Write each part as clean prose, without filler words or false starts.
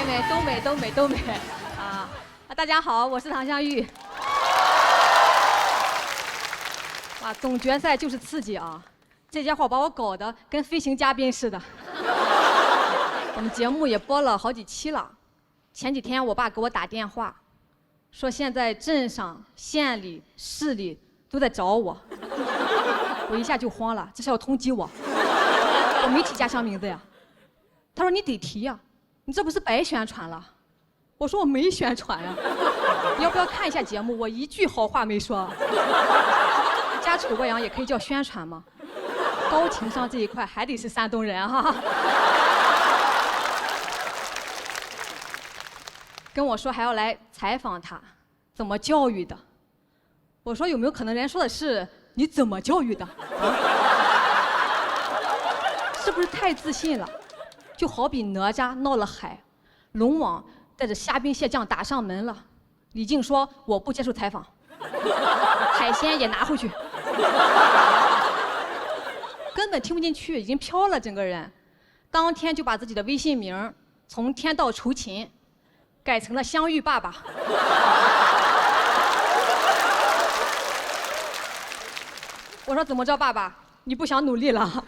美，都美啊！大家好，我是唐湘玉。哇，总决赛就是刺激啊！这家伙把我搞得跟飞行嘉宾似的。我们节目也播了好几期了。前几天我爸给我打电话，说现在镇上、县里、市里都在找我。我一下就慌了，这是要通缉我。我没提家乡名字呀。他说你得提呀，你这不是白宣传了？我说我没宣传呀。你要不要看一下节目？我一句好话没说。家丑过养也可以叫宣传吗？高情商这一块还得是山东人哈。跟我说还要来采访他，怎么教育的？我说有没有可能人家说的是你怎么教育的？是不是太自信了？就好比哪吒闹了海，龙王带着虾兵蟹将打上门了，李靖说我不接受采访，海鲜也拿回去，根本听不进去，已经飘了整个人。当天就把自己的微信名从天道酬勤改成了湘玉爸爸。我说怎么着，爸爸，你不想努力了？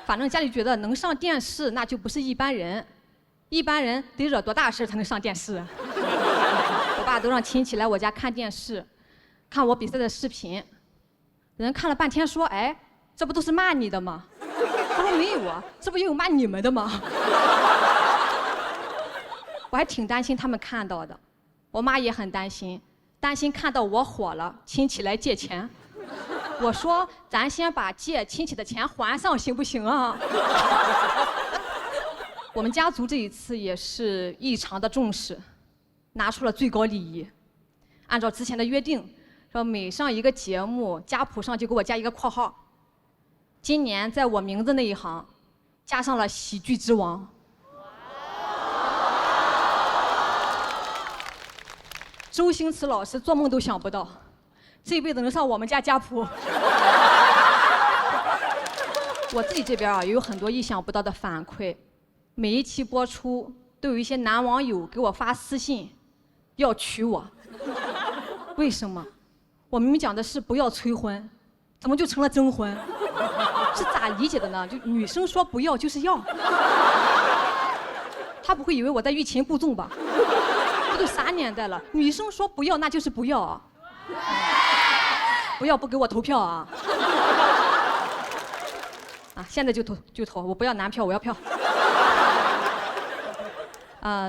反正家里觉得能上电视那就不是一般人，一般人得惹多大事才能上电视？我爸都让亲戚来我家看电视，看我比赛的视频，人看了半天说：“哎，这不都是骂你的吗？”他说：“没有啊，这不也有骂你们的吗？”我还挺担心他们看到的，我妈也很担心看到我火了，亲戚来借钱。我说咱先把借亲戚的钱还上，行不行啊？我们家族这一次也是异常的重视，拿出了最高礼仪。按照之前的约定，说每上一个节目，家谱上就给我加一个括号。今年在我名字那一行，加上了喜剧之王。周星驰老师做梦都想不到，这一辈子能上我们家家谱。我自己这边也有很多意想不到的反馈，每一期播出都有一些男网友给我发私信，要娶我。为什么？我明明讲的是不要催婚，怎么就成了征婚？是咋理解的呢？就女生说不要就是要。他不会以为我在欲擒故纵吧？这都啥年代了？女生说不要那就是不要啊！不要不给我投票啊！啊，现在就投，我不要男票，我要票。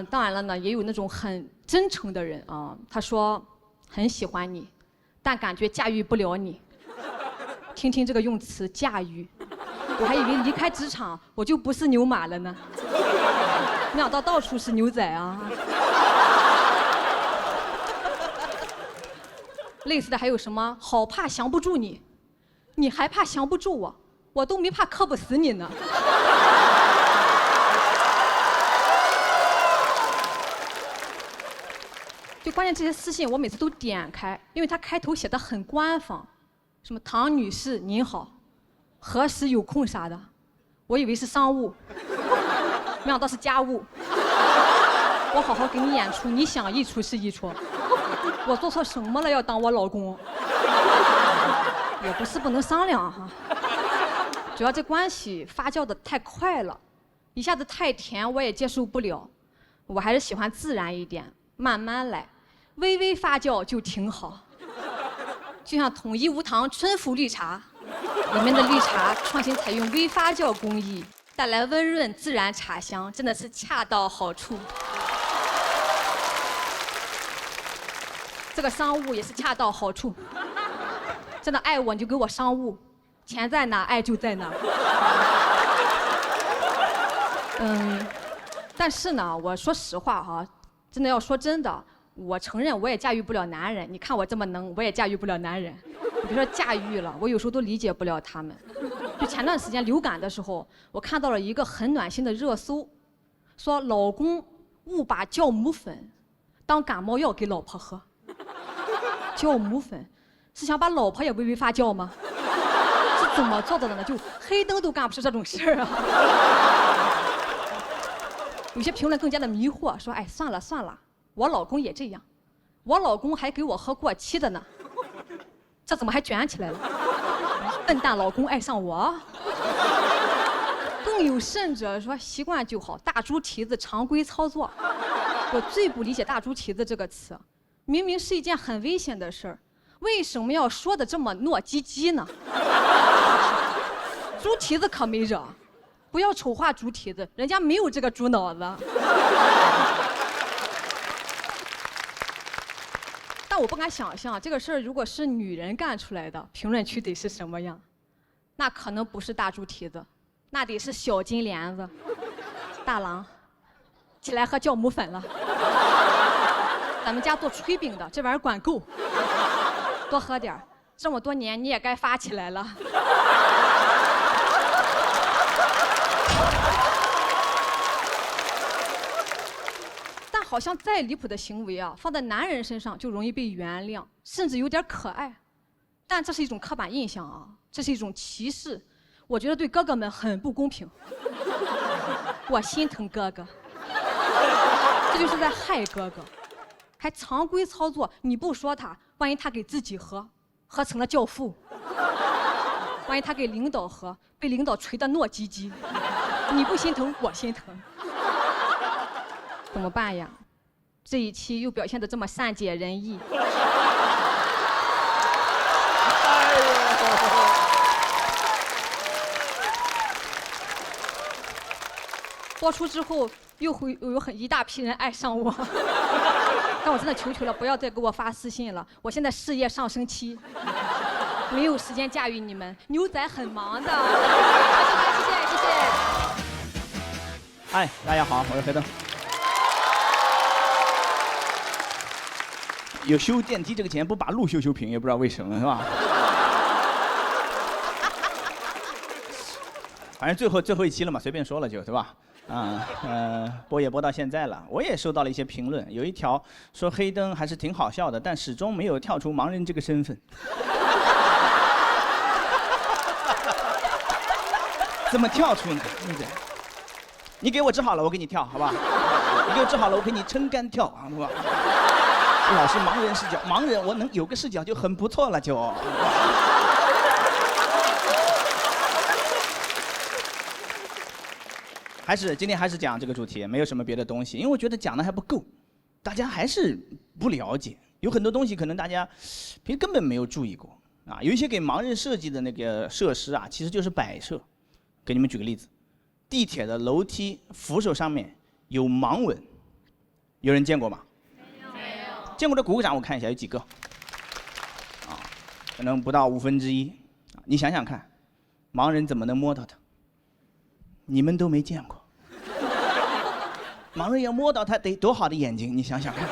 当然了呢，也有那种很真诚的人啊，他说很喜欢你，但感觉驾驭不了你。听听这个用词，驾驭，我还以为离开职场我就不是牛马了呢，没想到到处是牛仔啊。类似的还有什么？好怕降不住你，你还怕降不住我，我都没怕磕不死你呢。就关键这些私信我每次都点开，因为它开头写的很官方，什么唐女士您好，何时有空啥的，我以为是商务，没想到是家务。我好好给你演出，你想一出是一出。我做错什么了要当我老公？也不是不能商量哈，主要这关系发酵的太快了，一下子太甜我也接受不了，我还是喜欢自然一点，慢慢来，微微发酵就挺好。就像统一无糖春福绿茶，里面的绿茶创新采用微发酵工艺，带来温润自然茶香，真的是恰到好处。这个商务也是恰到好处，真的爱我你就给我商务，钱在哪爱就在哪。但是呢，我说实话哈，真的要说真的，我承认我也驾驭不了男人。你看我这么能，我也驾驭不了男人。你别说驾驭了，我有时候都理解不了他们。就前段时间流感的时候，我看到了一个很暖心的热搜，说老公误把酵母粉当感冒药给老婆喝。酵母粉是想把老婆也微微发酵吗？是怎么做到的呢？就黑灯都干不出这种事儿啊！有些评论更加的迷惑，说哎算了算了，我老公也这样，我老公还给我喝过期的呢，这怎么还卷起来了？笨蛋老公爱上我。更有甚者说习惯就好，大猪蹄子常规操作。我最不理解大猪蹄子这个词，明明是一件很危险的事儿，为什么要说的这么糯唧唧呢？猪蹄子可没惹，不要丑化猪蹄子，人家没有这个猪脑子。但我不敢想象这个事儿如果是女人干出来的，评论区得是什么样？那可能不是大猪蹄子，那得是小金莲子。大郎，起来喝酵母粉了。咱们家做炊饼的，这玩意儿管够，多喝点儿。这么多年你也该发起来了。但好像再离谱的行为啊，放在男人身上就容易被原谅，甚至有点可爱。但这是一种刻板印象啊，这是一种歧视，我觉得对哥哥们很不公平。我心疼哥哥，这就是在害哥哥，还常规操作。你不说他，万一他给自己喝，喝成了教父；万一他给领导喝，被领导捶得糯唧唧。你不心疼，我心疼。怎么办呀？这一期又表现得这么善解人意。播出之后又会有一大批人爱上我，但我真的求求了，不要再给我发私信了。我现在事业上升期，没有时间驾驭你们，牛仔很忙的。谢谢谢谢。嗨，大家好，我是黑灯。有修电梯这个钱不把路修平，也不知道为什么，是吧？反正最后一期了嘛，随便说了就，对吧？播也播到现在了，我也收到了一些评论，有一条说黑灯还是挺好笑的，但始终没有跳出盲人这个身份。怎么跳出呢？对不对？你给我治好了，我给你跳，好吧？你给我治好了，我给你撑杆跳，好不好？老是盲人视角，盲人我能有个视角就很不错了，就。今天还是讲这个主题，没有什么别的东西，因为我觉得讲的还不够，大家还是不了解，有很多东西可能大家平时根本没有注意过啊。有一些给盲人设计的那个设施啊，其实就是摆设。给你们举个例子，地铁的楼梯扶手上面有盲纹，有人见过吗？没有。见过的鼓个掌，我看一下有几个。啊，可能不到1/5。你想想看，盲人怎么能摸到它？你们都没见过，盲人要摸到它得多好的眼睛，你想想看。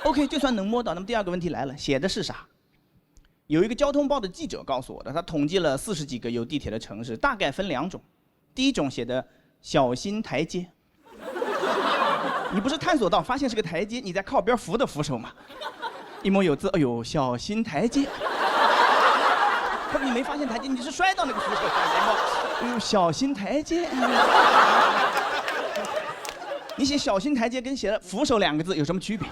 OK， 就算能摸到，那么第二个问题来了，写的是啥？有一个交通报的记者告诉我的，他统计了40几个有地铁的城市，大概分2种。第一种写的小心台阶，你不是探索到发现是个台阶，你在靠边扶的扶手吗？一摸有字，哎呦，小心台阶。可是你没发现台阶，你是摔到那个扶手上，哎呦，小心台阶。你写小心台阶跟写了扶手2个字有什么区别？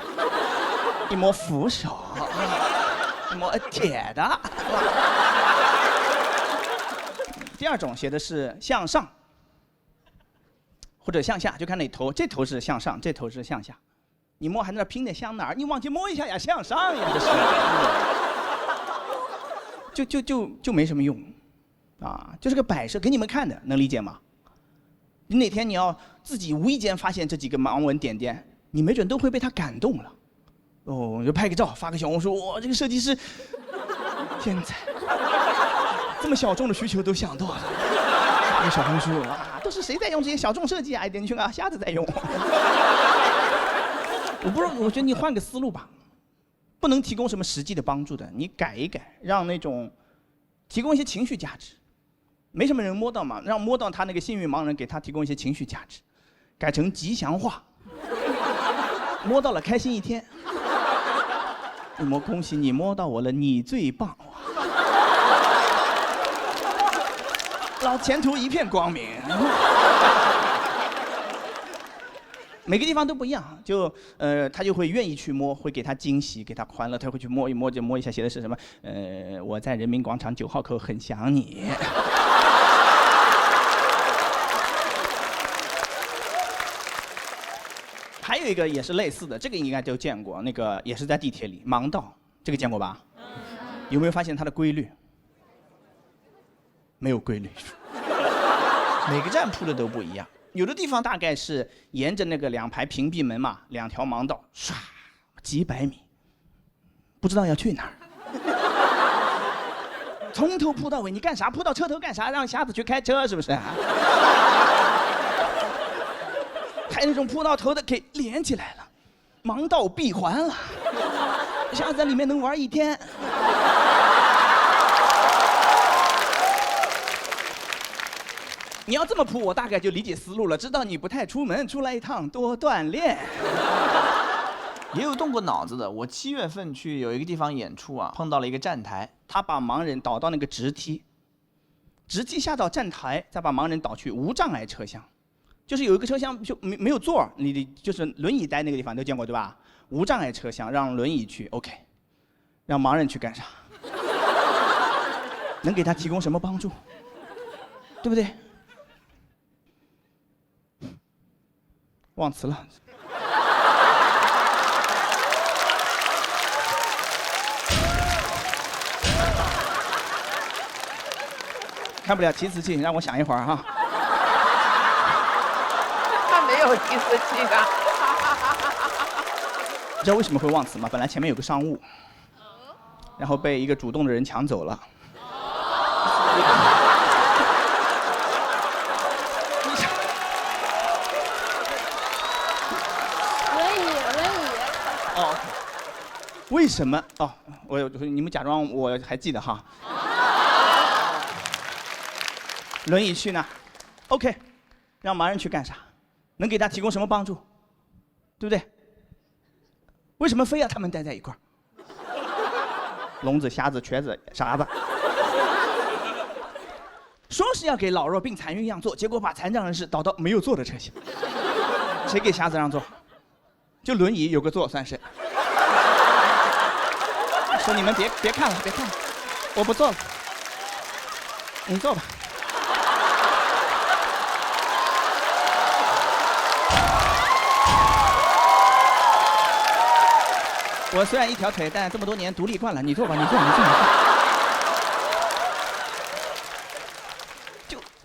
一摸扶手，一摸铁的。第二种写的是向上或者向下，就看哪头，这头是向上，这头是向下。你摸还在那拼的向哪儿？你往前摸一下呀，向上呀，这是。就没什么用，啊，就是个摆设，给你们看的，能理解吗？你哪天你要自己无意间发现这几个盲纹点点，你没准都会被他感动了。哦，就拍个照，发个小红书，哇，这个设计师天才，这么小众的需求都想到了。发个小红书啊，都是谁在用这些小众设计啊？点进去啊，瞎子在用。我不知道，我觉得你换个思路吧。不能提供什么实际的帮助的，你改一改，让那种提供一些情绪价值。没什么人摸到嘛，让摸到他那个幸运盲人给他提供一些情绪价值，改成吉祥话，摸到了开心一天。一摸恭喜你摸到我了，你最棒，老前途一片光明。每个地方都不一样，他就会愿意去摸，会给他惊喜，给他欢乐，他会去摸一摸，就摸一下写的是什么，我在人民广场9号口很想你。还有一个也是类似的，这个应该都见过，那个也是在地铁里盲道，这个见过吧？有没有发现它的规律？没有规律，每个站铺的都不一样。有的地方大概是沿着那个2排屏蔽门嘛，2条盲道，唰，几百米，不知道要去哪儿。从头铺到尾，你干啥？铺到车头干啥？让瞎子去开车是不是？还有那种铺到头的给连起来了，盲道闭环了，瞎子在里面能玩1天。你要这么铺，我大概就理解思路了，知道你不太出门，出来一趟多锻炼。也有动过脑子的。我7月份去有一个地方演出啊，碰到了一个站台，他把盲人导到那个直梯下到站台，再把盲人导去无障碍车厢。就是有一个车厢就没有座，你就是轮椅待那个地方都见过对吧？无障碍车厢让轮椅去 ，OK， 让盲人去干啥？能给他提供什么帮助？对不对？忘词了。看不了提词器，让我想一会儿哈。他没有提词器的。你知道为什么会忘词吗？本来前面有个商务，然后被一个主动的人抢走了。哦，为什么？哦，你们假装我还记得哈。轮椅去呢 ？OK， 让盲人去干啥？能给他提供什么帮助？对不对？为什么非要他们待在一块儿？聋子、瞎子、瘸子、傻子，说是要给老弱病残孕让座，结果把残障人士导到没有座的车厢。谁给瞎子让座？就轮椅有个座算是。说你们别看了，别看了，我不坐了，你坐吧。我虽然一条腿，但这么多年独立惯了。你坐吧，你坐。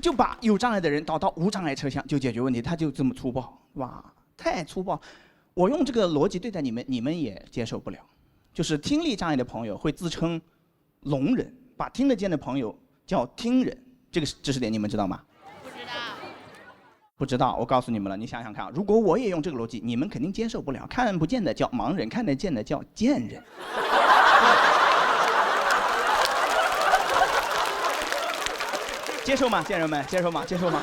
就把有障碍的人导到无障碍车厢，就解决问题。他就这么粗暴，哇，太粗暴。我用这个逻辑对待你们，你们也接受不了。就是听力障碍的朋友会自称聋人，把听得见的朋友叫听人，这个知识点你们知道吗？不知道，我告诉你们了，你想想看，如果我也用这个逻辑，你们肯定接受不了。看不见的叫盲人，看得见的叫贱人。接受吗，贱人们？接受吗？接受吗？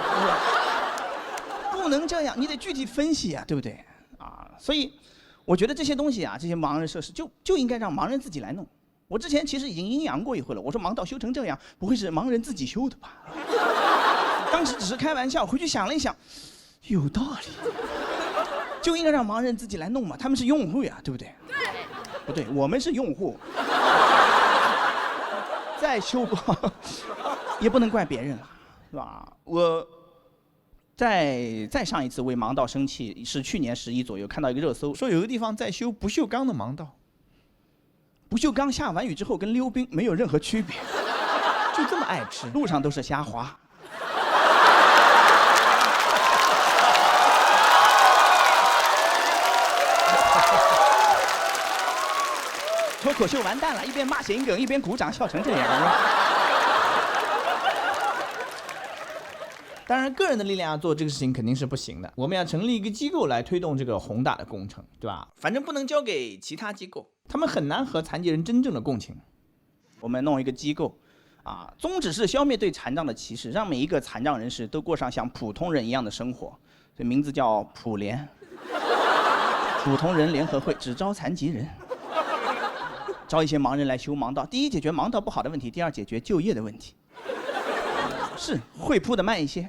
不能这样，你得具体分析啊，对不对？啊，所以我觉得这些东西啊，这些盲人设施就应该让盲人自己来弄。我之前其实已经阴阳过一回了，我说盲道修成这样，不会是盲人自己修的吧？当时只是开玩笑，回去想了一想，有道理，就应该让盲人自己来弄嘛，他们是用户呀，对不对？对。不对，我们是用户。再修不好，也不能怪别人了，是吧？我再上一次为盲道生气是去年11左右，看到一个热搜，说有个地方在修不锈钢的盲道。不锈钢下完雨之后跟溜冰没有任何区别，就这么爱吃，路上都是虾滑。脱口秀完蛋了，一边骂谐音梗一边鼓掌，笑成这样。当然，个人的力量要做这个事情肯定是不行的，我们要成立一个机构来推动这个宏大的工程，对吧？反正不能交给其他机构，他们很难和残疾人真正的共情。我们弄一个机构，啊，宗旨是消灭对残障的歧视，让每一个残障人士都过上像普通人一样的生活。这名字叫普联，普通人联合会，只招残疾人。招一些盲人来修盲道，第一解决盲道不好的问题，第二解决就业的问题。是会铺的慢一些，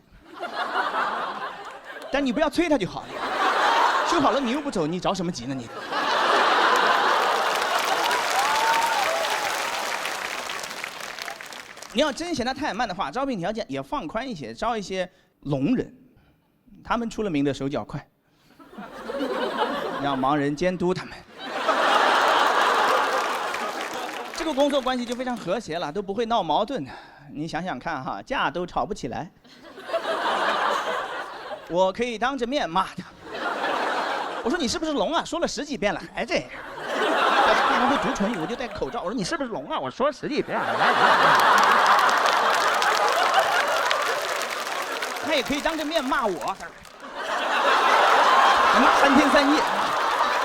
但你不要催他就好了。修好了你又不走，你着什么急呢你？你要真嫌他太慢的话，招聘条件也放宽一些，招一些聋人，他们出了名的手脚快，让盲人监督他们。这个工作关系就非常和谐了，都不会闹矛盾的。你想想看哈，架都吵不起来。我可以当着面骂他，我说你是不是聋啊？说了10几遍了还这样。要是对方会读唇语，我就戴口罩。我说你是不是聋啊？我说10几遍了。他也可以当着面骂我，骂3天3夜，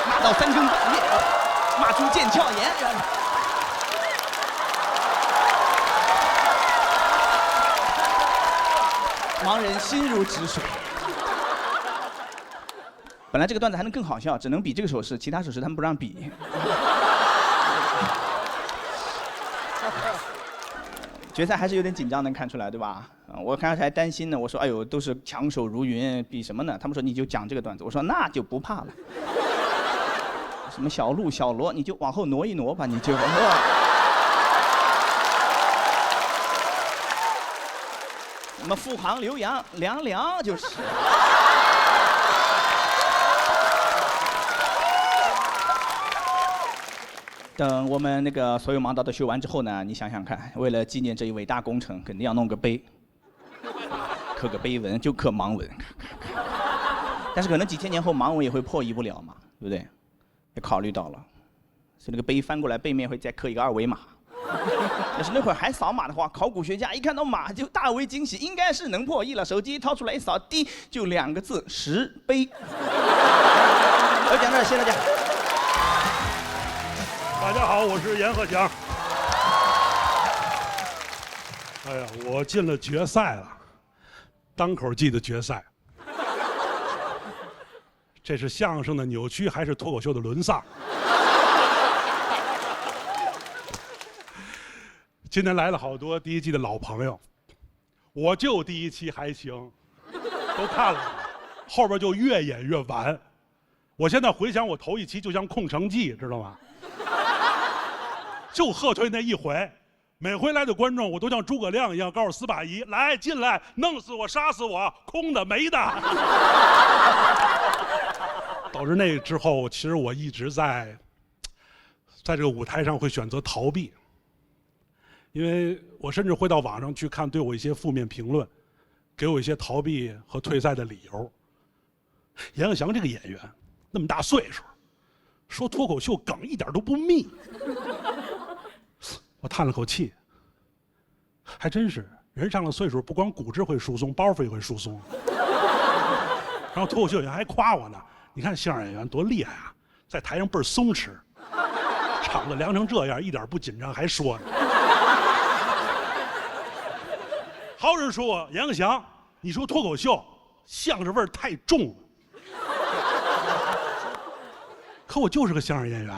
骂到3更半夜，骂出腱鞘炎。盲人心如止水。本来这个段子还能更好笑，只能比这个手势，其他手势他们不让比。决赛还是有点紧张，能看出来，对吧？我刚才还担心呢，我说，哎呦，都是强手如云，比什么呢？他们说你就讲这个段子，我说那就不怕了。什么小鹿、小罗，你就往后挪一挪吧，你就。什么富航、刘洋、梁梁就是。等我们那个所有盲道都修完之后呢，你想想看，为了纪念这一伟大工程，肯定要弄个碑，刻个碑文，就刻盲文。但是可能几千年后盲文也会破译不了嘛，对不对？也考虑到了，所以那个碑翻过来背面会再刻一个2维码。要是那会儿还扫码的话，考古学家一看到码就大为惊喜，应该是能破译了。手机掏出来一扫，滴就2个字：石碑。我讲这儿，谢谢大家。大家好，我是阎鹤祥。哎呀，我进了决赛了，单口季的决赛。这是相声的扭曲还是脱口秀的沦丧？今天来了好多第1季的老朋友，我就第1期还行，都看了，后边就越演越完。我现在回想我头1期就像空城计，知道吗？就贺退那一回，每回来的观众我都像诸葛亮一样告诉司马懿来进来，弄死我杀死我，空的没的。导致那之后，其实我一直在这个舞台上会选择逃避，因为我甚至会到网上去看对我一些负面评论，给我一些逃避和退赛的理由。阎鹤祥这个演员那么大岁数，说脱口秀梗一点都不密。我叹了口气，还真是，人上了岁数，不光骨质会疏松，包袱也会疏松。然后脱口秀演员还夸我呢，你看相声演员多厉害啊，在台上倍儿松弛，场子凉成这样，一点不紧张，还说呢。还有人说我阎鹤祥，你说脱口秀相声味儿太重了，可我就是个相声演员。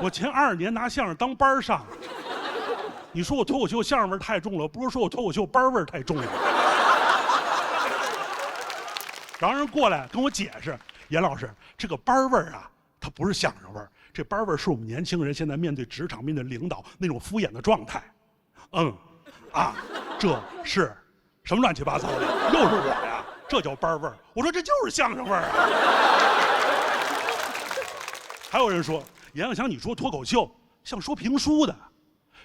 我前20年拿相声当班上，你说我脱口秀相声味太重了，不如说我脱口秀班味太重了。然后人过来跟我解释，阎老师，这个班味啊，它不是相声味儿，这班味是我们年轻人现在面对职场、面对领导那种敷衍的状态。这是什么乱七八糟的？又是我呀，这叫班味儿。我说这就是相声味儿啊。还有人说，阎鹤祥，你说脱口秀像说评书的，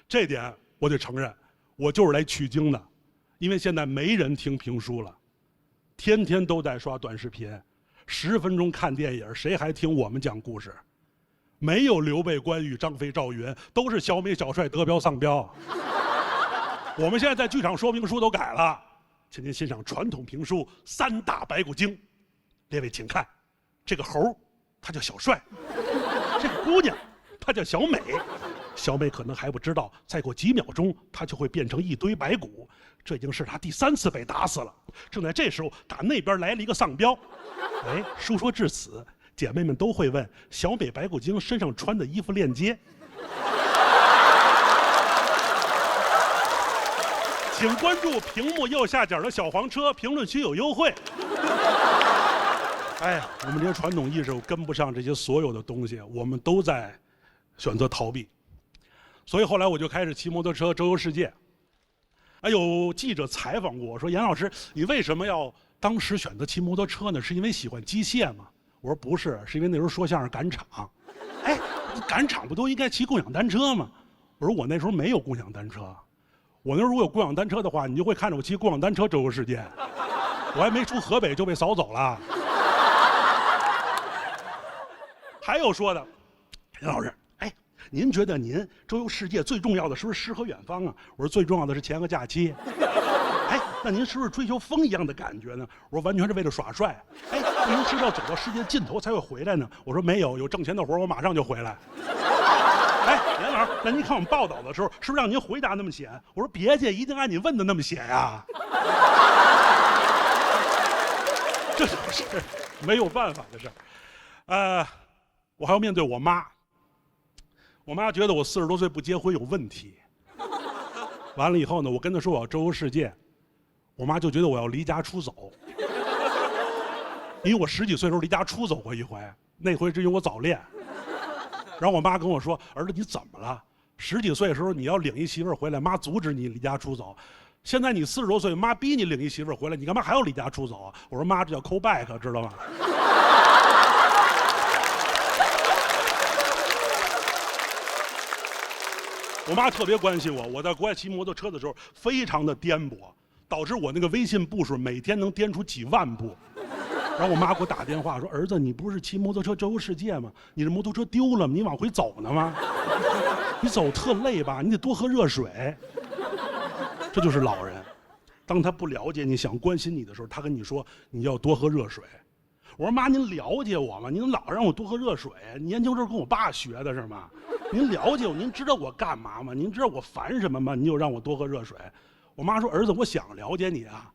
这点我得承认，我就是来取经的，因为现在没人听评书了，天天都在刷短视频，10分钟看电影，谁还听我们讲故事？没有刘备、关羽、张飞、赵云，都是小美、小帅、德彪、丧彪。我们现在在剧场说评书都改了，请您欣赏传统评书3大白骨精。列位请看，这个猴他叫小帅，这个姑娘她叫小美，小美可能还不知道，再过几秒钟她就会变成一堆白骨，这已经是她第3次被打死了。正在这时候，打那边来了一个丧彪。哎，书说至此，姐妹们都会问小美白骨精身上穿的衣服链接。请关注屏幕右下角的小黄车，评论区有优惠。哎，我们这些传统意识跟不上这些所有的东西，我们都在选择逃避。所以后来我就开始骑摩托车周游世界。哎，有记者采访过我说：“严老师，你为什么要当时选择骑摩托车呢？是因为喜欢机械吗？”我说：“不是，是因为那时候说相声赶场。哎，赶场不都应该骑共享单车吗？”我说：“我那时候没有共享单车。我那时候如果有共享单车的话，你就会看着我骑共享单车周游世界。我还没出河北就被扫走了。”还有说的，严老师，哎，您觉得您周游世界最重要的是不是诗和远方啊？我说最重要的是钱和假期。哎，那您是不是追求风一样的感觉呢？我说完全是为了耍帅。哎，那您是不是要走到世界尽头才会回来呢？我说没有，有挣钱的活我马上就回来。哎，严老师，那您看我们报道的时候，是不是让您回答那么写？我说别介，一定按你问的那么写呀。这就是没有办法的事儿。我还要面对我妈。我妈觉得我40多岁不结婚有问题。完了以后呢，我跟她说我要周游世界，我妈就觉得我要离家出走。因为我10几岁的时候离家出走过一回，那回是因为我早恋。然后我妈跟我说：“儿子，你怎么了？10几岁的时候你要领一媳妇儿回来，妈阻止你离家出走。现在你40多岁，妈逼你领一媳妇儿回来，你干嘛还要离家出走啊？”我说：“妈，这叫 call back， 知道吗？”我妈特别关心我，我在国外骑摩托车的时候非常的颠簸，导致我那个微信步数每天能颠出几万步。然后我妈给我打电话说：“儿子，你不是骑摩托车周游世界吗？你这摩托车丢了吗？你往回走呢吗？你走特累吧？你得多喝热水。”这就是老人，当他不了解你、想关心你的时候，他跟你说你要多喝热水。我说：“妈，您了解我吗？您老让我多喝热水，你研究这跟我爸学的是吗？您了解我，您知道我干嘛吗？您知道我烦什么吗？你就让我多喝热水。”我妈说：“儿子，我想了解你啊，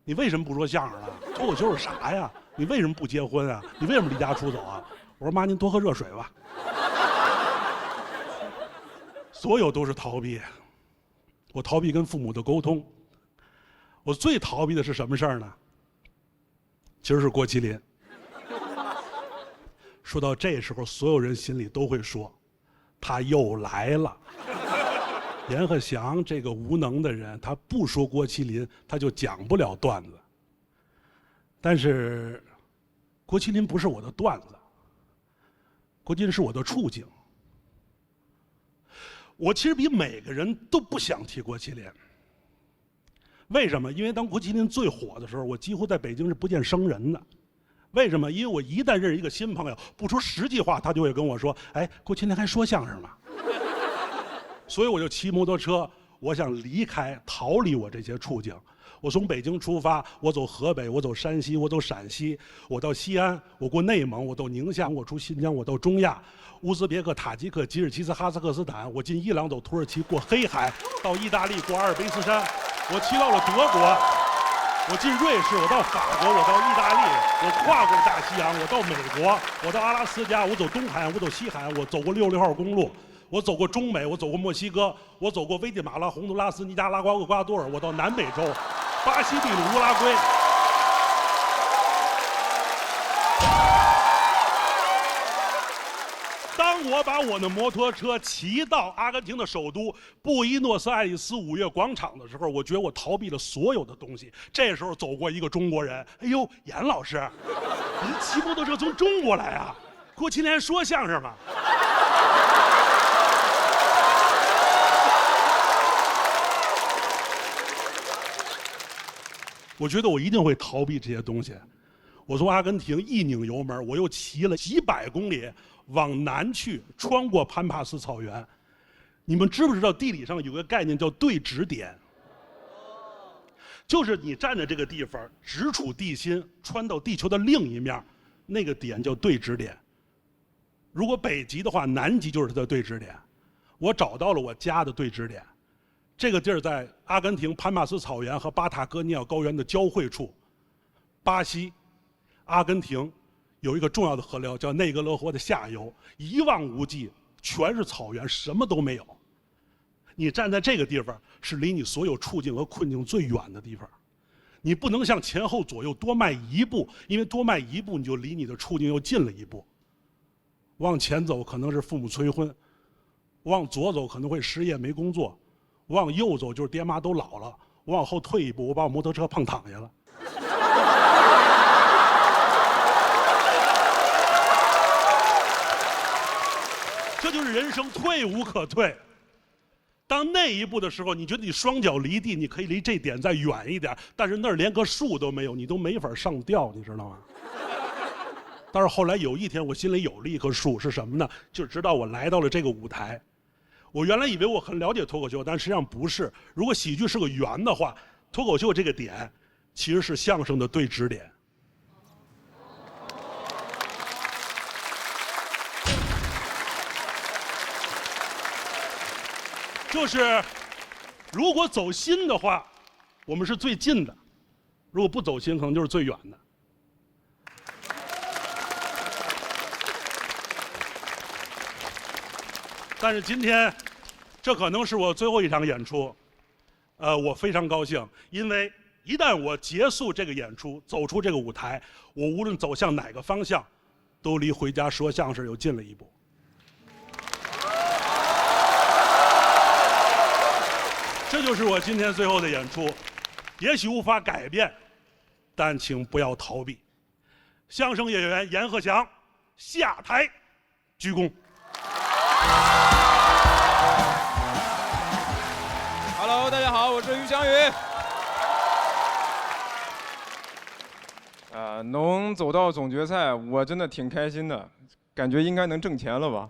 你为什么不说相声了？脱口秀是啥呀？你为什么不结婚啊？你为什么离家出走啊？”我说：“妈，您多喝热水吧。”所有都是逃避。我逃避跟父母的沟通。我最逃避的是什么事儿呢？其实是郭麒麟。说到这时候，所有人心里都会说，他又来了。阎鹤祥这个无能的人，他不说郭麒麟，他就讲不了段子。但是，郭麒麟不是我的段子，郭麒麟是我的处境。我其实比每个人都不想提郭麒麟。为什么？因为当郭麒麟最火的时候，我几乎在北京是不见生人的。为什么？因为我一旦认识一个新朋友，不说10句话，他就会跟我说：“哎，郭麒麟还说相声吗？”所以我就骑摩托车，我想离开、逃离我这些处境。我从北京出发，我走河北，我走山西，我走陕西，我到西安，我过内蒙，我到宁夏，我出新疆，我到中亚，乌兹别克、塔吉克、吉尔吉斯、哈萨克斯坦，我进伊朗，走土耳其，过黑海，到意大利，过阿尔卑斯山，我骑到了德国，我进瑞士，我到法国，我到意大利，我跨过大西洋，我到美国，我到阿拉斯加，我走东海岸，我走西海岸，我走过66号公路。我走过中美，我走过墨西哥，我走过危地马拉、洪都拉斯、尼加拉瓜、厄瓜多尔，我到南美洲，巴西、秘鲁、乌拉圭。当我把我的摩托车骑到阿根廷的首都布宜诺斯艾利斯5月广场的时候，我觉得我逃避了所有的东西。这时候走过一个中国人，哎呦，严老师，您骑摩托车从中国来啊？郭麒麟还说相声吗？我觉得我一定会逃避这些东西。我从阿根廷一拧油门，我又骑了几百公里往南去，穿过潘帕斯草原。你们知不知道地理上有个概念叫对指点？就是你站在这个地方，直处地心，穿到地球的另一面，那个点叫对指点。如果北极的话，南极就是它的对指点。我找到了我家的对指点。这个地儿在阿根廷潘帕斯草原和巴塔哥尼亚高原的交汇处，巴西、阿根廷有一个重要的河流叫内格罗河的下游，一望无际，全是草原，什么都没有。你站在这个地方，是离你所有处境和困境最远的地方。你不能向前后左右多迈一步，因为多迈一步你就离你的处境又近了一步。往前走可能是父母催婚，往左走可能会失业没工作，往右走就是爹妈都老了，往后退一步我把我摩托车碰躺下了。这就是人生，退无可退。当那一步的时候，你觉得你双脚离地，你可以离这点再远一点，但是那儿连棵树都没有，你都没法上吊，你知道吗？但是后来有一天，我心里有了一棵树，是什么呢？就直到我来到了这个舞台。我原来以为我很了解脱口秀，但实际上不是。如果喜剧是个圆的话，脱口秀这个点其实是相声的对指点。就是如果走心的话，我们是最近的；如果不走心，可能就是最远的。但是今天，这可能是我最后一场演出，我非常高兴，因为一旦我结束这个演出，走出这个舞台，我无论走向哪个方向，都离回家说相声又近了一步。这就是我今天最后的演出，也许无法改变，但请不要逃避。相声演员阎鹤祥下台鞠躬。Hello， 大家好，我是于翔宇。能走到总决赛，我真的挺开心的，感觉应该能挣钱了吧。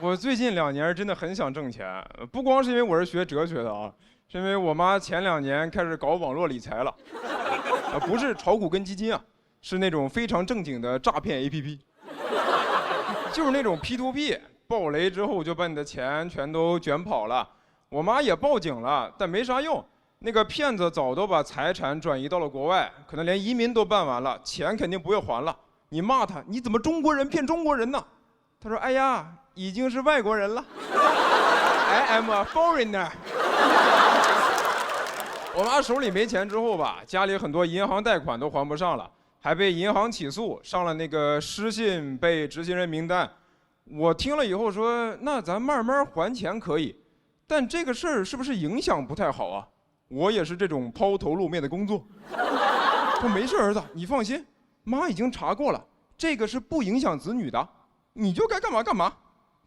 我最近2年真的很想挣钱，不光是因为我是学哲学的啊，是因为我妈前2年开始搞网络理财了，不是炒股跟基金啊，是那种非常正经的诈骗 APP， 就是那种 P2P， 爆雷之后就把你的钱全都卷跑了。我妈也报警了，但没啥用，那个骗子早都把财产转移到了国外，可能连移民都办完了，钱肯定不会还了。你骂他，你怎么中国人骗中国人呢？他说：“哎呀，已经是外国人了。I am a foreigner。”我妈手里没钱之后吧，家里很多银行贷款都还不上了，还被银行起诉，上了那个失信被执行人名单。我听了以后说：“那咱慢慢还钱可以，但这个事儿是不是影响不太好啊？我也是这种抛头露面的工作。”说：“没事，儿子，你放心，妈已经查过了，这个是不影响子女的。”你就该干嘛干嘛，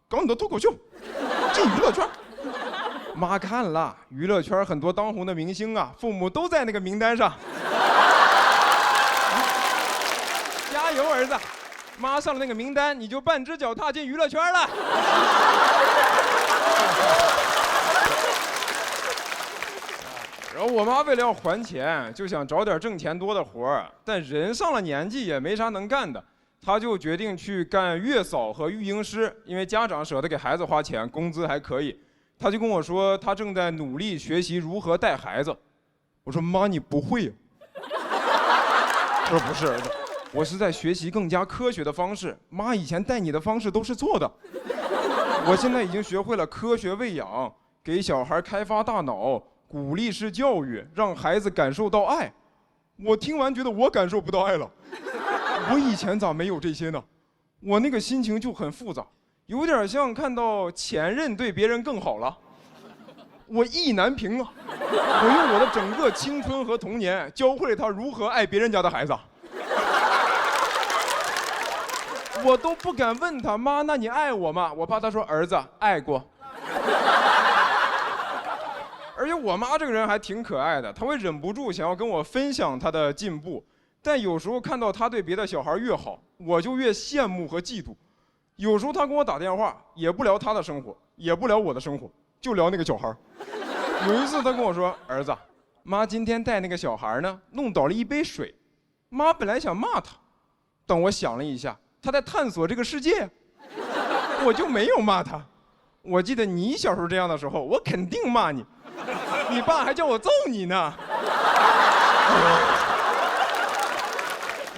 搞你的脱口秀，进娱乐圈。妈看了，娱乐圈很多当红的明星啊，父母都在那个名单上。加油，儿子，妈上了那个名单，你就半只脚踏进娱乐圈了。然后我妈为了要还钱，就想找点挣钱多的活儿，但人上了年纪也没啥能干的。他就决定去干月嫂和育婴师，因为家长舍得给孩子花钱，工资还可以。他就跟我说，他正在努力学习如何带孩子。我说：“妈，你不会呀？”他说：“不是，儿子，我是在学习更加科学的方式。妈以前带你的方式都是错的，我现在已经学会了科学喂养，给小孩开发大脑，鼓励式教育，让孩子感受到爱。”我听完觉得我感受不到爱了。我以前咋没有这些呢？我那个心情就很复杂，有点像看到前任对别人更好了，我意难平啊！我用我的整个青春和童年教会了他如何爱别人家的孩子，我都不敢问他：“妈，那你爱我吗？”我怕他说：“儿子，爱过。”而且我妈这个人还挺可爱的，她会忍不住想要跟我分享她的进步。但有时候看到他对别的小孩越好，我就越羡慕和嫉妒。有时候他给我打电话，也不聊他的生活，也不聊我的生活，就聊那个小孩。有一次他跟我说：“儿子，妈今天带那个小孩呢，弄倒了一杯水。”妈本来想骂他，但我想了一下，他在探索这个世界，我就没有骂他。我记得你小时候这样的时候，我肯定骂你，你爸还叫我揍你呢。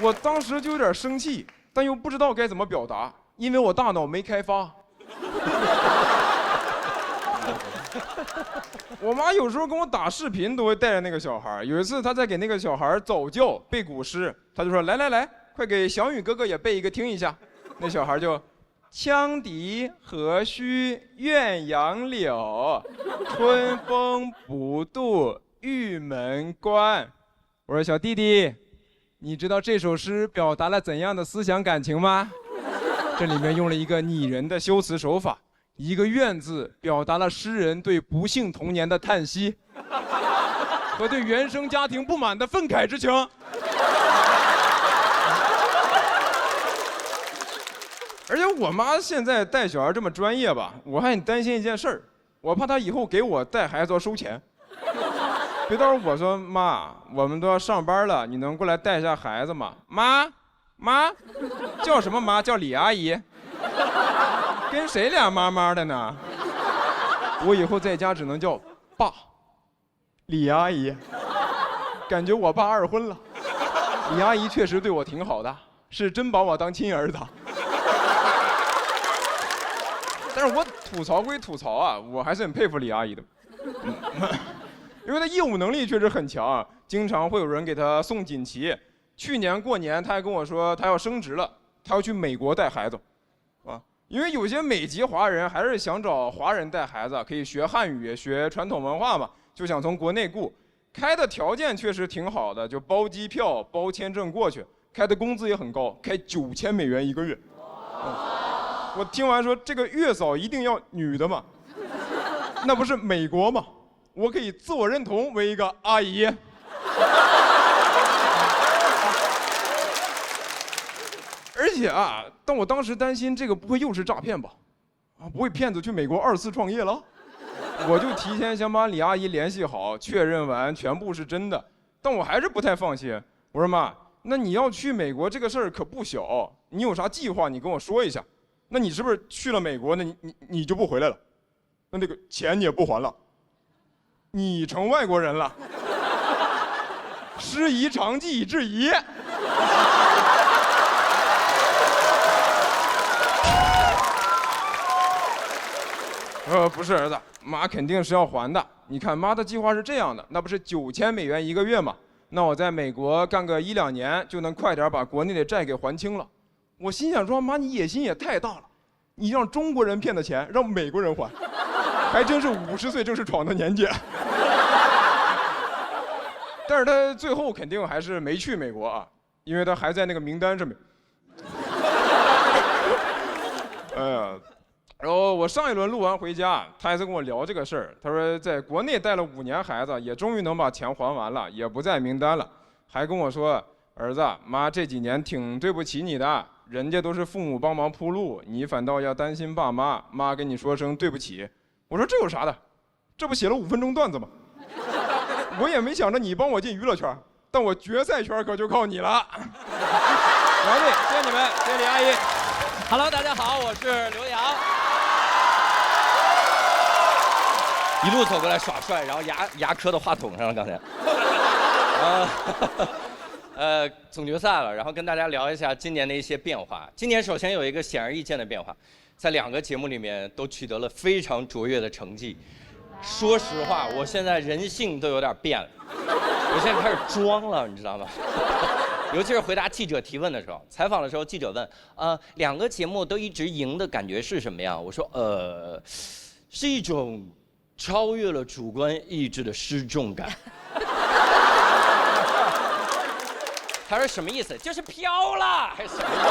我当时就有点生气，但又不知道该怎么表达，因为我大脑没开发。我妈有时候跟我打视频都会带着那个小孩。有一次她在给那个小孩早教背古诗，她就说：“来来来，快给小雨哥哥也背一个听一下。”那小孩就：“羌笛何须怨杨柳，春风不度玉门关。”我说：“小弟弟，你知道这首诗表达了怎样的思想感情吗？这里面用了一个拟人的修辞手法。”一个怨字表达了诗人对不幸童年的叹息和对原生家庭不满的愤慨之情。而且我妈现在带小孩这么专业吧，我还很担心一件事儿，我怕她以后给我带孩子要收钱。别到时候我说妈，我们都要上班了，你能过来带一下孩子吗？妈，叫什么妈？叫李阿姨。跟谁俩妈妈的呢？我以后在家只能叫爸，李阿姨。感觉我爸二婚了，李阿姨确实对我挺好的，是真把我当亲儿子。但是我吐槽归吐槽啊，我还是很佩服李阿姨的，因为她业务能力确实很强啊，经常会有人给她送锦旗。去年过年，她还跟我说她要升职了，她要去美国带孩子，啊。因为有些美籍华人还是想找华人带孩子，可以学汉语、学传统文化嘛，就想从国内雇。开的条件确实挺好的，就包机票、包签证过去，开的工资也很高，开$9000一个月。我听完说这个月嫂一定要女的嘛，那不是美国嘛？我可以自我认同为一个阿姨。而且啊，但我当时担心这个不会又是诈骗吧？啊，不会骗子去美国2次创业了？我就提前想把李阿姨联系好，确认完全部是真的。但我还是不太放心。我说妈，那你要去美国这个事儿可不小，你有啥计划你跟我说一下。那你是不是去了美国，那你就不回来了？那个钱你也不还了？你成外国人了？师夷长技以制夷。不是儿子，妈肯定是要还的。你看妈的计划是这样的，那不是$9000一个月吗？那我在美国干个1-2年，就能快点把国内的债给还清了。我心想说，妈你野心也太大了，你让中国人骗的钱让美国人还，还真是50岁正是闯的年纪。但是他最后肯定还是没去美国啊，因为他还在那个名单上面。然后我上一轮录完回家，他还在跟我聊这个事儿。他说在国内带了5年孩子，也终于能把钱还完了，也不在名单了。还跟我说，儿子，妈这几年挺对不起你的，人家都是父母帮忙铺路，你反倒要担心爸妈，妈跟你说声对不起。我说这有啥的，这不写了5分钟段子吗？我也没想着你帮我进娱乐圈，但我决赛圈可就靠你了。王队，谢谢你们，谢谢李阿姨。Hello， 大家好，我是刘洋。一路走过来耍帅，然后牙磕到话筒上了，刚才。总决赛了，然后跟大家聊一下今年的一些变化。今年首先有一个显而易见的变化，在2个节目里面都取得了非常卓越的成绩。说实话，我现在人性都有点变了，我现在开始装了，你知道吗？尤其是回答记者提问的时候，采访的时候，记者问，2个节目都一直赢的感觉是什么样？我说，是一种超越了主观意志的失重感。他说什么意思？就是飘了，还是什么意思？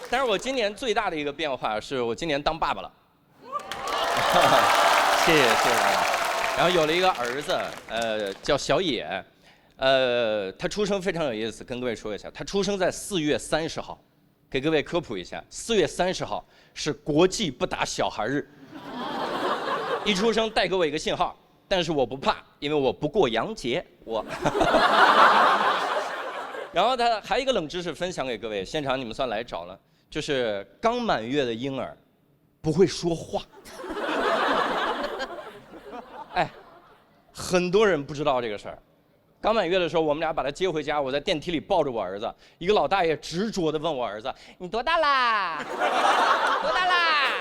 但是我今年最大的一个变化是我今年当爸爸了。谢谢大家。然后有了一个儿子，叫小野。他出生非常有意思，跟各位说一下，他出生在4月30号，给各位科普一下，4月30号是国际不打小孩日。一出生带给我一个信号，但是我不怕，因为我不过洋节，我。然后他还有一个冷知识分享给各位，现场你们算来着了，就是刚满月的婴儿不会说话。哎，很多人不知道这个事儿。刚满月的时候，我们俩把他接回家，我在电梯里抱着我儿子，一个老大爷执着地问我儿子：“你多大啦？多大啦？”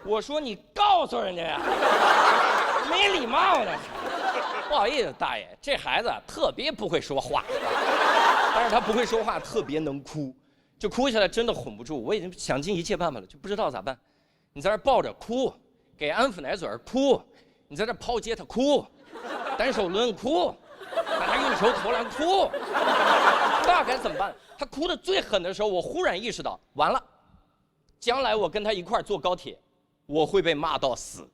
我说你告诉人家呀，没礼貌呢。不好意思，大爷，这孩子特别不会说话，但是他不会说话，特别能哭，就哭起来真的哄不住。我已经想尽一切办法了，就不知道咋办。你在这抱着哭，给安抚奶嘴哭，你在这抛接他哭，单手抡哭，拿运球投篮哭，不知道该怎么办。他哭得最狠的时候，我忽然意识到，完了，将来我跟他一块坐高铁，我会被骂到死。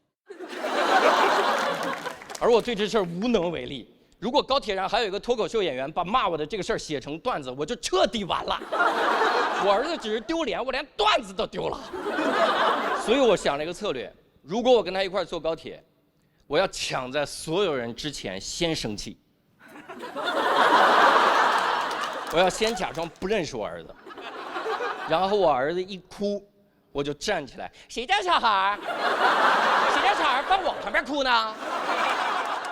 而我对这事儿无能为力。如果高铁上还有一个脱口秀演员把骂我的这个事儿写成段子，我就彻底完了。我儿子只是丢脸，我连段子都丢了。所以我想了一个策略：如果我跟他一块坐高铁，我要抢在所有人之前先生气。我要先假装不认识我儿子，然后我儿子一哭，我就站起来，谁家小孩？谁家小孩放我旁边哭呢？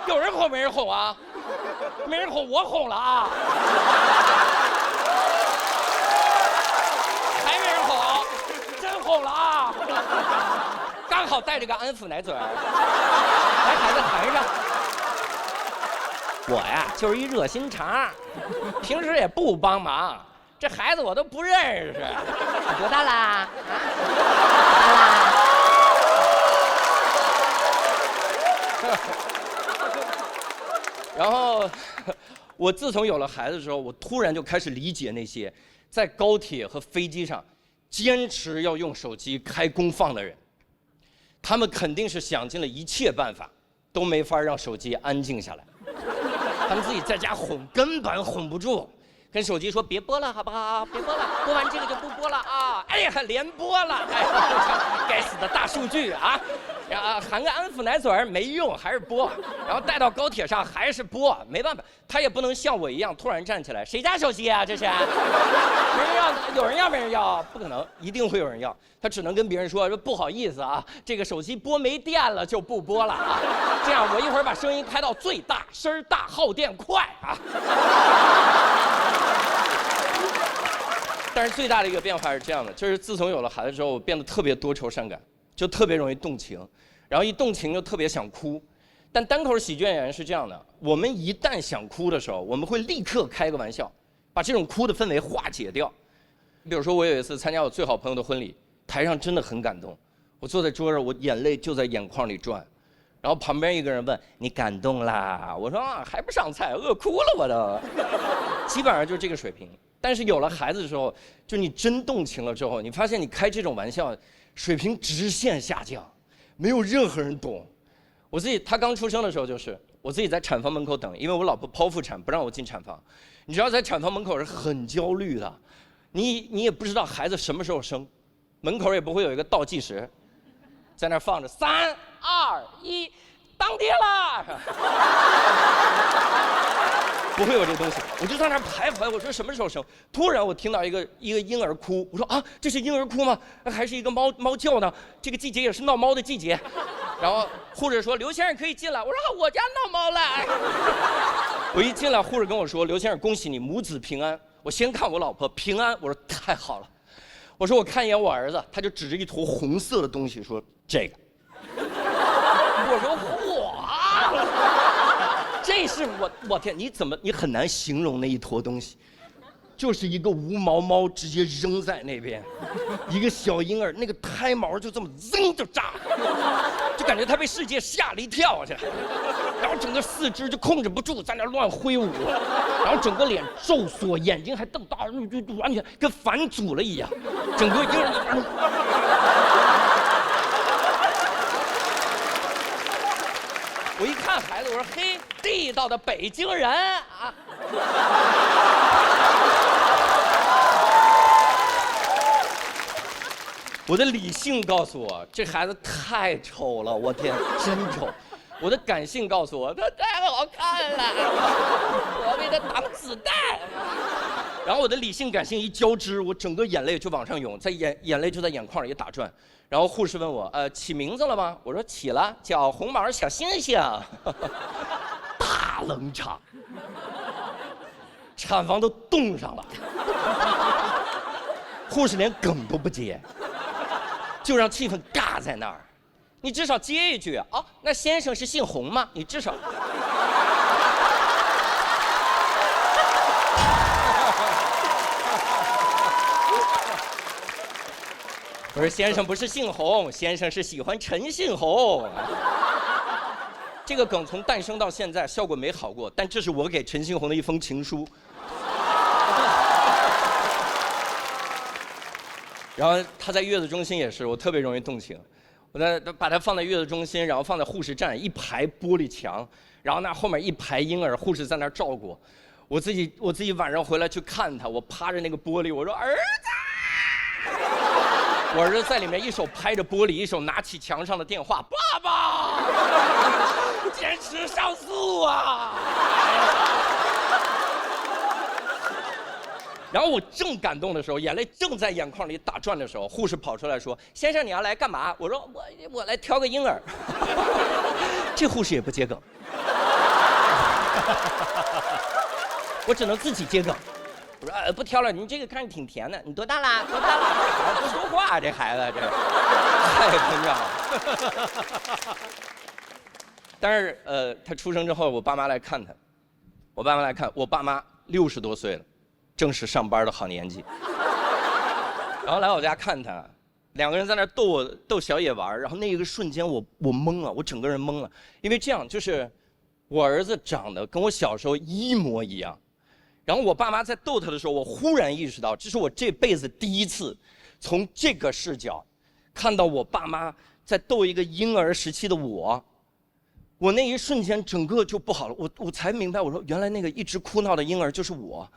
有人哄没人哄啊？没人哄，我哄了啊！还没人哄，真哄了啊！刚好带着个安抚奶嘴儿，来孩子谈上。我呀，就是一热心肠，平时也不帮忙。这孩子我都不认识，你多大啦？多大啦？然后，我自从有了孩子之后，我突然就开始理解那些在高铁和飞机上坚持要用手机开功放的人，他们肯定是想尽了一切办法，都没法让手机安静下来。他们自己在家哄，根本哄不住，跟手机说别播了，好不好？别播了，播完这个就不播了啊！哎呀，连播了，哎，该死的大数据啊！含个安抚奶嘴儿没用，还是播，然后带到高铁上还是播，没办法，他也不能像我一样突然站起来，谁家手机啊？这是，没人要，有人要没人要？不可能，一定会有人要。他只能跟别人说不好意思啊，这个手机播没电了，就不播了啊。这样我一会儿把声音开到最大，声大，耗电快啊。但是最大的一个变化是这样的，就是自从有了孩子之后，我变得特别多愁善感，就特别容易动情，然后一动情就特别想哭。但单口喜剧演员是这样的，我们一旦想哭的时候，我们会立刻开个玩笑，把这种哭的氛围化解掉。比如说我有一次参加我最好朋友的婚礼，台上真的很感动，我坐在桌上，我眼泪就在眼眶里转，然后旁边一个人问你感动啦，我说啊还不上菜，饿哭了我都，基本上就是这个水平。但是有了孩子之后，就你真动情了之后，你发现你开这种玩笑，水平直线下降，没有任何人懂。我自己，他刚出生的时候，就是我自己在产房门口等，因为我老婆剖腹产不让我进产房。你知道在产房门口是很焦虑的，你也不知道孩子什么时候生，门口也不会有一个倒计时，在那放着3、2、1，当爹了。不会有这东西，我就在那徘徊，我说什么时候生？突然我听到一个婴儿哭，我说啊，这是婴儿哭吗？还是一个猫叫呢？这个季节也是闹猫的季节。然后护士说刘先生可以进来，我说我家闹猫了。我一进来，护士跟我说刘先生恭喜你母子平安。我先看我老婆平安，我说太好了。我说我看一眼我儿子，他就指着一坨红色的东西说这个。我说这是我天，你很难形容那一坨东西，就是一个无毛猫直接扔在那边，一个小婴儿那个胎毛就这么噌就炸，就感觉他被世界吓了一跳去，然后整个四肢就控制不住在那乱挥舞，然后整个脸皱缩，眼睛还瞪大，就完全跟反祖了一样，整个婴儿。我一看孩子，我说嘿，地道的北京人啊！我的理性告诉我，这孩子太丑了，我天，真丑。我的感性告诉我，他太好看了，我为他挡子弹。然后我的理性感性一交织，我整个眼泪就往上涌，在眼泪就在眼眶里打转。然后护士问我，起名字了吗？我说起了，叫红毛小星星。大冷场，产房都冻上了，护士连梗都不接，就让气氛尬在那儿。你至少接一句啊。哦，那先生是姓洪吗？你至少。我说先生不是姓洪，先生是喜欢陈信洪。这个梗从诞生到现在效果没好过，但这是我给陈信洪的一封情书。然后他在月子中心也是，我特别容易动情。我把他放在月子中心，然后放在护士站，一排玻璃墙，然后那后面一排婴儿，护士在那儿照顾。我自己晚上回来去看他，我趴着那个玻璃，我说儿子。我儿子在里面一手拍着玻璃，一手拿起墙上的电话，爸爸，坚持上诉啊！然后我正感动的时候，眼泪正在眼眶里打转的时候，护士跑出来说：“先生，你要来干嘛？”我说：“我来挑个婴儿。”这护士也不接梗，我只能自己接梗。我说不挑了，你这个看着挺甜的，你多大啦？多大啦？好不说话，这孩子这太膨胀了。但是他出生之后，我爸妈来看他，我爸妈60多岁了，正是上班的好年纪。然后来我家看他，两个人在那逗小野玩，然后那一个瞬间我懵了，我整个人懵了，因为这样就是我儿子长得跟我小时候一模一样。然后我爸妈在逗他的时候，我忽然意识到，这是我这辈子第一次从这个视角看到我爸妈在逗一个婴儿时期的我。我那一瞬间整个就不好了，我才明白，我说原来那个一直哭闹的婴儿就是我，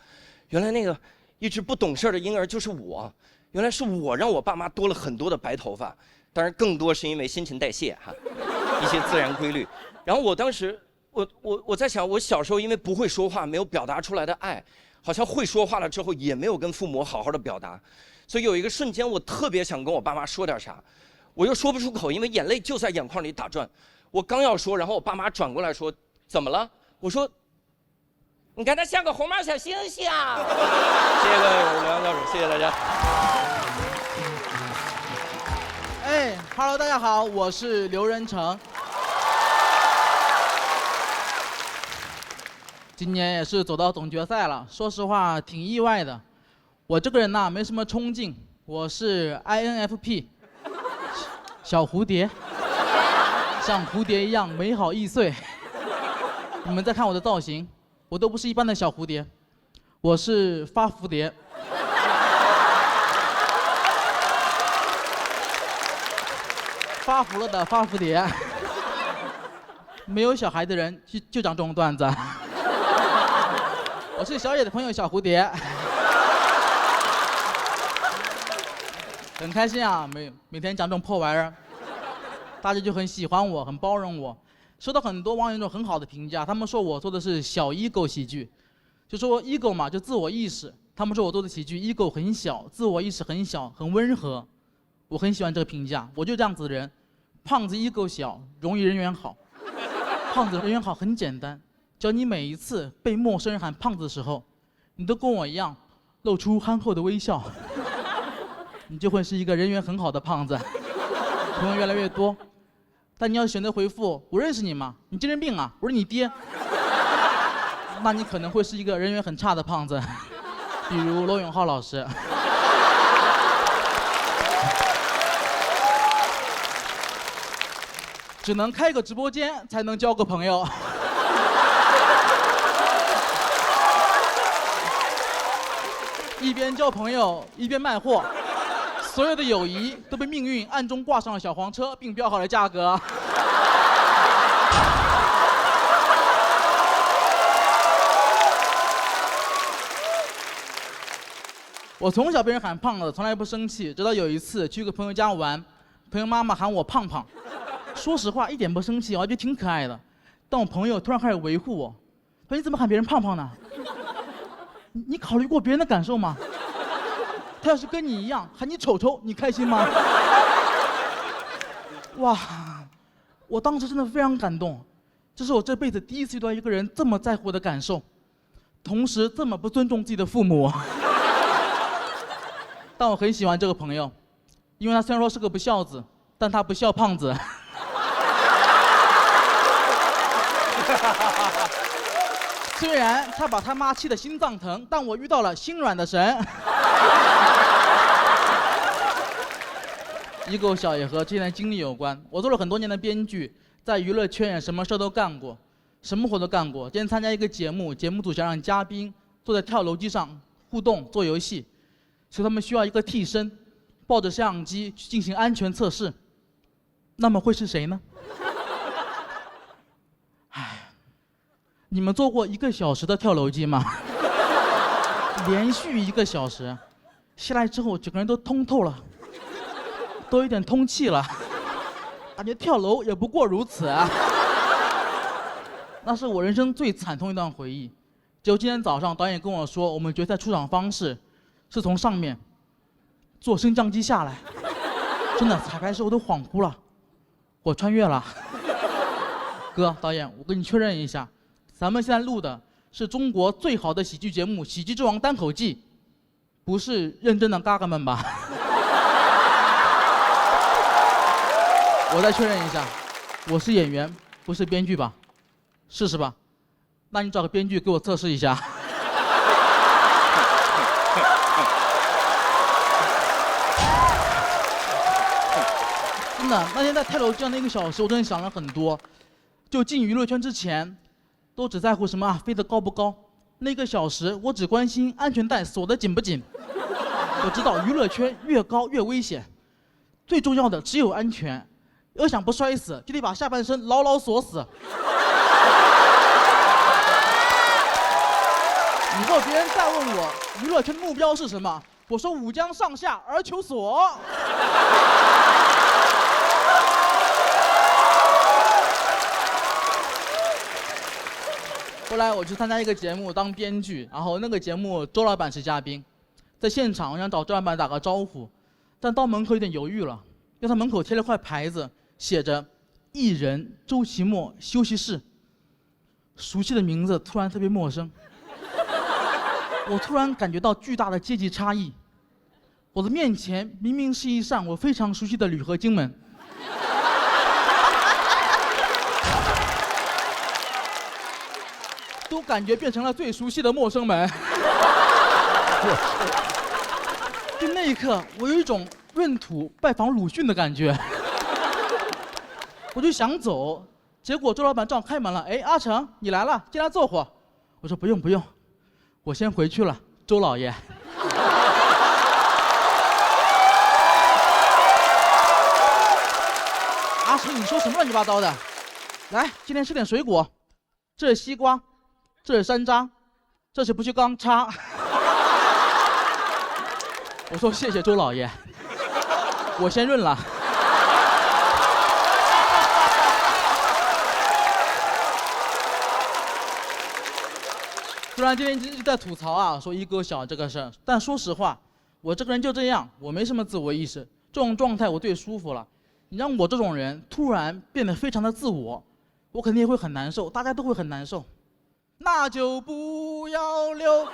原来那个一直不懂事的婴儿就是我，原来是我让我爸妈多了很多的白头发，当然更多是因为新陈代谢哈，一些自然规律。然后我当时。我在想，我小时候因为不会说话，没有表达出来的爱，好像会说话了之后也没有跟父母好好的表达，所以有一个瞬间我特别想跟我爸妈说点啥，我又说不出口，因为眼泪就在眼眶里打转。我刚要说，然后我爸妈转过来说：“怎么了？”我说：“你看他像个红毛小星星。”谢谢各位刘洋教主，谢谢大家。哎，Hello， 大家好，我是刘仁成。今年也是走到总决赛了，说实话挺意外的。我这个人呐，没什么冲劲，我是 INFP， 小蝴蝶，像蝴蝶一样美好易碎。你们再看我的造型，我都不是一般的小蝴蝶，我是发蝴蝶。发福了的发蝴蝶。没有小孩的人就讲这种段子。我是小野的朋友小蝴蝶，很开心啊，每天讲这种破玩意儿，大家就很喜欢我，很包容我，收到很多网友一种很好的评价，他们说我做的是小 ego 喜剧，就说 ego 嘛，就自我意识，他们说我做的喜剧 ego 很小，自我意识很小，很温和，我很喜欢这个评价，我就这样子的人，胖子 ego 小，容易人缘好，胖子人缘好很简单。只要你每一次被陌生人喊胖子的时候，你都跟我一样露出憨厚的微笑，你就会是一个人缘很好的胖子，朋友越来越多。但你要选择回复我认识你吗？你精神病啊？我是你爹，那你可能会是一个人缘很差的胖子，比如罗永浩老师。只能开个直播间才能交个朋友。一边交朋友一边卖货，所有的友谊都被命运暗中挂上了小黄车，并标好了价格。我从小被人喊胖子，从来不生气，直到有一次去个朋友家玩，朋友妈妈喊我胖胖，说实话一点不生气，我还觉得挺可爱的。但我朋友突然开始维护我，说你怎么喊别人胖胖呢？你考虑过别人的感受吗？他要是跟你一样喊你丑丑，你开心吗？哇，我当时真的非常感动，这是我这辈子第一次遇到一个人这么在乎我的感受，同时这么不尊重自己的父母。但我很喜欢这个朋友，因为他虽然说是个不孝子，但他不孝胖子。虽然他把他妈气得心脏疼，但我遇到了心软的神。一狗小也和之前的经历有关。我做了很多年的编剧，在娱乐圈也什么事都干过，什么活都干过。今天参加一个节目，节目组想让嘉宾坐在跳楼机上互动做游戏，所以他们需要一个替身，抱着摄像机去进行安全测试。那么会是谁呢？唉，你们坐过1个小时的跳楼机吗？连续1个小时，下来之后整个人都通透了。都有点通气了，感觉跳楼也不过如此啊！那是我人生最惨痛一段回忆。结果今天早上导演跟我说，我们决赛出场方式是从上面坐升降机下来。真的彩排时我都恍惚了，我穿越了。哥，导演，我跟你确认一下，咱们现在录的是中国最好的喜剧节目《喜剧之王单口季》，不是认真的嘎嘎们吧？我再确认一下，我是演员，不是编剧吧？试试吧。那你找个编剧给我测试一下。真的，那天在跳楼机上那1个小时，我真的想了很多。就进娱乐圈之前，都只在乎什么啊，飞得高不高。那1个小时，我只关心安全带锁得紧不紧。我知道娱乐圈越高越危险，最重要的只有安全。要想不摔死，就得把下半身牢牢锁死。以后别人再问我娱乐圈的目标是什么，我说5江上下而求索。后来我去参加一个节目当编剧，然后那个节目周老板是嘉宾，在现场我想找周老板打个招呼，但到门口有点犹豫了，因为他门口贴了块牌子。写着“艺人周奇墨休息室”，熟悉的名字突然特别陌生。我突然感觉到巨大的阶级差异。我的面前明明是一扇我非常熟悉的铝合金门，都感觉变成了最熟悉的陌生门。就那一刻，我有一种闰土拜访鲁迅的感觉。我就想走，结果周老板正好开门了。哎，阿成，你来了，进来坐会儿。我说不用不用，我先回去了，周老爷。阿成，你说什么乱七八糟的？来，今天吃点水果，这是西瓜，这是山楂，这是不锈钢叉。我说谢谢周老爷，我先认了。虽然今天一直在吐槽啊，说一狗小这个事儿，但说实话，我这个人就这样，我没什么自我意识，这种状态我最舒服了。你让我这种人突然变得非常的自我，我肯定也会很难受，大家都会很难受。那就不要留。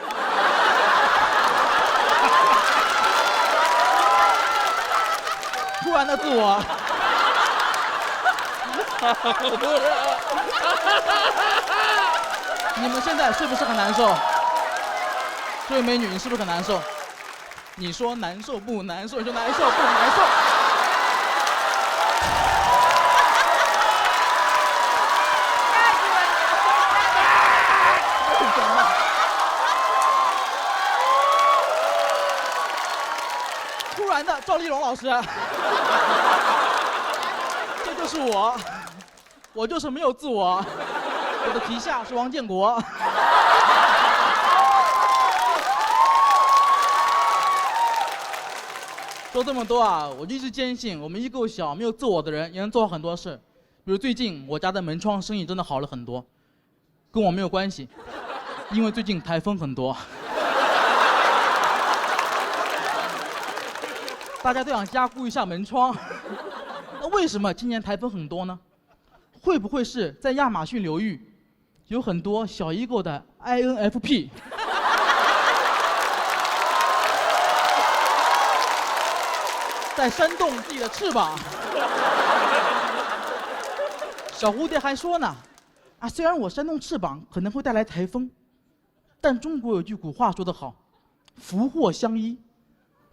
突然的自我。你们现在是不是很难受？这位美女，你是不是很难受？你说难受不难受？你说难受不难受？突然的赵丽蓉老师，这就是我就是没有自我。我的皮下是王建国。说这么多啊，我就一直坚信，我们一够小、没有自我的人也能做好很多事。比如最近我家的门窗生意真的好了很多，跟我没有关系，因为最近台风很多。大家都想加固一下门窗，那为什么今年台风很多呢？会不会是在亚马逊流域有很多小一狗的 INFP？ 在扇动自己的翅膀。小蝴蝶还说呢，啊，虽然我扇动翅膀可能会带来台风，但中国有句古话说得好，福祸相依，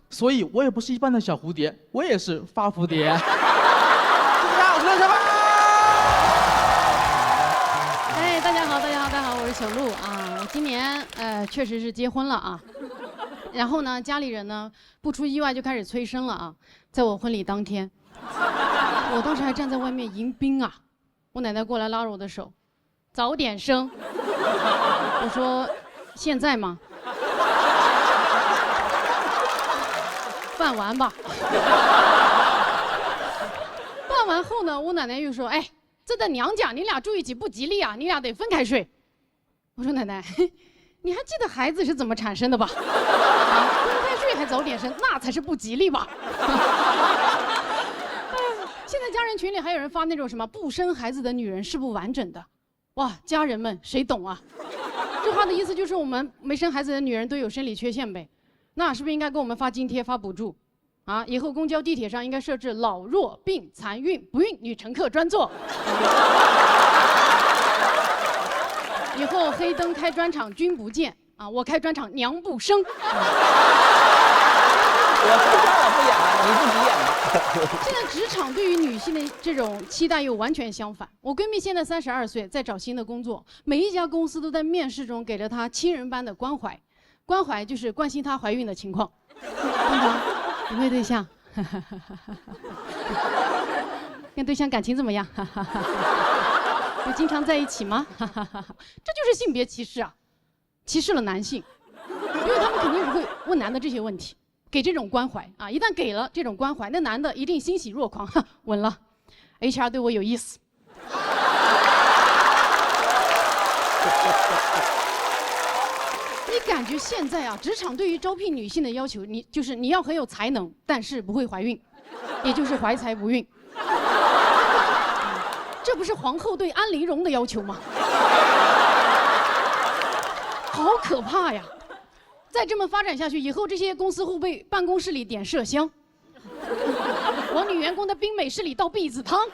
所以我也不是一般的小蝴蝶，我也是发蝴蝶。谢谢大家，我是刘小八。哎，大家好，我是小鹿啊。我今年确实是结婚了啊，然后呢，家里人呢不出意外就开始催生了啊。在我婚礼当天，我当时还站在外面迎宾啊，我奶奶过来拉着我的手，早点生。我说现在吗？办完吧。办完后呢，我奶奶又说：“哎，这在娘家，你俩住一起不吉利啊，你俩得分开睡。”我说：“奶奶，你还记得孩子是怎么产生的吧？啊，分开睡还早点生，那才是不吉利吧？”现在家人群里还有人发那种什么不生孩子的女人是不完整的，哇，家人们谁懂啊？这话的意思就是我们没生孩子的女人都有生理缺陷呗。那是不是应该给我们发津贴、发补助？啊，以后公交、地铁上应该设置老弱病残孕不孕女乘客专座。以后黑灯开专场君不见啊，我开专场娘不生。我不演了，不演了，你自己演吧。现在职场对于女性的这种期待又完全相反。我闺蜜现在32岁，在找新的工作，每一家公司都在面试中给了她亲人般的关怀。关怀就是关心她怀孕的情况。班长，有没有对象？跟对象感情怎么样？有经常在一起吗？这就是性别歧视啊，歧视了男性，因为他们肯定不会问男的这些问题。给这种关怀啊，一旦给了这种关怀，那男的一定欣喜若狂，稳了 ，HR 对我有意思。你感觉现在啊，职场对于招聘女性的要求，你要很有才能，但是不会怀孕，也就是怀才不孕。这不是皇后对安陵容的要求吗？好可怕呀！再这么发展下去，以后这些公司会被办公室里点麝香，往女员工的冰美式里倒避子汤。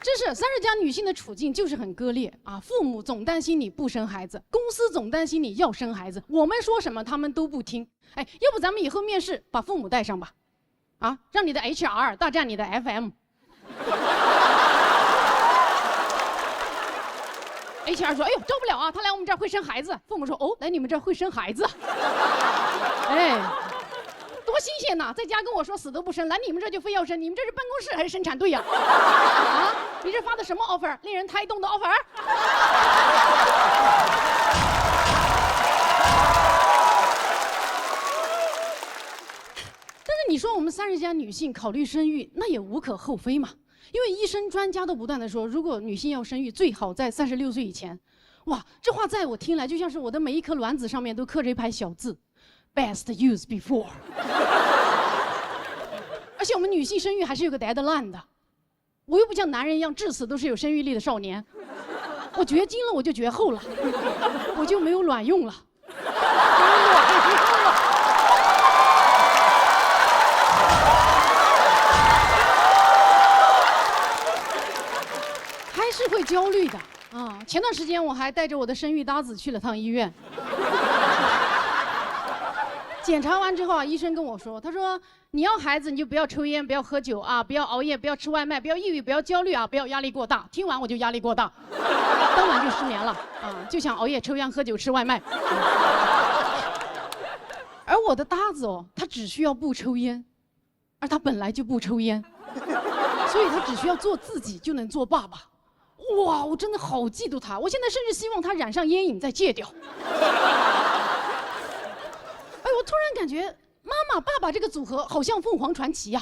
真是30加女性的处境就是很割裂啊！父母总担心你不生孩子，公司总担心你要生孩子，我们说什么他们都不听。哎，要不咱们以后面试把父母带上吧，啊，让你的 HR 大战你的 FM。HR 说：“哎呦，招不了啊，他来我们这儿会生孩子。”父母说：“哦，来你们这儿会生孩子。”哎，多新鲜呐！在家跟我说死都不生，来你们这儿就非要生，你们这是办公室还是生产队呀？啊，你这发的什么 offer？ 令人胎动的 offer？ 但是你说我们30加女性考虑生育，那也无可厚非嘛。因为医生专家都不断的说，如果女性要生育，最好在36岁以前。哇，这话在我听来就像是我的每一颗卵子上面都刻着一排小字 ，best use before。而且我们女性生育还是有个 deadline 的，我又不像男人一样至死都是有生育力的少年，我绝经了我就绝后了，我就没有卵用了。是会焦虑的啊！前段时间我还带着我的生育搭子去了趟医院，检查完之后啊，医生跟我说，他说你要孩子你就不要抽烟，不要喝酒啊，不要熬夜，不要吃外卖，不要抑郁，不要焦虑啊，不要压力过大。听完我就压力过大，当晚就失眠了啊，就想熬夜、抽烟、喝酒、吃外卖。而我的搭子哦，他只需要不抽烟，而他本来就不抽烟，所以他只需要做自己就能做爸爸。哇，我真的好嫉妒他！我现在甚至希望他染上烟瘾再戒掉。哎，我突然感觉妈妈、爸爸这个组合好像凤凰传奇呀。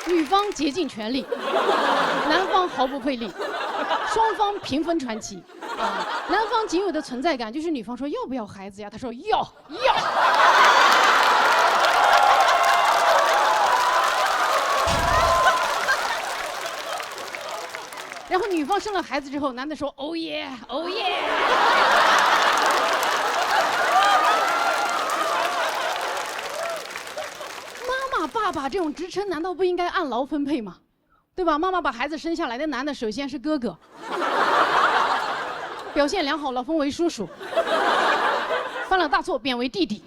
女方竭尽全力，男方毫不费力，双方平分传奇。啊，男方仅有的存在感就是女方说要不要孩子呀？他说要。然后女方生了孩子之后，男的说哦耶哦耶。爸爸这种职称难道不应该按劳分配吗？对吧？妈妈把孩子生下来，那男的首先是哥哥，表现良好了封为叔叔，犯了大错贬为弟弟。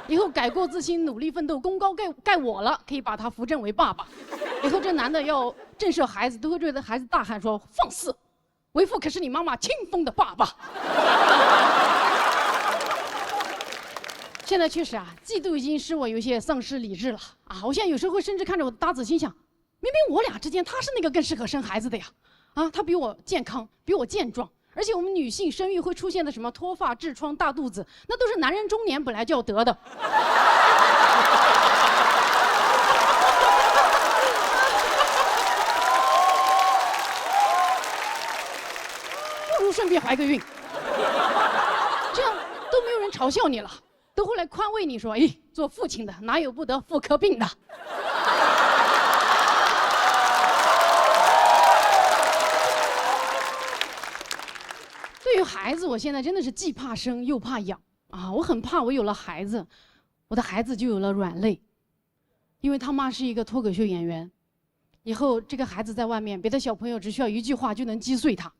以后改过自新，努力奋斗，功高盖我了，可以把他扶正为爸爸。以后这男的要震慑孩子，都会对着孩子大喊说：“放肆！为父可是你妈妈亲封的爸爸。”现在确实啊，嫉妒已经使我有些丧失理智了啊！我现在有时候会甚至看着我的搭子，心想，明明我俩之间他是那个更适合生孩子的呀，啊，他比我健康，比我健壮，而且我们女性生育会出现的什么脱发、痔疮、大肚子，那都是男人中年本来就要得的。不如顺便怀个孕，这样都没有人嘲笑你了。都会来宽慰你说：“哎，做父亲的哪有不得妇科病的？”对于孩子，我现在真的是既怕生又怕养啊！我很怕我有了孩子，我的孩子就有了软肋，因为他妈是一个脱口秀演员，以后这个孩子在外面，别的小朋友只需要一句话就能击碎他：“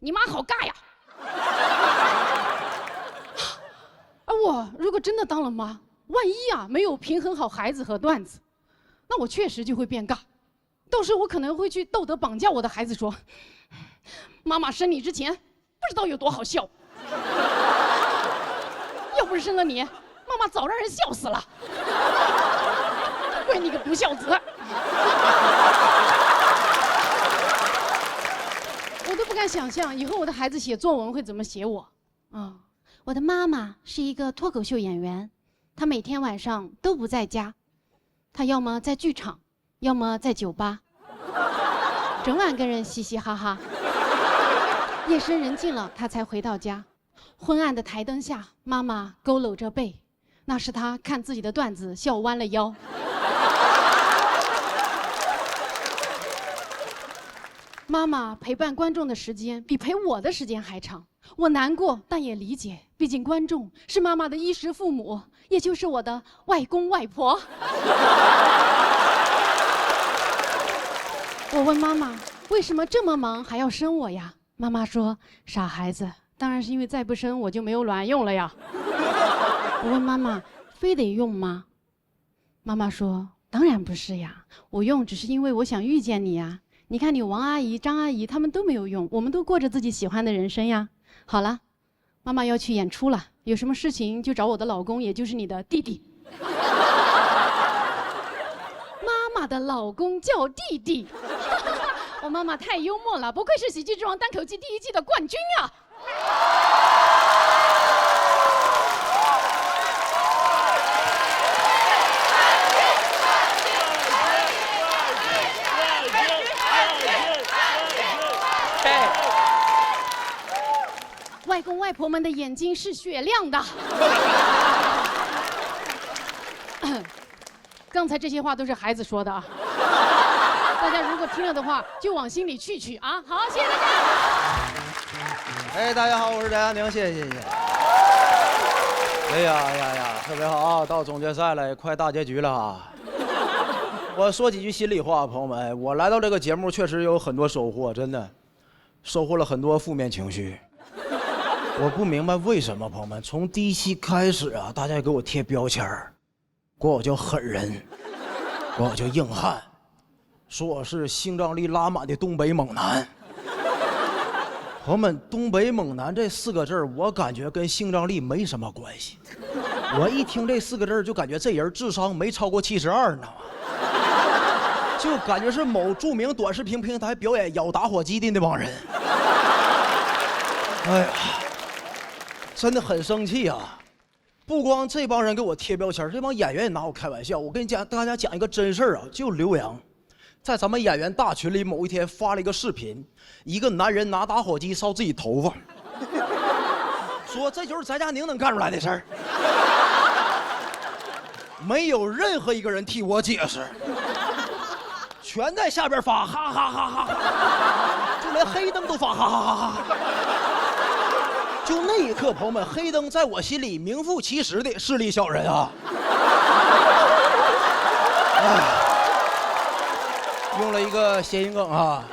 你妈好尬呀！”而我如果真的当了妈，万一啊没有平衡好孩子和段子，那我确实就会变尬。到时候我可能会去道德绑架我的孩子，说：“妈妈生你之前不知道有多好笑，要不是生了你，妈妈早让人笑死了。亏你个不孝子！”我都不敢想象以后我的孩子写作文会怎么写我啊。我的妈妈是一个脱口秀演员，她每天晚上都不在家，她要么在剧场，要么在酒吧，整晚跟人嘻嘻哈哈。夜深人静了，她才回到家。昏暗的台灯下，妈妈佝偻着背，那是她看自己的段子笑弯了腰。妈妈陪伴观众的时间比陪我的时间还长。我难过，但也理解，毕竟观众是妈妈的衣食父母，也就是我的外公外婆。我问妈妈，为什么这么忙还要生我呀？妈妈说：“傻孩子，当然是因为再不生我就没有卵用了呀。”我问妈妈，非得用吗？妈妈说：“当然不是呀，我用只是因为我想遇见你呀。你看你王阿姨、张阿姨他们都没有用，我们都过着自己喜欢的人生呀。好了，妈妈要去演出了，有什么事情就找我的老公，也就是你的弟弟。”妈妈的老公叫弟弟，我妈妈太幽默了，不愧是喜剧之王单口季第1季的冠军啊！外公外婆们的眼睛是雪亮的。刚才这些话都是孩子说的啊，大家如果听了的话，就往心里去啊。好，谢谢大家。哎，大家好，我是翟亚宁，谢谢。哎呀，特别好啊！到总决赛了，也快大结局了啊。我说几句心里话，朋友们，我来到这个节目确实有很多收获，真的，收获了很多负面情绪。我不明白为什么，朋友们，从第1期开始啊，大家给我贴标签儿，管我叫狠人，管我叫硬汉，说我是性张力拉满的东北猛男。朋友们，东北猛男这4个字，我感觉跟性张力没什么关系。我一听这4个字，就感觉这人智商没超过72，你知道吗？就感觉是某著名短视频平台表演咬打火机的那帮人。哎呀，真的很生气啊！不光这帮人给我贴标签，这帮演员也拿我开玩笑。我跟大家讲一个真事儿啊，就刘洋，在咱们演员大群里某一天发了一个视频，一个男人拿打火机烧自己头发，说这就是翟佳宁能干出来的事儿。没有任何一个人替我解释，全在下边发哈哈哈哈，就连黑灯都发哈哈哈哈。就那一刻，朋友们，黑灯在我心里名副其实的势利小人啊！用了一个谐音梗啊。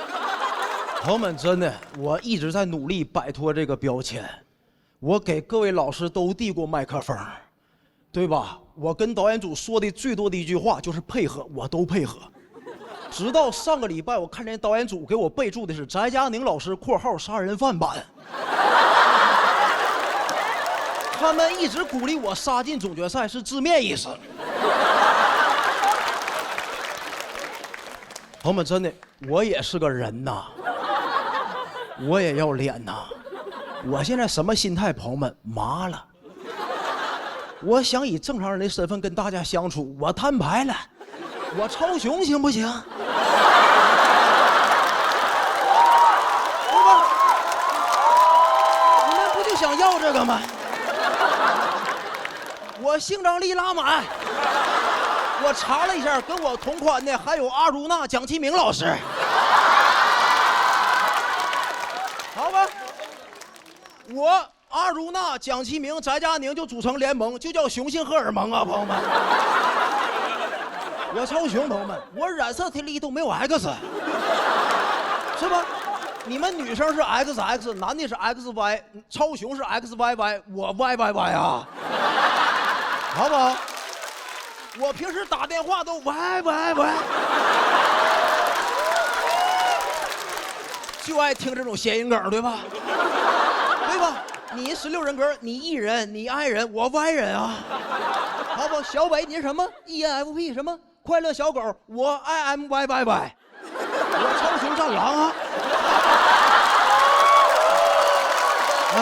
朋友们，真的，我一直在努力摆脱这个标签。我给各位老师都递过麦克风，对吧？我跟导演组说的最多的一句话就是配合，我都配合。直到上个礼拜，我看见导演组给我备注的是翟佳宁老师（括号杀人犯版）。他们一直鼓励我杀进总决赛是字面意思。朋友们，真的，我也是个人呐，我也要脸呐。我现在什么心态？朋友们，麻了。我想以正常人的身份跟大家相处，我摊牌了，我超雄行不行？对吧？你们不就想要这个吗？我性张力拉满。我查了一下，跟我同款的还有阿如那、蒋奇明老师。好吧，我阿如那、蒋奇明、翟佳宁就组成联盟，就叫雄性荷尔蒙啊，朋友们。我超雄，朋友们，我染色体里都没有 X， 是吧？你们女生是 XX， 男的是 XY， 超雄是 XYY， 我 YYY 啊，好不好？我平时打电话都喂，就爱听这种谐音梗，对吧？对吧？你16人格，你 E 人，你 I 人，我 Y 人啊，好不？小伟你是什么 ？ENFP 什么？快乐小狗，我 IMYYY， 我超雄战狼啊！哎，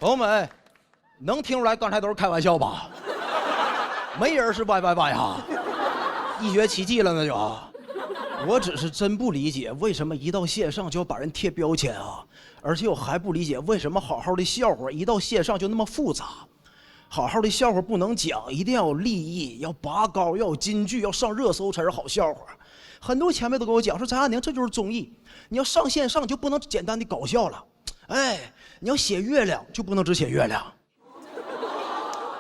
朋友们。能听出来刚才都是开玩笑吧？没人是 YYY 啊，一绝奇迹了那就。我只是真不理解为什么一到线上就要把人贴标签啊，而且我还不理解为什么好好的笑话一到线上就那么复杂。好好的笑话不能讲，一定要有立意，要拔高，要有金句，要上热搜才是好笑话。很多前辈都跟我讲说，翟佳宁这就是综艺，你要上线上就不能简单的搞笑了，哎，你要写月亮就不能只写月亮。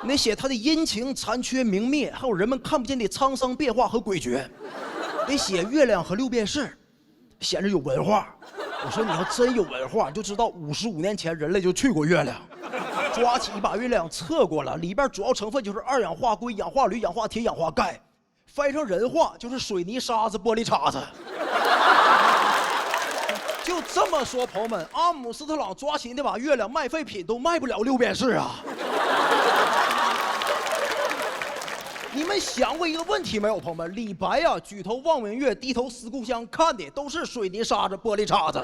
你得写他的阴晴残缺明灭，还有人们看不见的沧桑变化和诡谲，得写月亮和六便士，显得有文化。我说你要真有文化，你就知道55年前人类就去过月亮，抓起一把月亮测过了，里边主要成分就是二氧化硅、氧化铝、氧化铁、氧化钙，翻译成人话就是水泥、沙子、玻璃碴子。就这么说，朋友们，阿姆斯特朗抓起那把月亮卖废品都卖不了六便士啊！你们想过一个问题没有，朋友们？李白呀，举头望明月，低头思故乡，看的都是水泥沙子、玻璃碴子。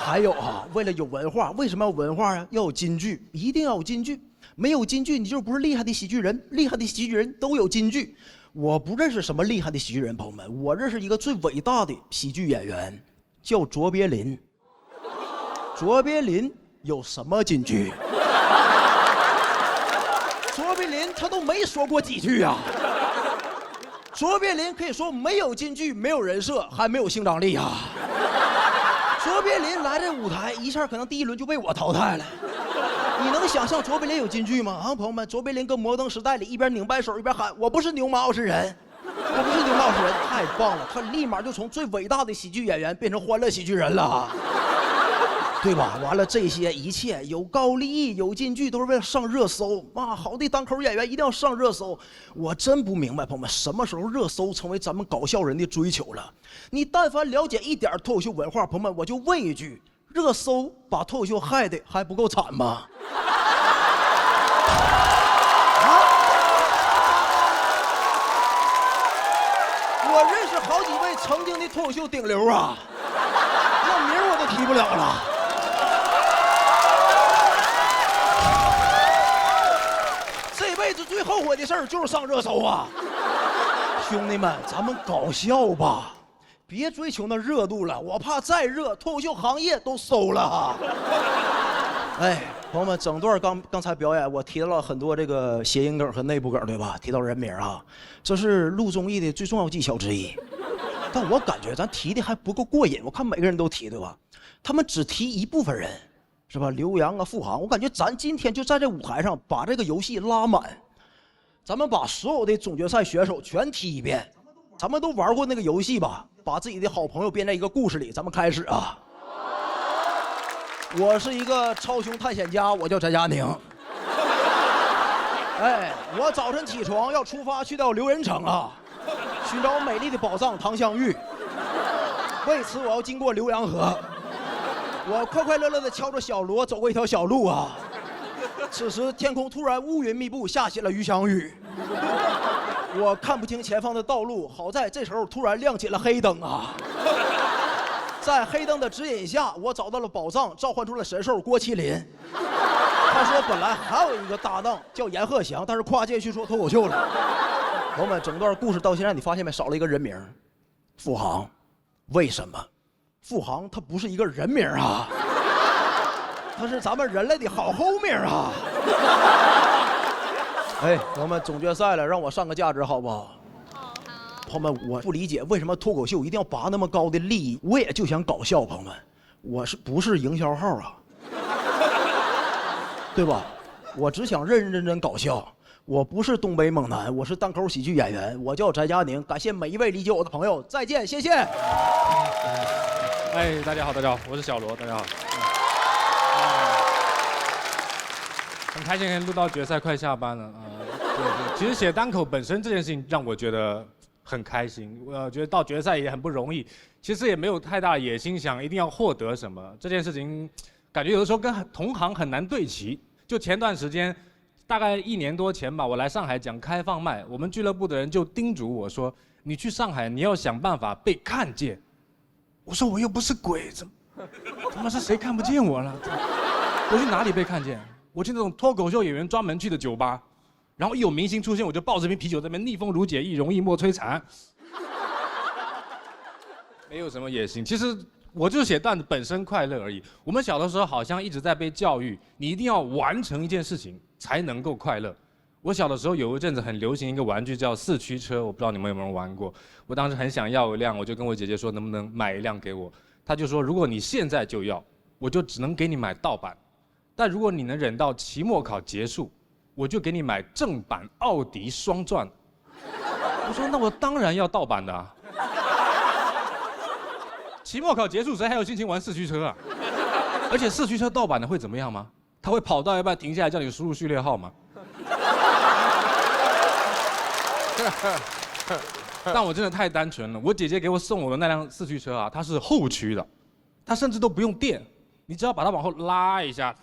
还有啊，为了有文化，为什么要有文化呀？要有金句，一定要有金句。没有金句，你就不是厉害的喜剧人。厉害的喜剧人都有金句。我不认识什么厉害的喜剧人，朋友们，我认识一个最伟大的喜剧演员，叫卓别林。卓别林有什么金句？卓别林他都没说过几句啊！卓别林可以说没有金句，没有人设，还没有性张力啊！卓别林来这舞台，一下可能第一轮就被我淘汰了。你能想象卓别林有金句吗？啊，朋友们，卓别林跟摩登时代里一边拧摆手一边喊：“我不是牛马，我是人，我不是牛马，我是人。”太棒了，他立马就从最伟大的喜剧演员变成欢乐喜剧人了。对吧？完了，这些一切有高立意、有金句，都是为了上热搜啊！好的单口演员一定要上热搜。我真不明白，朋友们，什么时候热搜成为咱们搞笑人的追求了？你但凡了解一点脱口秀文化，朋友们，我就问一句：热搜把脱口秀害的还不够惨吗？我认识好几位曾经的脱口秀顶流啊，那名我都提不了了。这辈子最后悔的事儿就是上热搜啊！兄弟们，咱们搞笑吧，别追求那热度了，我怕再热，脱口秀行业都收了哈。哎，朋友们，整段刚才表演，我提到了很多这个谐音梗和内部梗，对吧？提到人名啊，这是录综艺的最重要技巧之一。但我感觉咱提的还不够过瘾，我看每个人都提，对吧？他们只提一部分人，是吧？刘洋啊、付航，我感觉咱今天就在这舞台上把这个游戏拉满，咱们把所有的总决赛选手全踢一遍。咱们都玩过那个游戏吧？把自己的好朋友编在一个故事里。咱们开始啊！我是一个超雄探险家，我叫翟佳宁。哎，我早晨起床要出发去到刘仁城啊，寻找美丽的宝藏唐香玉。为此我要经过浏阳河。我快快乐乐地敲着小锣走过一条小路啊。此时天空突然乌云密布，下起了余香雨。我看不清前方的道路，好在这时候突然亮起了黑灯啊。在黑灯的指引下，我找到了宝藏，召唤出了神兽郭麒麟。他说本来还有一个搭档叫阎鹤祥，但是跨界去说脱口秀了。朋友们，整段故事到现在你发现没？少了一个人名，付航。为什么？付航他不是一个人名啊，他是咱们人类的好后名啊。哎，朋友们，总决赛了，让我上个价值好不好？朋友们，我不理解为什么脱口秀一定要拔那么高的利益，我也就想搞笑。朋友们，我不是营销号啊，对吧？我只想认认真真搞笑。我不是东北猛男，我是单口喜剧演员，我叫翟佳宁。感谢每一位理解我的朋友，再见，谢谢。哎，大家好，我是小罗，大家好。很开心录到决赛，快下班了啊。对，其实写单口本身这件事情让我觉得很开心，我觉得到决赛也很不容易。其实也没有太大的野心，想一定要获得什么。这件事情，感觉有的时候跟同行很难对齐。就前段时间，大概1年多前吧，我来上海讲开放麦，我们俱乐部的人就叮嘱我说：“你去上海，你要想办法被看见。”我说：“我又不是鬼，怎么是谁看不见我了？我去哪里被看见？我去那种脱口秀演员专门去的酒吧。”然后一有明星出现，我就抱着瓶啤酒在那边逆风如解意，容易莫摧残。没有什么野心，其实我就是写段子本身快乐而已。我们小的时候好像一直在被教育，你一定要完成一件事情才能够快乐。我小的时候有一阵子很流行一个玩具叫4驱车，我不知道你们有没有玩过。我当时很想要一辆，我就跟我姐姐说能不能买一辆给我。她就说如果你现在就要，我就只能给你买盗版，但如果你能忍到期末考结束，我就给你买正版奥迪双钻。我说那我当然要盗版的啊。期末考结束谁还有心情玩4驱车啊？而且4驱车盗版的会怎么样吗？他会跑到一半停下来叫你输入序列号吗？但我真的太单纯了。我姐姐给我送我的那辆4驱车啊，它是后驱的，它甚至都不用电，你只要把它往后拉一下。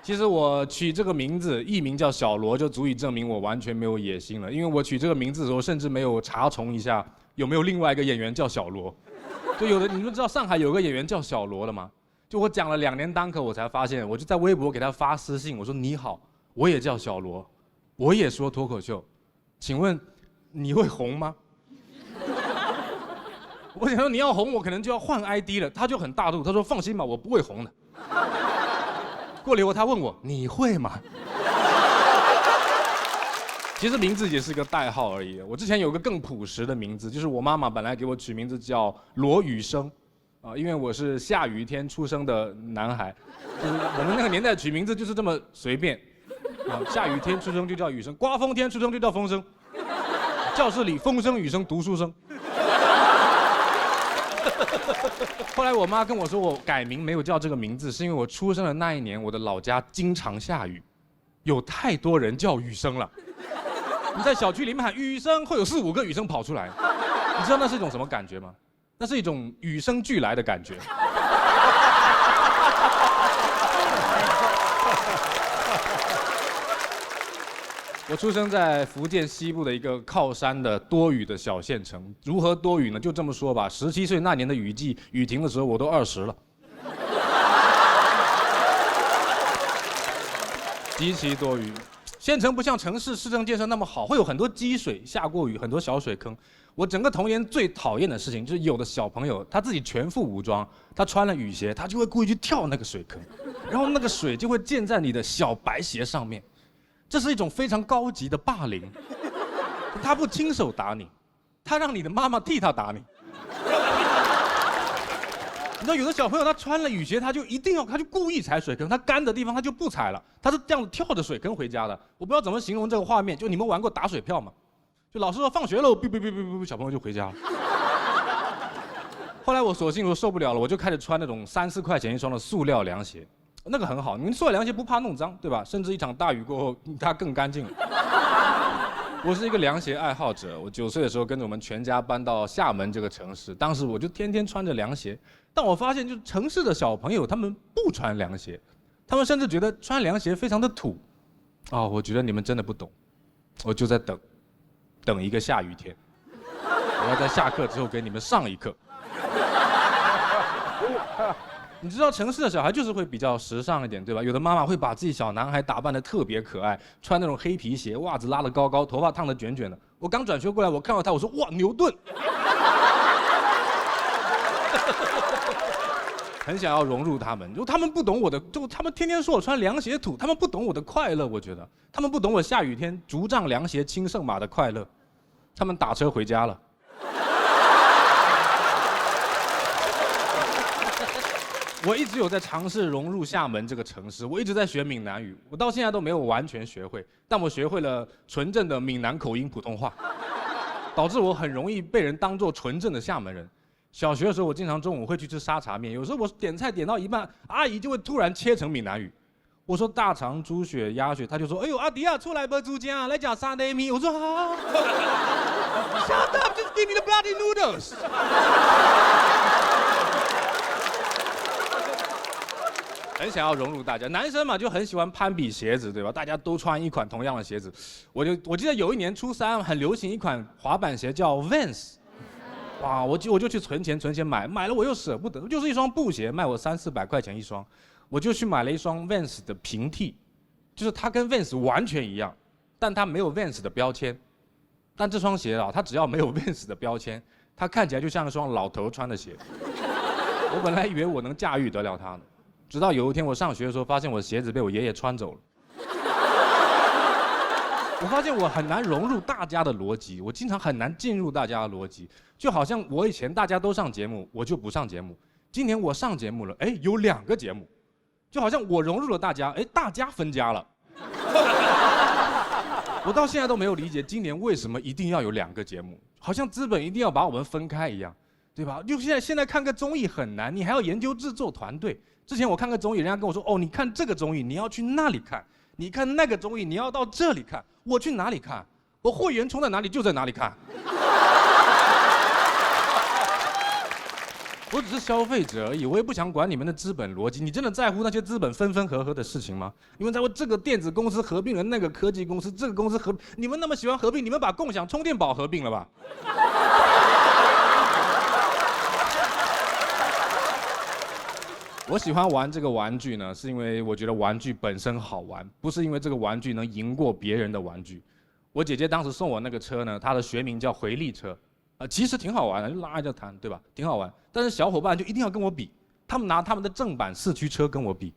其实我取这个名字，艺名叫小罗，就足以证明我完全没有野心了。因为我取这个名字的时候，甚至没有查重一下有没有另外一个演员叫小罗。就有的你们知道上海有个演员叫小罗的吗？就我讲了2年单口，我才发现，我就在微博给他发私信，我说你好，我也叫小罗，我也说脱口秀，请问你会红吗？我想说你要红，我可能就要换 ID 了。他就很大度，他说放心吧，我不会红的。过了一会儿，他问我你会吗？其实名字也是个代号而已。我之前有个更朴实的名字，就是我妈妈本来给我取名字叫罗雨生，因为我是下雨天出生的男孩，就是我们那个年代取名字就是这么随便，下雨天出生就叫雨生，刮风天出生就叫风生，教室里风声雨声读书声。后来我妈跟我说，我改名没有叫这个名字，是因为我出生的那一年，我的老家经常下雨，有太多人叫雨生了。你在小区里面喊雨生，会有4、5个雨生跑出来，你知道那是一种什么感觉吗？那是一种与生俱来的感觉。我出生在福建西部的一个靠山的多雨的小县城。如何多雨呢？就这么说吧，17岁那年的雨季，雨停的时候我都20了，极其多雨。县城不像城市市政建设那么好，会有很多积水，下过雨很多小水坑。我整个童年最讨厌的事情就是有的小朋友他自己全副武装，他穿了雨鞋，他就会故意去跳那个水坑，然后那个水就会溅在你的小白鞋上面。这是一种非常高级的霸凌，他不亲手打你，他让你的妈妈替他打你。你知道有的小朋友他穿了雨鞋，他就故意踩水坑，他干的地方他就不踩了，他是这样子跳着水坑回家的。我不知道怎么形容这个画面，就你们玩过打水漂吗？就老师说放学喽，小朋友就回家了。后来我索性我受不了了，我就开始穿那种3、4块钱一双的塑料凉鞋，那个很好，你们塑料凉鞋不怕弄脏，对吧？甚至一场大雨过后，它更干净了。我是一个凉鞋爱好者，我9岁的时候跟着我们全家搬到厦门这个城市，当时我就天天穿着凉鞋。但我发现，就是城市的小朋友他们不穿凉鞋，他们甚至觉得穿凉鞋非常的土。我觉得你们真的不懂，我就在等一个下雨天，我要在下课之后给你们上一课。你知道城市的小孩就是会比较时尚一点，对吧？有的妈妈会把自己小男孩打扮得特别可爱，穿那种黑皮鞋，袜子拉得高高，头发烫得卷卷的。我刚转学过来，我看到他，我说哇，牛顿。很想要融入他们，就他们不懂我的，就他们天天说我穿凉鞋土，他们不懂我的快乐，我觉得他们不懂我下雨天竹杖凉鞋轻胜马的快乐，他们打车回家了。我一直有在尝试融入厦门这个城市，我一直在学闽南语，我到现在都没有完全学会，但我学会了纯正的闽南口音普通话，导致我很容易被人当作纯正的厦门人。小学的时候，我经常中午会去吃沙茶面，有时候我点菜点到一半，阿姨就会突然切成闽南语。我说大肠、猪血、鸭血，她就说：“哎呦，阿迪啊，出来吧，猪家来讲沙爹米。”我说好。Shut up, just give me the bloody noodles. 很想要融入大家，男生嘛就很喜欢攀比鞋子，对吧？大家都穿一款同样的鞋子。我记得有一年初3很流行一款滑板鞋叫 Vans， 哇，我就去存钱买了我又舍不得，就是一双布鞋卖我300、400块钱一双，我就去买了一双 Vans 的平替，就是它跟 Vans 完全一样，但它没有 Vans 的标签。但这双鞋啊，它只要没有 Vans 的标签，它看起来就像一双老头穿的鞋。我本来以为我能驾驭得了它呢。直到有一天我上学的时候，发现我的鞋子被我爷爷穿走了。我发现我很难融入大家的逻辑，我经常很难进入大家的逻辑，就好像我以前大家都上节目，我就不上节目。今年我上节目了，哎，有2个节目，就好像我融入了大家，哎，大家分家了。我到现在都没有理解今年为什么一定要有2个节目，好像资本一定要把我们分开一样，对吧？就现在看个综艺很难，你还要研究制作团队。之前我看个综艺，人家跟我说，哦，你看这个综艺你要去那里看，你看那个综艺你要到这里看，我去哪里看？我会员充在哪里就在哪里看。我只是消费者而已，我也不想管你们的资本逻辑。你真的在乎那些资本分分合合的事情吗？你们在乎这个电子公司合并了那个科技公司，这个公司合，你们那么喜欢合并，你们把共享充电宝合并了吧？我喜欢玩这个玩具呢，是因为我觉得玩具本身好玩，不是因为这个玩具能赢过别人的玩具。我姐姐当时送我那个车呢，它的学名叫回力车，其实挺好玩的，就拉着弹，对吧？挺好玩。但是小伙伴就一定要跟我比，他们拿他们的正版4驱车跟我比。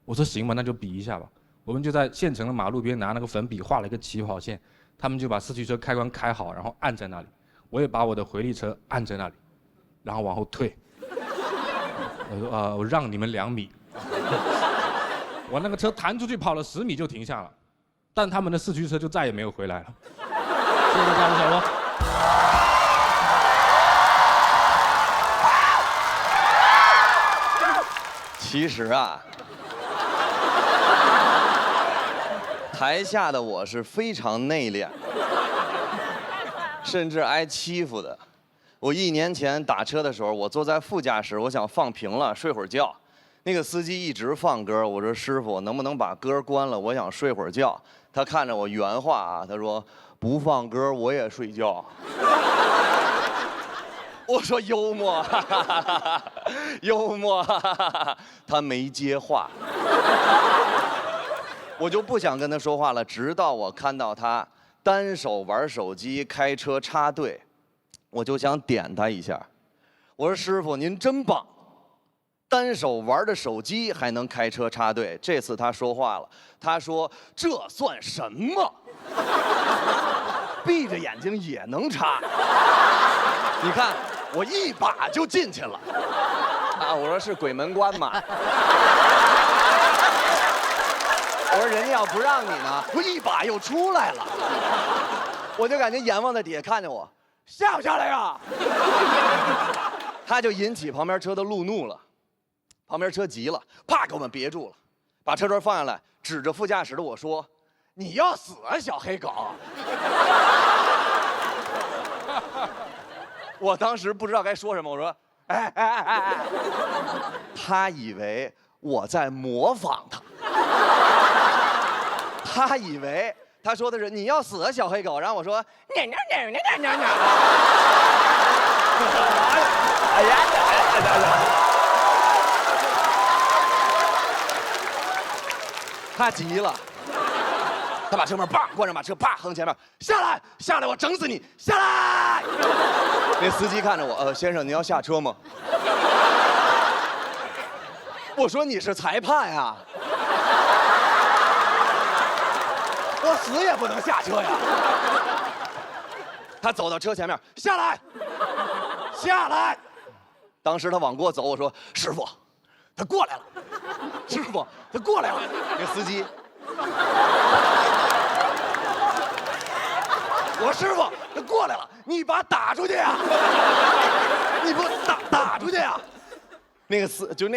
我说行吧，那就比一下吧。我们就在县城的马路边拿那个粉笔画了一个起跑线，他们就把4驱车开关开好，然后按在那里。我也把我的回力车按在那里，然后往后退。我说我让你们2米。我那个车弹出去跑了10米就停下了，但他们的4驱车就再也没有回来了。谢谢大家，小罗。其实啊，台下的我是非常内敛，甚至挨欺负的。我1年前打车的时候，我坐在副驾驶，我想放平了睡会儿觉，那个司机一直放歌，我说师傅能不能把歌关了，我想睡会儿觉。他看着我原话啊，他说不放歌我也睡觉。我说幽默，哈哈哈哈，幽默，哈哈哈哈，他没接话，我就不想跟他说话了，直到我看到他单手玩手机开车插队。我就想点他一下，我说师傅您真棒，单手玩着手机还能开车插队。这次他说话了，他说这算什么？闭着眼睛也能插。你看我一把就进去了，啊，啊，我说是鬼门关嘛。我说人家要不让你呢，我一把又出来了，我就感觉阎王在底下看着我，下不下来呀？他就引起旁边车的路怒了，旁边车急了，啪给我们别住了，把车窗放下来，指着副驾驶的我说：“你要死啊，小黑狗！”我当时不知道该说什么，我说：“哎哎哎哎！”他以为我在模仿他。他以为他说的是你要死啊，小黑狗，然后我说哎呀，他急了，他把车门叭关上，把车啪横前面，下来，下来，我整死你，下来！那司机看着我，先生，您要下车吗？我说你是裁判呀。我死也不能下车呀！他走到车前面，下来，下来。当时他往过走，我说：“师傅，他过来了。”师傅，他过来了。那司机，我说：“师傅，他过来了，你把他打出去呀！你不打出去呀！”那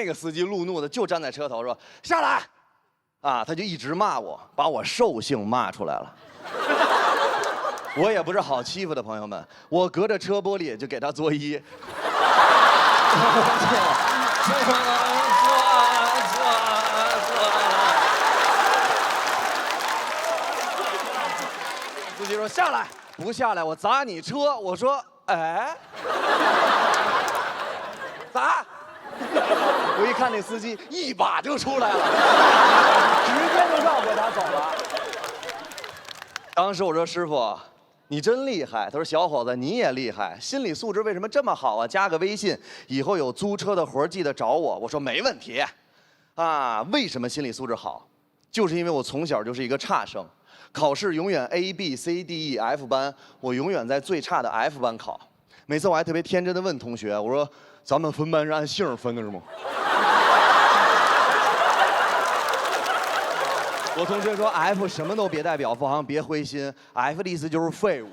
个司机路怒的就站在车头说：“下来。”啊，他就一直骂我，把我兽性骂出来了。我也不是好欺负的，朋友们，我隔着车玻璃就给他作揖。司机说下来，不下来我砸你车。我说哎，砸。我一看那司机一把就出来了，直接就绕过他走了。当时我说师傅，你真厉害。他说小伙子你也厉害，心理素质为什么这么好啊？加个微信，以后有租车的活记得找我。我说没问题。啊，为什么心理素质好？就是因为我从小就是一个差生，考试永远 A B C D E F 班，我永远在最差的 F 班考。每次我还特别天真的问同学，我说咱们分班是按姓分的是吗？我同学说 F 什么都别代表，富航别灰心 ，F 的意思就是废物。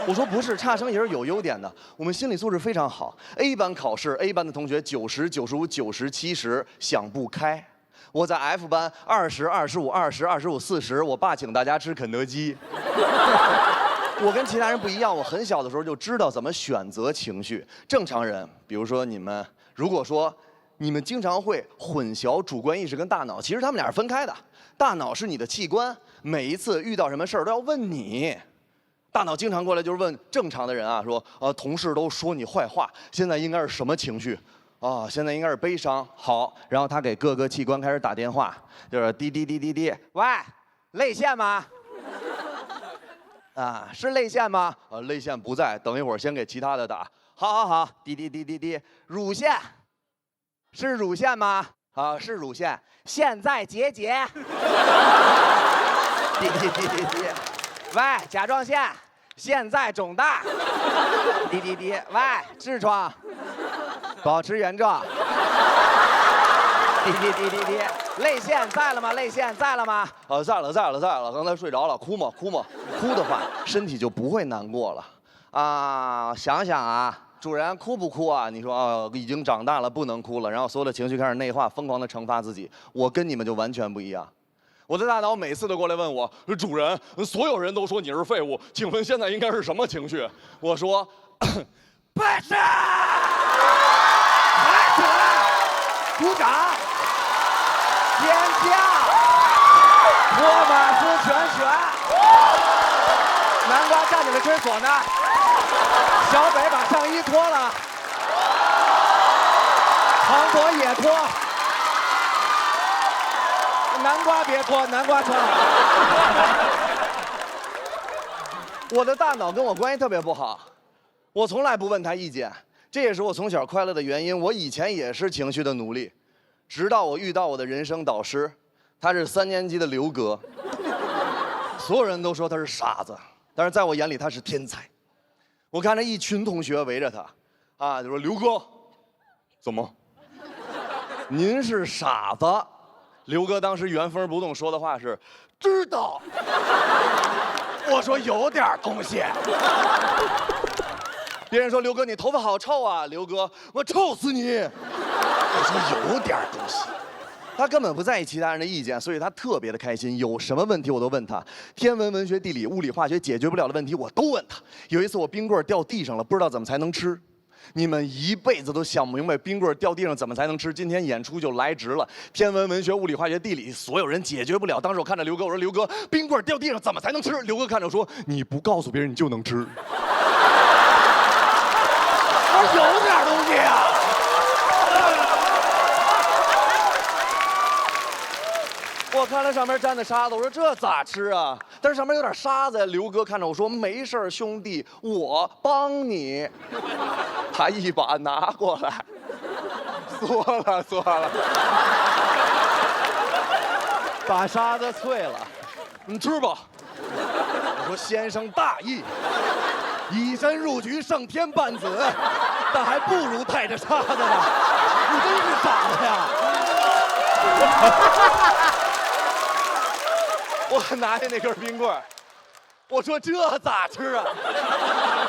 我说不是，差生也是有优点的，我们心理素质非常好。A 班考试 ，A 班的同学90、95、90、70想不开。我在 F 班20、25、20、25、40，我爸请大家吃肯德基。我跟其他人不一样，我很小的时候就知道怎么选择情绪。正常人，比如说你们，如果说你们经常会混淆主观意识跟大脑，其实他们俩是分开的。大脑是你的器官，每一次遇到什么事儿都要问你。大脑经常过来就是问正常的人啊，说同事都说你坏话，现在应该是什么情绪？啊，现在应该是悲伤。好，然后他给各个器官开始打电话，就是滴滴滴滴滴，喂，泪腺吗？啊，是泪腺吗？泪腺不在，等一会儿先给其他的打。好，滴滴滴滴滴，乳腺，是乳腺吗？啊，是乳腺，现在结节。滴滴滴滴滴，喂，甲状腺，现在肿大。滴滴滴，喂，痔疮，保持原状。滴滴滴滴滴，泪腺在了吗？泪腺在了吗？在了，刚才睡着了，哭吗？哭的话，身体就不会难过了。啊，想想啊，主人哭不哭啊？你说已经长大了，不能哭了，然后所有的情绪开始内化，疯狂的惩罚自己。我跟你们就完全不一样。我的大脑每次都过来问我，主人，所有人都说你是废物，请问现在应该是什么情绪？我说，不是，抬起来，鼓掌，尖叫，托马斯旋旋，南瓜站起来吹唢呐，小北把上衣脱了，黄渤也脱。南瓜别脱，南瓜穿好。我的大脑跟我关系特别不好，我从来不问他意见，这也是我从小快乐的原因。我以前也是情绪的奴隶，直到我遇到我的人生导师，他是3年级的刘哥，所有人都说他是傻子，但是在我眼里他是天才。我看着一群同学围着他，啊，就说刘哥，怎么？您是傻子？刘哥当时原封不动说的话是：知道。我说有点东西。别人说刘哥你头发好臭啊，刘哥我臭死你。我说有点东西。他根本不在意其他人的意见，所以他特别的开心。有什么问题我都问他，天文、文学、地理、物理、化学解决不了的问题我都问他。有一次我冰棍掉地上了，不知道怎么才能吃。你们一辈子都想不明白冰棍掉地上怎么才能吃，今天演出就来值了。天文、文学、物理、化学、地理，所有人解决不了。当时我看着刘哥，我说刘哥，冰棍掉地上怎么才能吃？刘哥看着说，你不告诉别人你就能吃。我说有点东西啊。我看了上面沾的沙子，我说这咋吃啊？但是上面有点沙子呀。刘哥看着我说没事儿，兄弟，我帮你。他一把拿过来，缩了，把沙子啐了。你吃吧。我说先生大义，以身入局，胜天半子，但还不如带着沙子呢。你真是傻子呀！我拿下那根冰棍，我说这咋吃啊？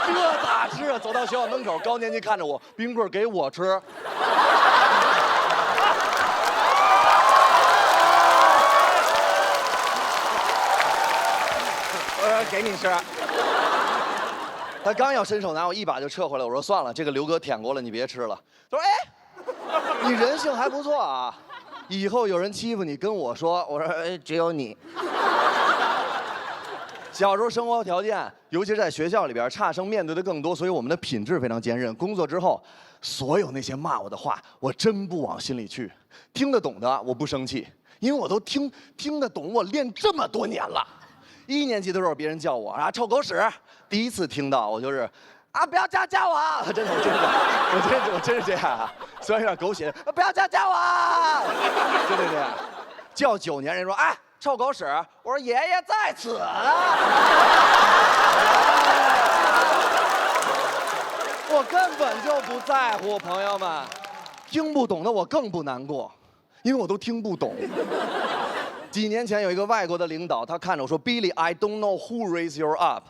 这咋吃啊？走到学校门口，高年级看着我，冰棍给我吃。我说给你吃。他刚要伸手拿，我一把就撤回来。我说算了，这个刘哥舔过了，你别吃了。他说哎，你人性还不错啊。以后有人欺负你，跟我说。我说，只有你。小时候生活条件，尤其是在学校里边，差生面对的更多，所以我们的品质非常坚韧。工作之后，所有那些骂我的话，我真不往心里去。听得懂的我不生气，因为我都听得懂，我练这么多年了。1年级的时候，别人叫我啊臭狗屎，第一次听到我就是啊不要叫我，真的我真是这样啊，虽然有点狗血，不要叫我，真的这样。叫9年，人说哎臭狗屎，我说爷爷在此啊。我根本就不在乎，朋友们，听不懂的我更不难过，因为我都听不懂。几年前有一个外国的领导，他看着我说 Billy I don't know who raised you up。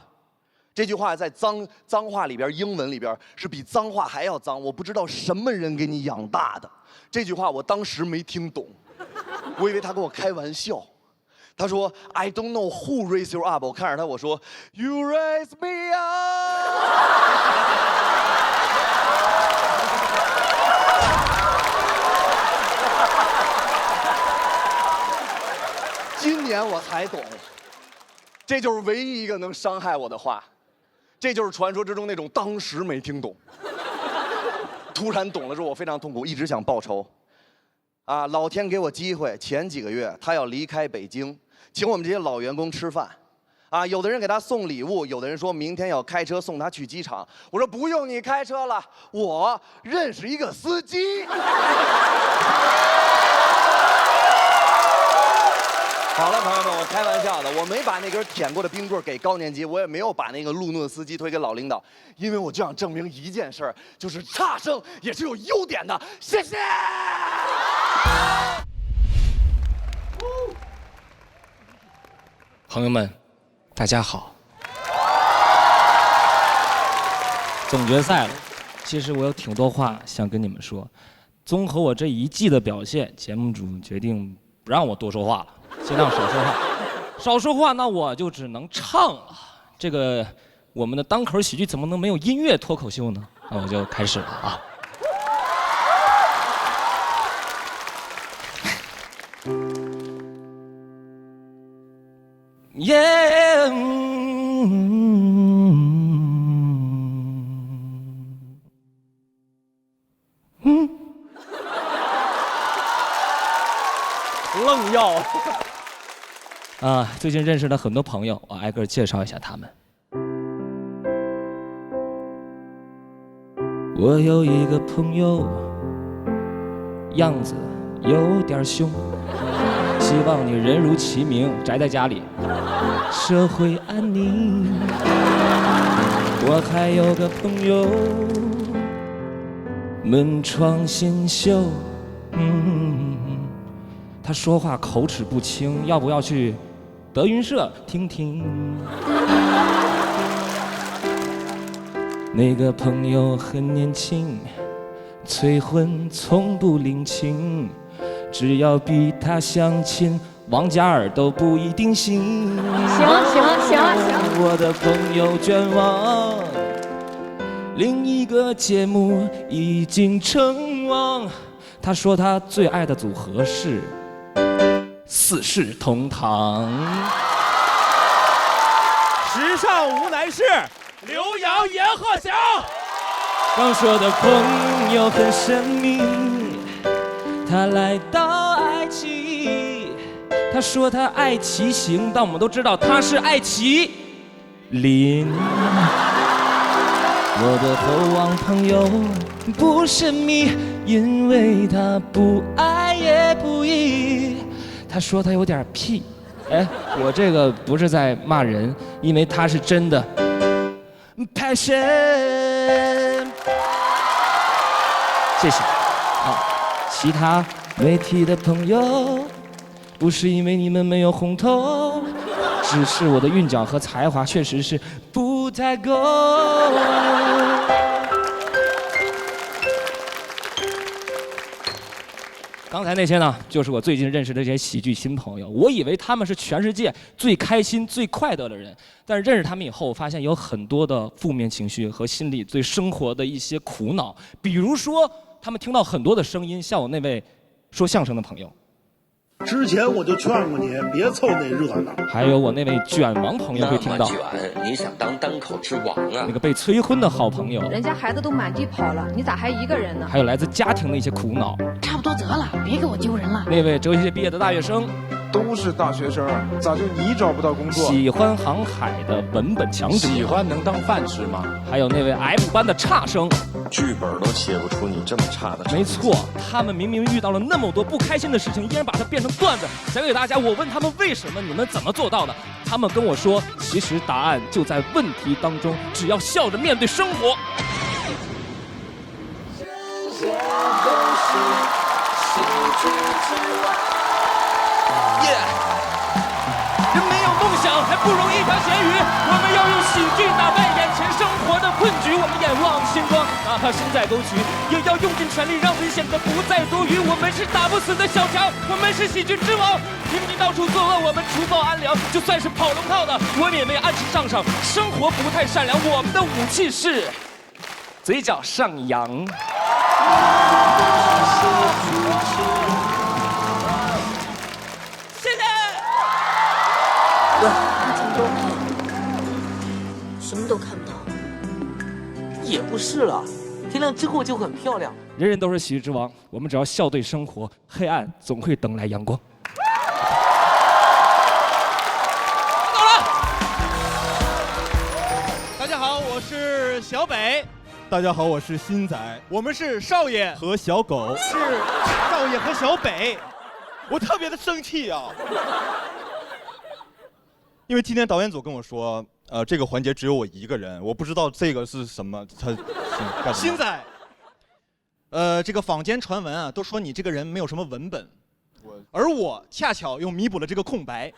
这句话在脏话里边，英文里边是比脏话还要脏。我不知道什么人给你养大的。这句话我当时没听懂，我以为他跟我开玩笑。他说 I don't know who raised you up。我看着他，我说 You raise me up。今年我才懂，这就是唯一一个能伤害我的话。这就是传说之中那种当时没听懂，突然懂了之后我非常痛苦，一直想报仇。啊，老天给我机会，前几个月他要离开北京，请我们这些老员工吃饭。啊，有的人给他送礼物，有的人说明天要开车送他去机场。我说不用你开车了，我认识一个司机。好了，朋友们，我开玩笑的，我没把那根舔过的冰棍给高年级，我也没有把那个路怒的司机推给老领导，因为我就想证明一件事儿，就是差生也是有优点的。谢谢。朋友们，大家好。总决赛了，其实我有挺多话想跟你们说。综合我这一季的表现，节目组决定不让我多说话了。尽量少说话，少说话，那我就只能唱了。这个我们的单口喜剧怎么能没有音乐脱口秀呢？那我就开始了啊。耶，愣要。最近认识了很多朋友，我挨个介绍一下他们。我有一个朋友，样子有点凶，希望你人如其名，宅在家里，社会安宁。我还有个朋友，门窗新绣。他说话口齿不清，要不要去德云社听听？那个朋友很年轻，催婚从不领情，只要逼他相亲，王嘉尔都不一定行。行，我的朋友卷王，另一个节目已经称王。他说他最爱的组合是四世同堂。时尚无难事，刘洋阎鹤祥。刚说的朋友很神秘，他来到爱奇，他说他爱骑行，但我们都知道他是爱麒麟。我的猴王朋友不神秘，因为他不爱也不义。他说他有点屁，哎，我这个不是在骂人，因为他是真的 passion。谢谢。好，其他媒体的朋友，不是因为你们没有红头，只是我的韵脚和才华确实是不太够。刚才那些呢，就是我最近认识的这些喜剧新朋友。我以为他们是全世界最开心、最快乐的人，但是认识他们以后，我发现有很多的负面情绪和心里对生活的一些苦恼。比如说，他们听到很多的声音，像我那位说相声的朋友。之前我就劝过你别凑那热闹，还有我那位卷王朋友会听到，那么卷，你想当单口之王啊？那个被催婚的好朋友，人家孩子都满地跑了，你咋还一个人呢？还有来自家庭的一些苦恼。差不多得了，别给我丢人了。那位哲学毕业的大学生，都是大学生，咋就你找不到工作？喜欢航海的文本强者，喜欢能当饭吃吗？还有那位 F 班的差生，剧本都写不出你这么差的。没错，他们明明遇到了那么多不开心的事情，依然把它变成段子讲给大家。我问他们为什么，你们怎么做到的？他们跟我说，其实答案就在问题当中，只要笑着面对生活。人没有梦想，还不如一条咸鱼。我们要用喜剧打败眼前生活的困局。我们眼望星光，哪怕心在沟渠，也要用尽全力，让危险的不再多余。我们是打不死的小强，我们是喜剧之王。平民到处作恶，我们除暴安良。就算是跑龙套的，我们也没暗示上场。生活不太善良，我们的武器是嘴角上扬。谢谢。什么都看，什么都看不到，也不是了。天亮之后就很漂亮。人人都是喜剧之王，我们只要笑对生活，黑暗总会等来阳光。到了。大家好，我是小北。大家好，我是新仔。我们是少爷和小狗。是少爷和小北。我特别的生气啊。因为今天导演组跟我说，这个环节只有我一个人，我不知道这个是什么。他干什么？新仔，这个坊间传闻啊，都说你这个人没有什么文本，而我恰巧又弥补了这个空白。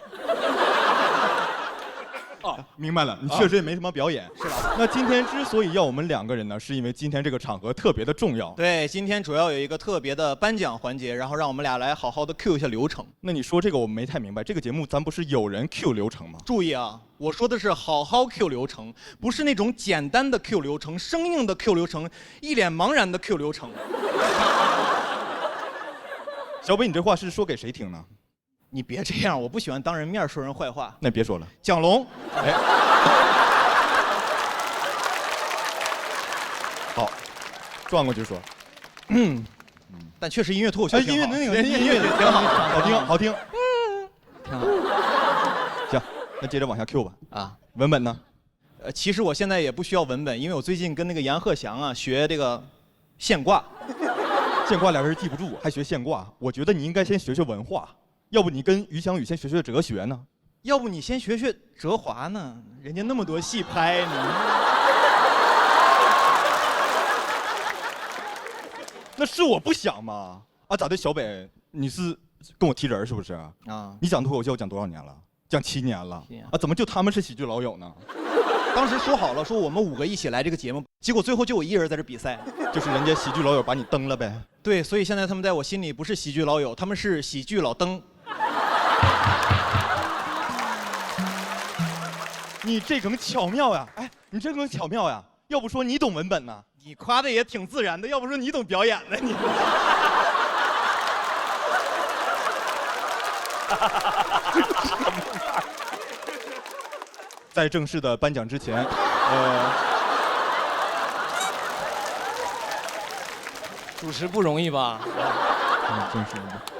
哦，明白了，你确实也没什么表演，是吧？那今天之所以要我们两个人呢，是因为今天这个场合特别的重要。对，今天主要有一个特别的颁奖环节，然后让我们俩来好好的 Q 一下流程。那你说这个我没太明白，这个节目咱不是有人 Q 流程吗？注意啊，我说的是好好 Q 流程，不是那种简单的 Q 流程、生硬的 Q 流程、一脸茫然的 Q 流程。小北，你这话是说给谁听呢？你别这样，我不喜欢当人面说人坏话。那别说了，蒋龙。哎，好，转过去说。但确实音乐脱口秀挺好。音乐挺好，好听，好听。挺好。行，那接着往下 Q 吧。啊，文本呢？其实我现在也不需要文本，因为我最近跟那个阎鹤祥啊学这个现卦。现卦俩人记不住，还学现卦。我觉得你应该先学学文化。要不你跟于翔宇先学学哲学呢？要不你先学学哲华呢？人家那么多戏拍，那是我不想吗？啊，咋的，小北，你是跟我提人是不是？啊，你讲脱口秀讲多少年了？讲7年了。啊，怎么就他们是喜剧老友呢？当时说好了，说我们5个一起来这个节目，结果最后就我一人在这比赛，就是人家喜剧老友把你蹬了呗。对，所以现在他们在我心里不是喜剧老友，他们是喜剧老登。你这梗巧妙呀！哎，你这梗巧妙呀！要不说你懂文本呢？你夸的也挺自然的，要不说你懂表演呢你。在正式的颁奖之前，主持不容易吧？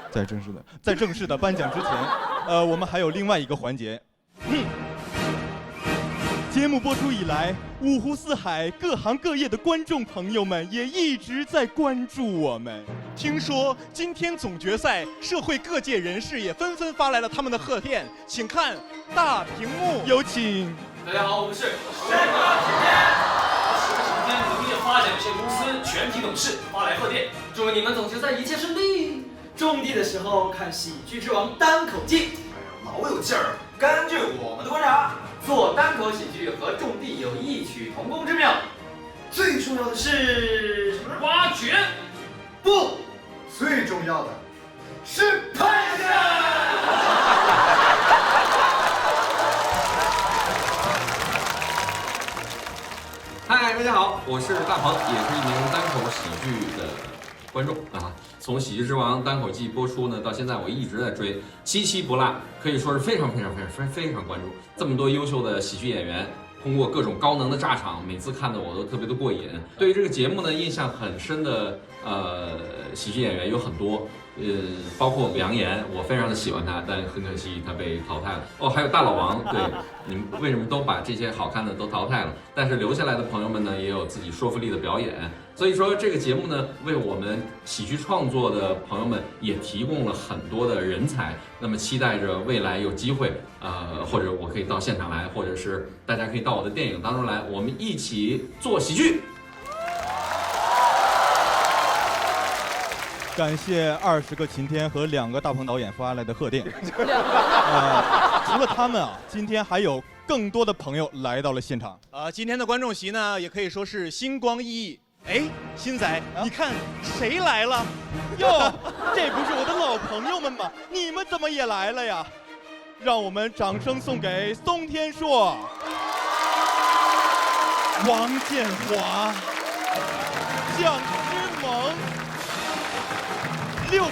在正式的颁奖之前，我们还有另外一个环节。节目播出以来，五湖四海各行各业的观众朋友们也一直在关注我们。听说今天总决赛，社会各界人士也纷纷发来了他们的贺电，请看大屏幕，有请。大家好，我们是帅哥今天，是今天农业发展有限公司全体董事发来贺电，祝你们总决赛一切顺利。种地的时候看《喜剧之王》单口记，老有劲儿。根据我们的观察，做单口喜剧和种地有异曲同工之妙。最重要的是什么？挖掘？不，最重要的是拍摄。嗨，大家好，我是大鹏，也是一名单口喜剧的观众啊。从《喜剧之王》单口季播出呢，到现在我一直在追，7期不落，可以说是非常关注。这么多优秀的喜剧演员，通过各种高能的炸场，每次看的我都特别的过瘾。对于这个节目呢，印象很深的喜剧演员有很多。包括杨岩，我非常的喜欢他，但很可惜他被淘汰了。哦，还有大老王，对，你们为什么都把这些好看的都淘汰了？但是留下来的朋友们呢，也有自己说服力的表演。所以说这个节目呢，为我们喜剧创作的朋友们也提供了很多的人才。那么期待着未来有机会，或者我可以到现场来，或者是大家可以到我的电影当中来，我们一起做喜剧。感谢20个晴天和2个大鹏导演发来的贺电。除了他们啊，今天还有更多的朋友来到了现场。今天的观众席呢，也可以说是星光熠熠。哎，新仔，你看谁来了？哟，这不是我的老朋友们吗？你们怎么也来了呀？让我们掌声送给松天硕、王建华、蒋之萌。6周，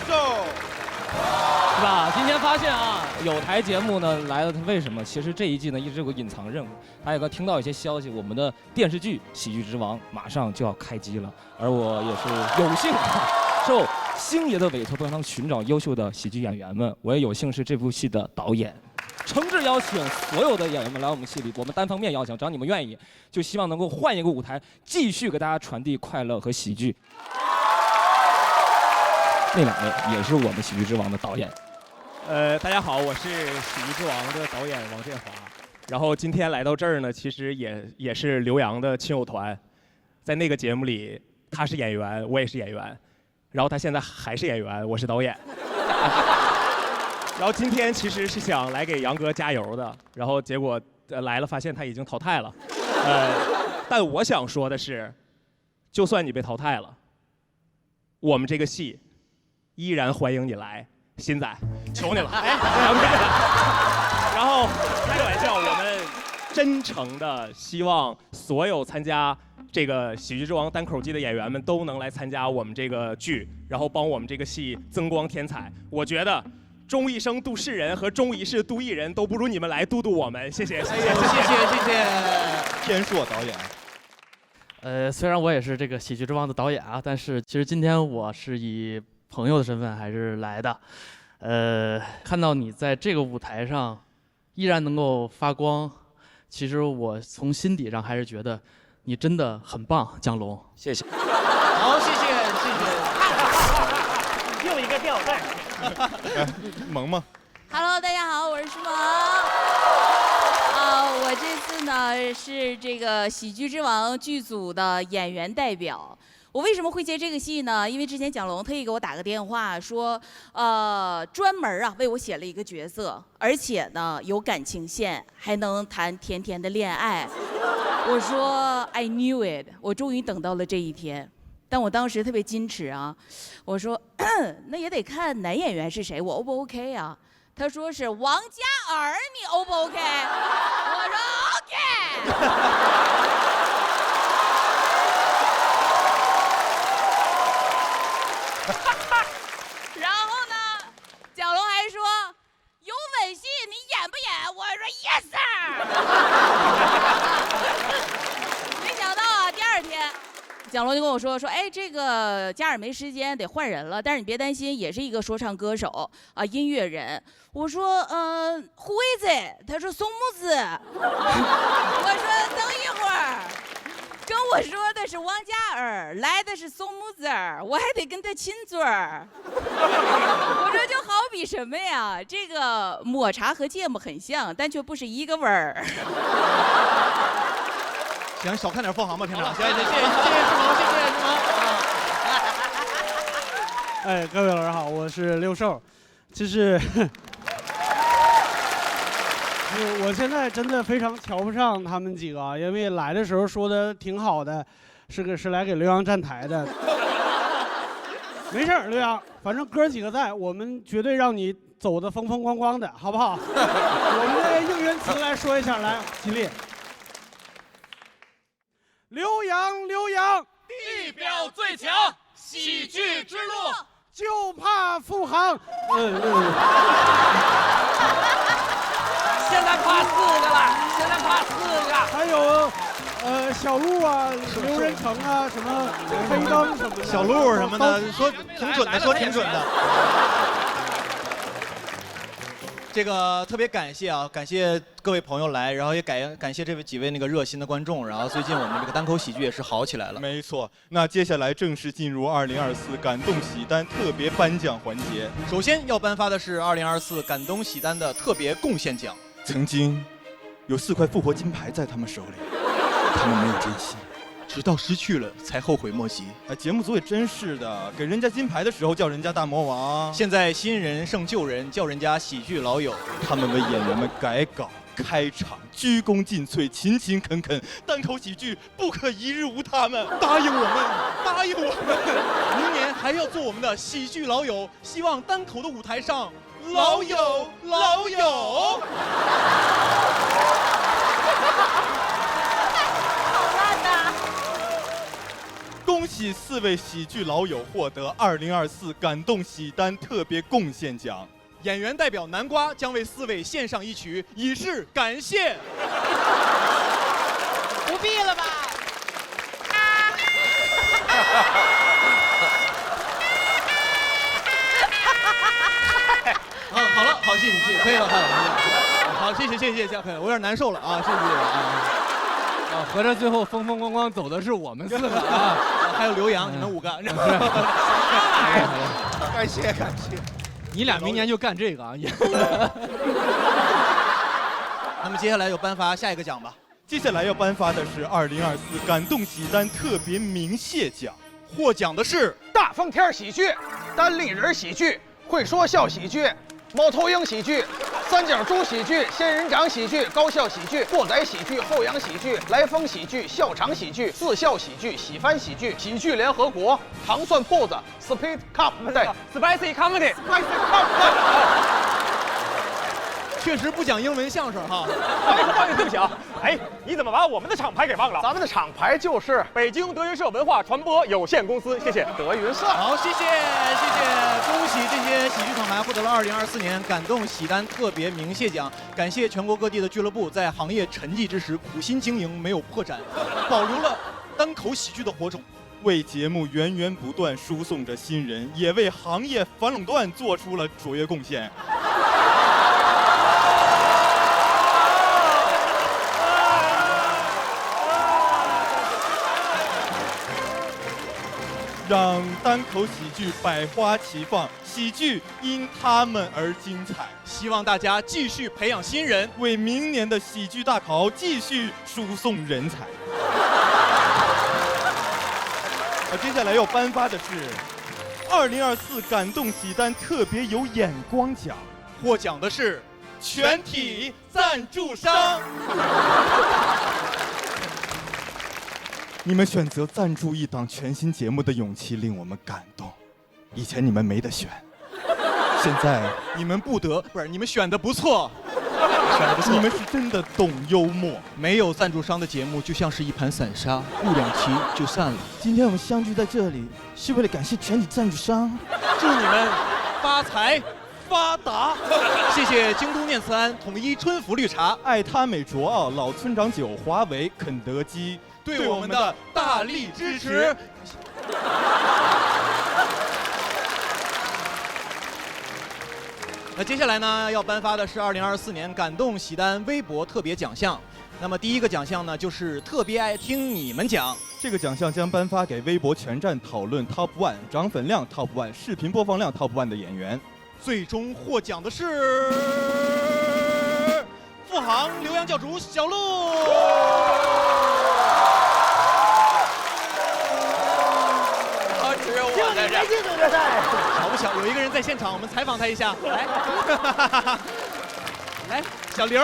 是吧？今天发现啊，有台节目呢来了，为什么？其实这一季呢一直有个隐藏任务。大家有听到一些消息，我们的电视剧《喜剧之王》马上就要开机了，而我也是有幸受星爷的委托，帮他们寻找优秀的喜剧演员们。我也有幸是这部戏的导演，诚挚邀请所有的演员们来我们戏里，我们单方面邀请，只要你们愿意，就希望能够换一个舞台，继续给大家传递快乐和喜剧。那2位也是我们《喜剧之王》的导演。大家好，我是《喜剧之王》的导演王建华。然后今天来到这儿呢，其实也是刘洋的亲友团，在那个节目里，他是演员，我也是演员，然后他现在还是演员，我是导演。然后今天其实是想来给杨哥加油的，然后结果来了，发现他已经淘汰了。但我想说的是，就算你被淘汰了，我们这个戏依然欢迎你来，新仔，求你了。哎，然后开个玩笑，我们真诚的希望所有参加这个《喜剧之王》单口季的演员们都能来参加我们这个剧，然后帮我们这个戏增光添彩。我觉得钟一生度世人和钟一世度艺人都不如你们来度度我们，谢谢，谢谢，谢谢。天硕导演。虽然我也是这个《喜剧之王》的导演啊，但是其实今天我是以朋友的身份还是来的。看到你在这个舞台上依然能够发光，其实我从心底上还是觉得你真的很棒，江龙。谢谢。好，谢谢。又一个吊带。萌萌。Hello， 大家好，我是舒萌。我这次呢是这个《喜剧之王》剧组的演员代表。我为什么会接这个戏呢？因为之前蒋龙特意给我打个电话说，专门为我写了一个角色，而且呢有感情线，还能谈甜甜的恋爱。我说 I knew it， 我终于等到了这一天。但我当时特别矜持啊，我说那也得看男演员是谁，我 O 不 OK 啊？他说是王嘉尔，你 O 不 OK？ 我说 OK。然后呢，蒋龙还说有吻戏你演不演？我说 yes sir。没想到啊，第二天，蒋龙就跟我说，哎，这个嘉尔没时间，得换人了。但是你别担心，也是一个说唱歌手啊，音乐人。我说who is it？ 他说松木子。我说等一会儿。跟我说的是王嘉尔，来的是松木子儿，我还得跟他亲嘴儿。我说就好比什么呀？这个抹茶和芥末很像，但却不是一个味儿。行，少看点凤航吧，平常。谢谢志龙，谢谢志龙。哎，各位老师好，我是六兽。其实，我现在真的非常瞧不上他们几个，因为来的时候说的挺好的，是来给刘洋站台的。没事儿，刘洋，反正哥几个在，我们绝对让你走得风风光光的，好不好？我们的应援词来说一下，来，起立。刘洋，地表最强，喜剧之路，就怕富航。现在怕4个了，现在怕4个。还有，小鹿啊，刘仁成啊，什么黑灯什么的，小鹿什么的，说挺准的，说挺准的。这个特别感谢啊，感谢各位朋友来，然后也感谢这几位那个热心的观众，然后最近我们这个单口喜剧也是好起来了。没错，那接下来正式进入2024感动喜单特别颁奖环节。首先要颁发的是2024感动喜单的特别贡献奖。曾经有4块复活金牌在他们手里，他们没有珍惜，直到失去了才后悔莫及。节目组也真是的，给人家金牌的时候叫人家大魔王，现在新人胜旧人，叫人家喜剧老友。他们为演员们改稿、开场，鞠躬尽瘁，勤勤恳恳，单口喜剧不可一日无他们。答应我们，答应我们，明年还要做我们的喜剧老友，希望单口的舞台上老友。恭喜4位喜剧老友获得2024感动喜单特别贡献奖。演员代表南瓜将为4位献上一曲，以示感谢。不必了吧？好了，好，谢谢，可以了，好，谢谢，可以了，我有点难受了啊，谢谢啊。合着最后风风光光走的是我们4个啊，还有刘洋，你们5个。感谢。你俩明年就干这个啊！那么接下来就颁发下一个奖吧。接下来要颁发的是2024感动喜单特别鸣谢奖，获奖的是大风天喜剧、单立人喜剧、会说笑喜剧、猫头鹰喜剧、三角猪喜剧、仙人掌喜剧、高校喜剧、过载喜剧、后阳喜剧、来风喜剧、笑场喜剧、自笑喜剧、喜番喜剧、喜剧联合国、糖蒜铺子、Speed Cup 对 Spicy Comedy。确实不讲英文相声哈。对不起啊，哎，你怎么把我们的厂牌给忘了？咱们的厂牌就是北京德云社文化传播有限公司，谢谢。德云社。好，谢谢，恭喜这些喜剧厂牌获得了2024年感动喜单特别鸣谢奖。感谢全国各地的俱乐部在行业沉寂之时苦心经营，没有破产，保留了单口喜剧的火种，为节目源源不断输送着新人，也为行业反垄断做出了卓越贡献。让单口喜剧百花齐放，喜剧因他们而精彩。希望大家继续培养新人，为明年的喜剧大考继续输送人才。接下来要颁发的是2024感动喜单特别有眼光奖，获奖的是全体赞助商。你们选择赞助一档全新节目的勇气令我们感动，以前你们没得选，现在你们你们选的不错。你们是真的懂幽默。没有赞助商的节目就像是一盘散沙，录2期就散了。今天我们相聚在这里，是为了感谢全体赞助商，祝你们发财发达。谢谢京都念慈庵、统一春福绿茶、爱他美卓奥、老村长酒、华为、肯德基对我们的大力支持。那接下来呢，要颁发的是2024年感动喜单微博特别奖项。那么第一个奖项呢，就是特别爱听你们讲。这个奖项将颁发给微博全站讨论 Top One、涨粉量 Top One、视频播放量 Top One 的演员。最终获奖的是富航留洋教主小鹿。只有我在这儿。总决赛，巧不巧，有一个人在现场，我们采访他一下。来，来，小刘，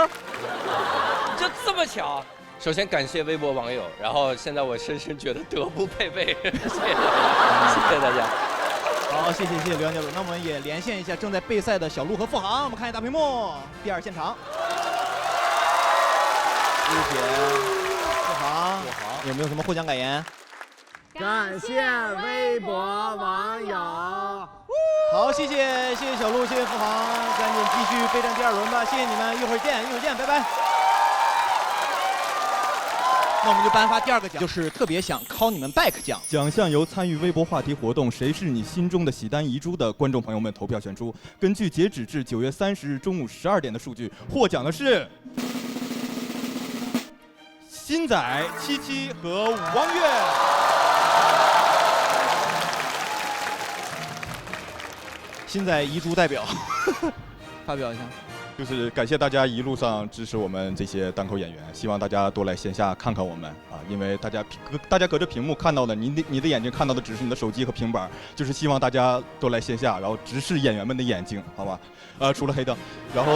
就这么巧。首先感谢微博网友，然后现在我深深觉得德不配位，谢谢大家。好，谢谢刘洋教主。那我们也连线一下正在备赛的小鹿和富航，我们看一下大屏幕，第2现场。谢谢富航，有没有什么获奖感言？感谢微博网友。好，谢谢小鹿，谢谢富航，赶紧继续备战第2轮吧，谢谢你们，一会儿见，拜拜。那我们就颁发第2个奖，就是特别想 call 你们 back 奖。奖项由参与微博话题活动"谁是你心中的喜单遗珠"的观众朋友们投票选出。根据截止至9月30日中午12点的数据，获奖的是新仔、77和王悦。新仔遗珠代表发表一下。就是感谢大家一路上支持我们这些单口演员，希望大家多来线下看看我们啊，因为大家隔着屏幕看到的，你的眼睛看到的只是你的手机和平板，就是希望大家多来线下，然后直视演员们的眼睛，好吧？除了黑灯，然后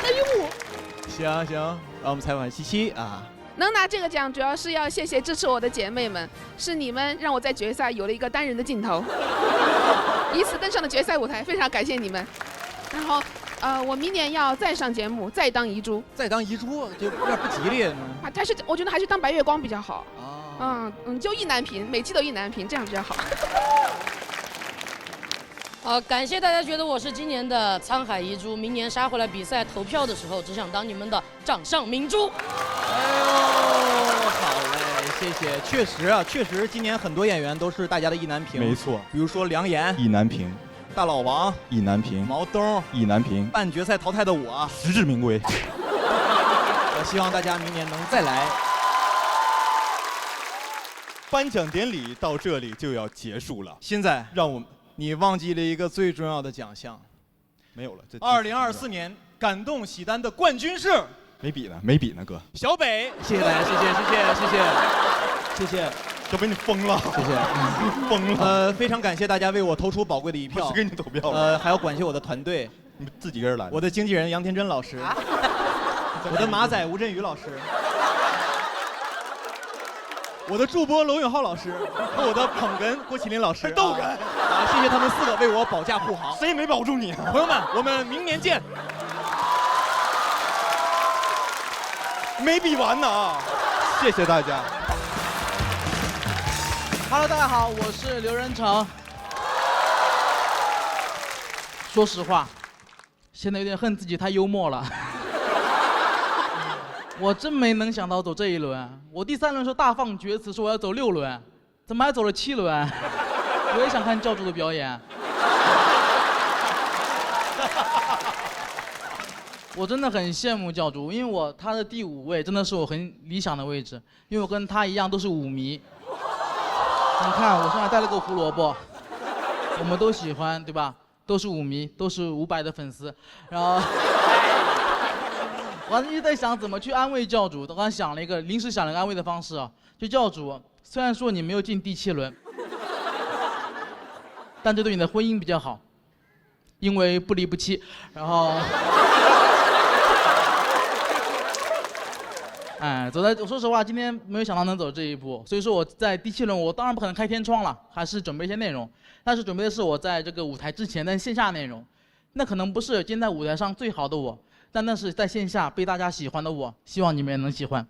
哎呦，行，让我们采访77啊。能拿这个奖，主要是要谢谢支持我的姐妹们，是你们让我在决赛有了一个单人的镜头，以此登上了决赛舞台，非常感谢你们。然后，我明年要再上节目，再当遗珠。再当遗珠就有点不吉利。啊，我觉得还是当白月光比较好。就意难平，每期都意难平，这样比较好。好，感谢大家觉得我是今年的沧海遗珠，明年杀回来比赛投票的时候，只想当你们的掌上明珠。哎呦，好嘞，谢谢。确实，今年很多演员都是大家的意难平。没错，比如说梁岩、意难平、大老王、意难平、毛东、意难平，半决赛淘汰的我，实至名归。我希望大家明年能再来。颁奖典礼到这里就要结束了，新仔，让我们。你忘记了一个最重要的奖项，没有了。2024年感动喜单的冠军是？没比呢，哥。小北，谢谢大家，谢谢。小北你疯了，谢谢，疯了。非常感谢大家为我投出宝贵的一票。我是给你投票了。还要感谢我的团队，你们自己一个人来。我的经纪人杨天真老师，我的马仔吴镇宇老师。我的助播娄永浩老师和我的捧哏郭麒麟老师，逗人谢谢他们4个为我保驾护航，谁也没保住你。朋友们，我们明年见。没比完呢啊！谢谢大家。Hello， 大家好，我是刘仁成。说实话，现在有点恨自己太幽默了。我真没能想到走这一轮，我第3轮时候大放厥词说我要走6轮，怎么还走了7轮？我也想看教主的表演。我真的很羡慕教主，因为他的第5位真的是我很理想的位置，因为我跟他一样都是舞迷。你看我身上带了个胡萝卜，我们都喜欢，对吧？都是舞迷，都是500的粉丝，然后。我一直在想怎么去安慰教主，刚刚临时想了个安慰的方式啊，就教主，虽然说你没有进第7轮，但这对你的婚姻比较好，因为不离不弃。然后，哎，说实话，今天没有想到能走这一步，所以说我在第7轮，我当然不可能开天窗了，还是准备一些内容，但是准备的是我在这个舞台之前的线下内容，那可能不是今天在舞台上最好的我，但那是在线下被大家喜欢的我，希望你们也能喜欢。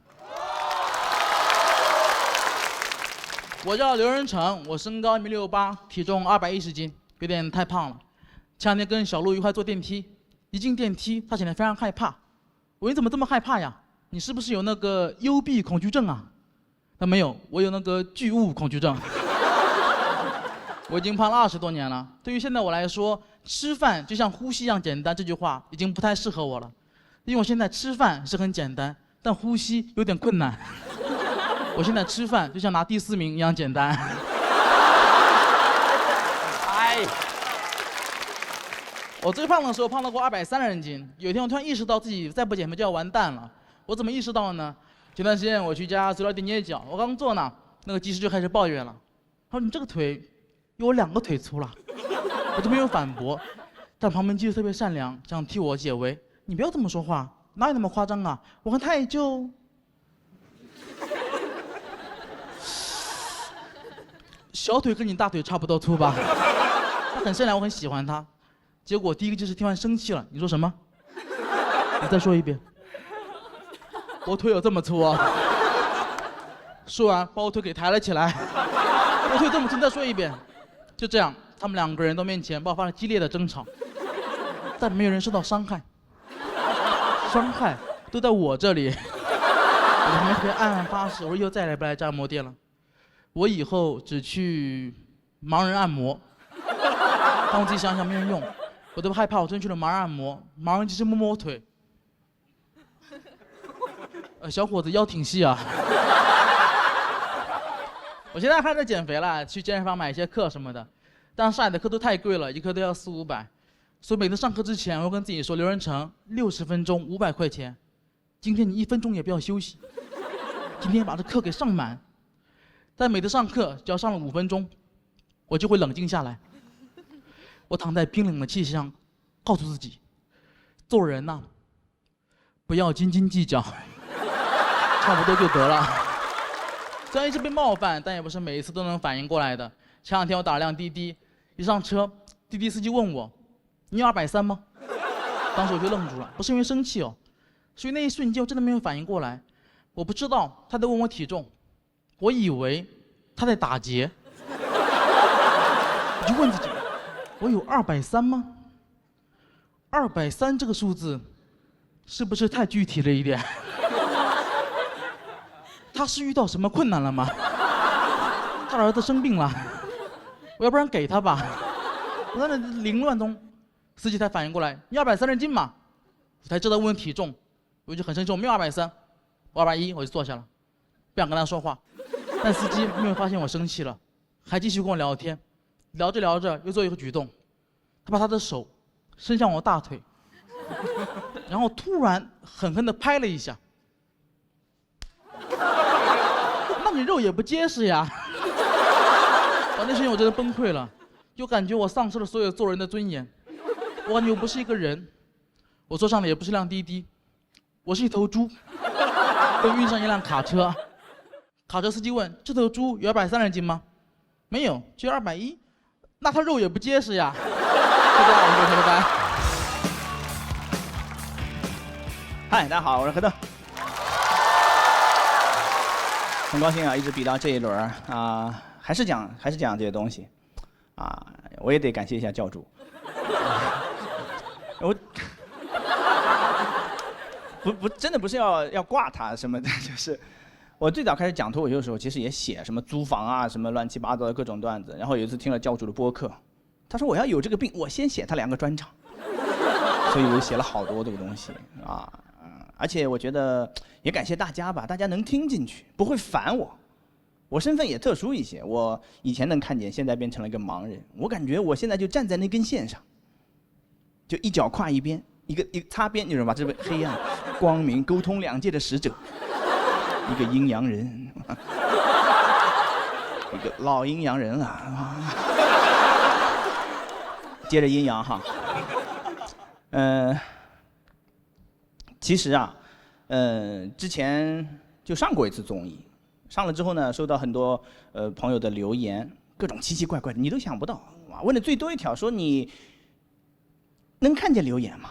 我叫刘仁成，我身高1.68m，体重210斤，有点太胖了。前2天跟小鹿一块坐电梯，一进电梯，他显得非常害怕。我说你怎么这么害怕呀？你是不是有那个幽闭恐惧症啊？他没有，我有那个巨物恐惧症。我已经胖了20多年了。对于现在我来说，吃饭就像呼吸一样简单，这句话已经不太适合我了，因为我现在吃饭是很简单，但呼吸有点困难。我现在吃饭就像拿第4名一样简单。哎，我最胖的时候胖到过230斤。有一天我突然意识到自己再不减肥就要完蛋了。我怎么意识到的呢？前段时间我去家足疗店捏脚，我刚坐那，那个技师就开始抱怨了，他说你这个腿有我2个腿粗了。我就没有反驳，但旁边技师特别善良，想替我解围。你不要这么说话，哪有那么夸张啊？我看他也就。小腿跟你大腿差不多粗吧？他很善良，我很喜欢他。结果第一个技师听完生气了，你说什么？你再说一遍。我腿有这么粗啊？说完把我腿给抬了起来。我腿这么粗，再说一遍。就这样，他们2个人到面前爆发了激烈的争吵，但没有人受到伤害。伤害都在我这里。我在旁边特别暗暗发誓，我说以后再也不来这按摩店了。我以后只去盲人按摩，但我自己想想没人用，我都害怕。我真去了盲人按摩，盲人技师摸摸我腿，小伙子腰挺细啊。我现在开始减肥了，去健身房买一些课什么的，但上海的课都太贵了，一课都要400、500，所以每次上课之前，我跟自己说，刘仁成60分钟500块钱，今天你1分钟也不要休息，今天把这课给上满。但每次上课只要上了5分钟，我就会冷静下来。我躺在冰冷的气上，告诉自己，做人呐，不要斤斤计较，差不多就得了。虽然一直被冒犯，但也不是每一次都能反应过来的。前2天我打了辆滴滴，一上车，滴滴司机问我：“你有230吗？”当时我就愣住了，不是因为生气哦，所以那一瞬间我真的没有反应过来。我不知道他在问我体重。我以为他在打劫，我就问自己：我有230吗？230这个数字是不是太具体了一点？他是遇到什么困难了吗？他儿子生病了，我要不然给他吧。我在那凌乱中，司机才反应过来：你230斤嘛？我才知道问体重，我就很生气，我没有230，我210，我就坐下了，不想跟他说话。但司机没有发现我生气了，还继续跟我聊天，聊着聊着又做一个举动，他把他的手伸向我大腿，然后突然狠狠地拍了一下。那你肉也不结实呀！那瞬间我真的崩溃了，就感觉我丧失了所有做人的尊严，我感觉我不是一个人，我坐上的也不是辆滴滴，我是一头猪，被运上一辆卡车。卡车司机问：“这头猪有230斤吗？”“没有，只有210。”“那它肉也不结实呀。”就这样，我们就拜拜。嗨，大家好，我是何登。很高兴啊，一直比到这一轮啊，还是讲这些东西啊，我也得感谢一下教主。我真的不是要挂他什么的，就是。我最早开始讲脱口秀的时候，其实也写什么租房啊，什么乱七八糟的各种段子。然后有一次听了教主的播客，他说我要有这个病，我先写他2个专场，所以我就写了好多这个东西啊。而且我觉得也感谢大家吧，大家能听进去，不会烦我。我身份也特殊一些，我以前能看见，现在变成了一个盲人。我感觉我现在就站在那根线上，就一脚跨一边，一个擦边，你知道吧？这个黑暗、光明沟通2界的使者。一个阴阳人，一个老阴阳人了。接着阴阳哈，其实啊，之前就上过一次综艺，上了之后呢，收到很多朋友的留言，各种奇奇怪怪的，你都想不到。问的最多一条说你能看见留言吗？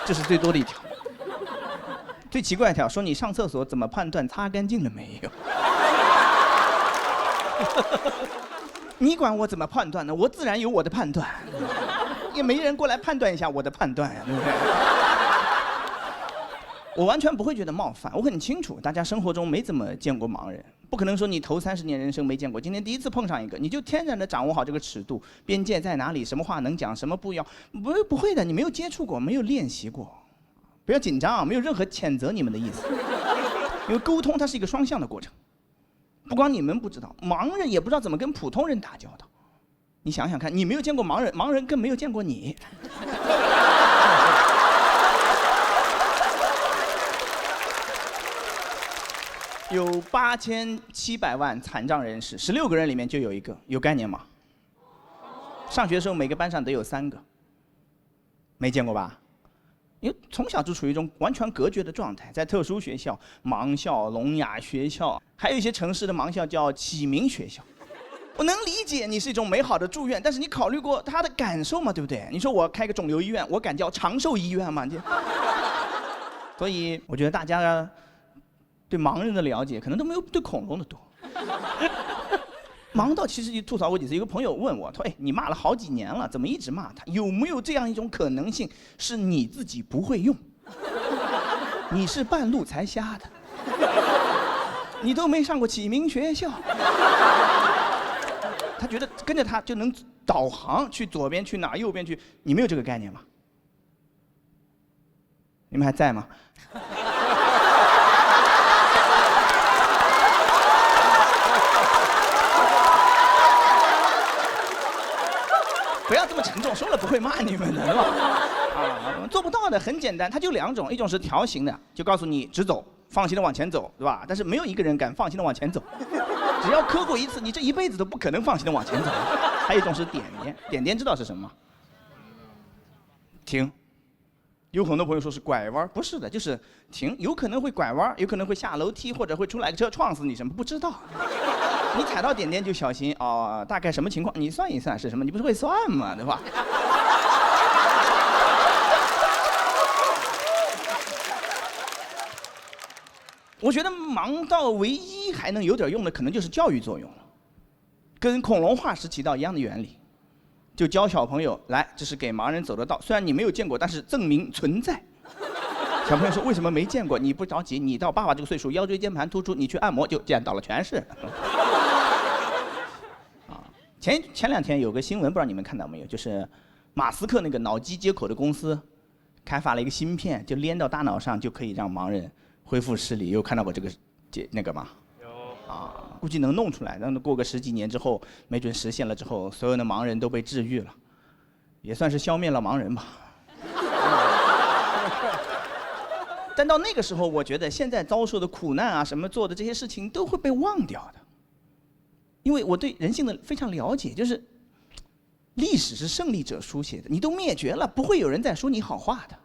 这是最多的一条。最奇怪一条说你上厕所怎么判断擦干净了没有？你管我怎么判断呢？我自然有我的判断，也没人过来判断一下我的判断呀，对不对？我完全不会觉得冒犯，我很清楚，大家生活中没怎么见过盲人，不可能说你头30年人生没见过，今天第一次碰上一个，你就天然的掌握好这个尺度，边界在哪里，什么话能讲，什么不要，不会的，你没有接触过，没有练习过，不要紧张，没有任何谴责你们的意思，因为沟通它是一个双向的过程。不光你们不知道，盲人也不知道怎么跟普通人打交道。你想想看，你没有见过盲人，盲人更没有见过你。有8700万残障人士，16个人里面就有一个有概念吗？上学的时候每个班上得有3个，没见过吧？因为从小就处于一种完全隔绝的状态，在特殊学校、盲校、聋哑学校，还有一些城市的盲校叫启明学校。我能理解你是一种美好的祝愿，但是你考虑过他的感受吗？对不对？你说我开个肿瘤医院，我敢叫长寿医院吗？所以我觉得大家对盲人的了解可能都没有对恐龙的多。盲到其实吐槽过几次，有个朋友问我，他说：“哎，你骂了好几年了，怎么一直骂他？有没有这样一种可能性，是你自己不会用？你是半路才瞎的，你都没上过启明学校。”他觉得跟着他就能导航去左边去哪儿，右边去，你没有这个概念吗？你们还在吗？不要这么沉重，说了不会骂你们的，是吧？啊，做不到的很简单，它就2种，一种是条形的，就告诉你直走，放心的往前走，对吧？但是没有一个人敢放心的往前走，只要磕过一次，你这一辈子都不可能放心的往前走。还有一种是点点，点点知道是什么吗？停。有很多朋友说是拐弯，不是的，就是停，有可能会拐弯，有可能会下楼梯，或者会出来个车撞死你，什么不知道。你踩到点点就小心哦，大概什么情况？你算一算是什么？你不是会算吗？对吧？我觉得盲道唯一还能有点用的，可能就是教育作用了，跟恐龙化石起到一样的原理，就教小朋友来，这是给盲人走的道，虽然你没有见过，但是证明存在。小朋友说为什么没见过？你不着急，你到爸爸这个岁数，腰椎间盘突出，你去按摩就见到了，全是。前2天有个新闻，不知道你们看到没有？就是马斯克那个脑机接口的公司开发了一个芯片，就连到大脑上就可以让盲人恢复视力。有看到过这个那个吗？有啊，估计能弄出来，但过个10几年之后，没准实现了之后，所有的盲人都被治愈了，也算是消灭了盲人吧。但到那个时候，我觉得现在遭受的苦难啊，什么做的这些事情都会被忘掉的。因为我对人性的非常了解，就是历史是胜利者书写的，你都灭绝了，不会有人再说你好话的。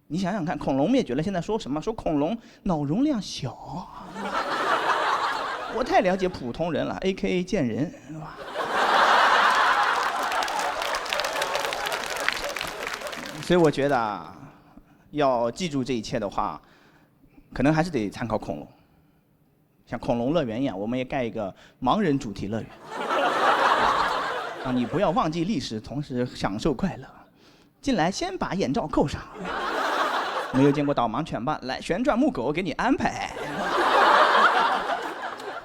你想想看，恐龙灭绝了，现在说什么？说恐龙脑容量小。我太了解普通人了 ，AKA 贱人，是吧？所以我觉得啊，要记住这一切的话，可能还是得参考恐龙。像恐龙乐园一样，我们也盖一个盲人主题乐园，啊，你不要忘记历史，同时享受快乐。进来先把眼罩扣上。没有见过导盲犬吧？来，旋转木狗给你安排。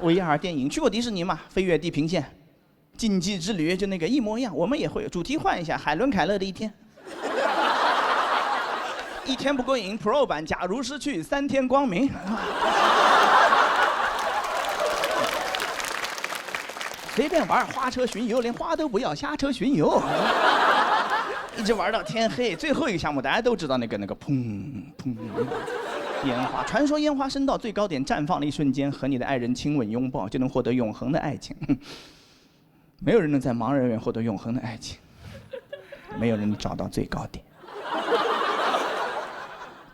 VR 电影去过迪士尼吗？飞越地平线、禁忌之旅就那个一模一样，我们也会有主题换一下，海伦凯勒的一天。1天不过瘾 Pro 版，假如失去3天光明。随便玩，花车巡游，连花都不要，瞎车巡游，一直玩到天黑。最后一个项目大家都知道，那个砰砰，烟花，传说烟花升到最高点绽放的一瞬间，和你的爱人亲吻拥抱，就能获得永恒的爱情。没有人能在盲人院获得永恒的爱情，没有人能找到最高点。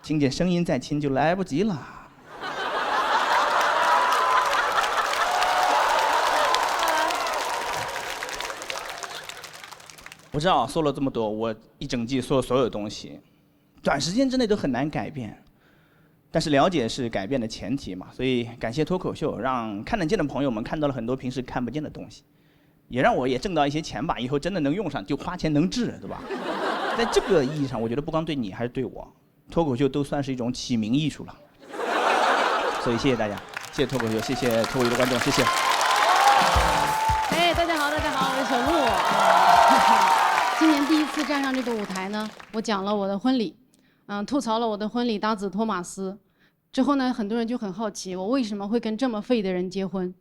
听见声音再亲就来不及了。我知道说了这么多，我一整季说的所有东西，短时间之内都很难改变。但是了解是改变的前提嘛，所以感谢脱口秀，让看得见的朋友们看到了很多平时看不见的东西，也让我也挣到一些钱吧，以后真的能用上，就花钱能治，对吧？在这个意义上，我觉得不光对你，还是对我，脱口秀都算是一种起名艺术了。所以谢谢大家，谢谢脱口秀，谢谢脱口秀的观众，谢谢。哎，大家好，大家好，我是小鹿。今年第一次站上这个舞台呢，我讲了我的婚礼，吐槽了我的婚礼搭子托马斯。之后呢，很多人就很好奇我为什么会跟这么废的人结婚。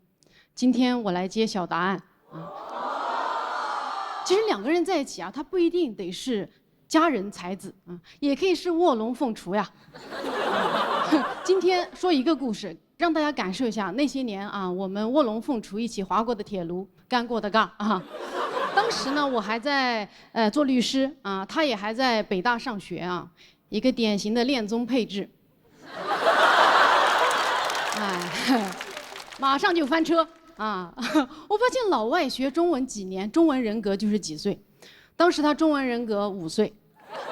今天我来揭晓答案啊。其实两个人在一起啊，他不一定得是佳人才子啊，也可以是卧龙凤雏呀。今天说一个故事，让大家感受一下那些年啊，我们卧龙凤雏一起划过的铁路，干过的杠啊。当时呢，我还在做律师啊，他也还在北大上学啊，一个典型的恋综配置。哎，马上就翻车啊！我发现老外学中文几年，中文人格就是几岁。当时他中文人格5岁，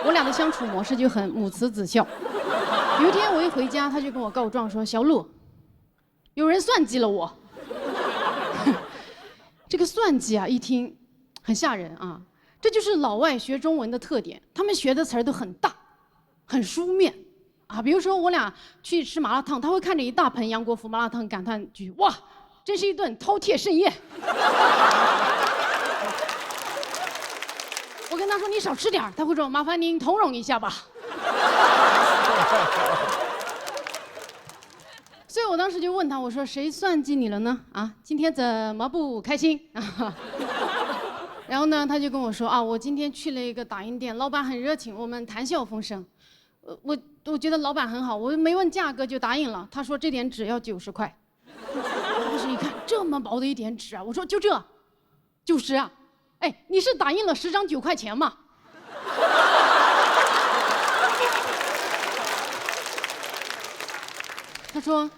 我俩的相处模式就很母慈子孝。有一天我一回家，他就跟我告状说：“小鹿，有人算计了我。”这个算计啊，一听很吓人啊！这就是老外学中文的特点，他们学的词儿都很大，很书面啊。比如说我俩去吃麻辣烫，他会看着一大盆杨国福麻辣烫感叹句：“哇，真是一顿饕餮盛宴。”我跟他说：“你少吃点儿。”他会说：“麻烦您通融一下吧。”所以我当时就问他，我说：“谁算计你了呢？啊，今天怎么不开心？”然后呢，他就跟我说：“啊，我今天去了一个打印店，老板很热情，我们谈笑风生。我觉得老板很好，我没问价格就答应了。他说这点纸要90块。我当时一看，这么薄的一点纸啊，我说就这，90啊。哎，你是打印了10张9块钱吗？”他说：“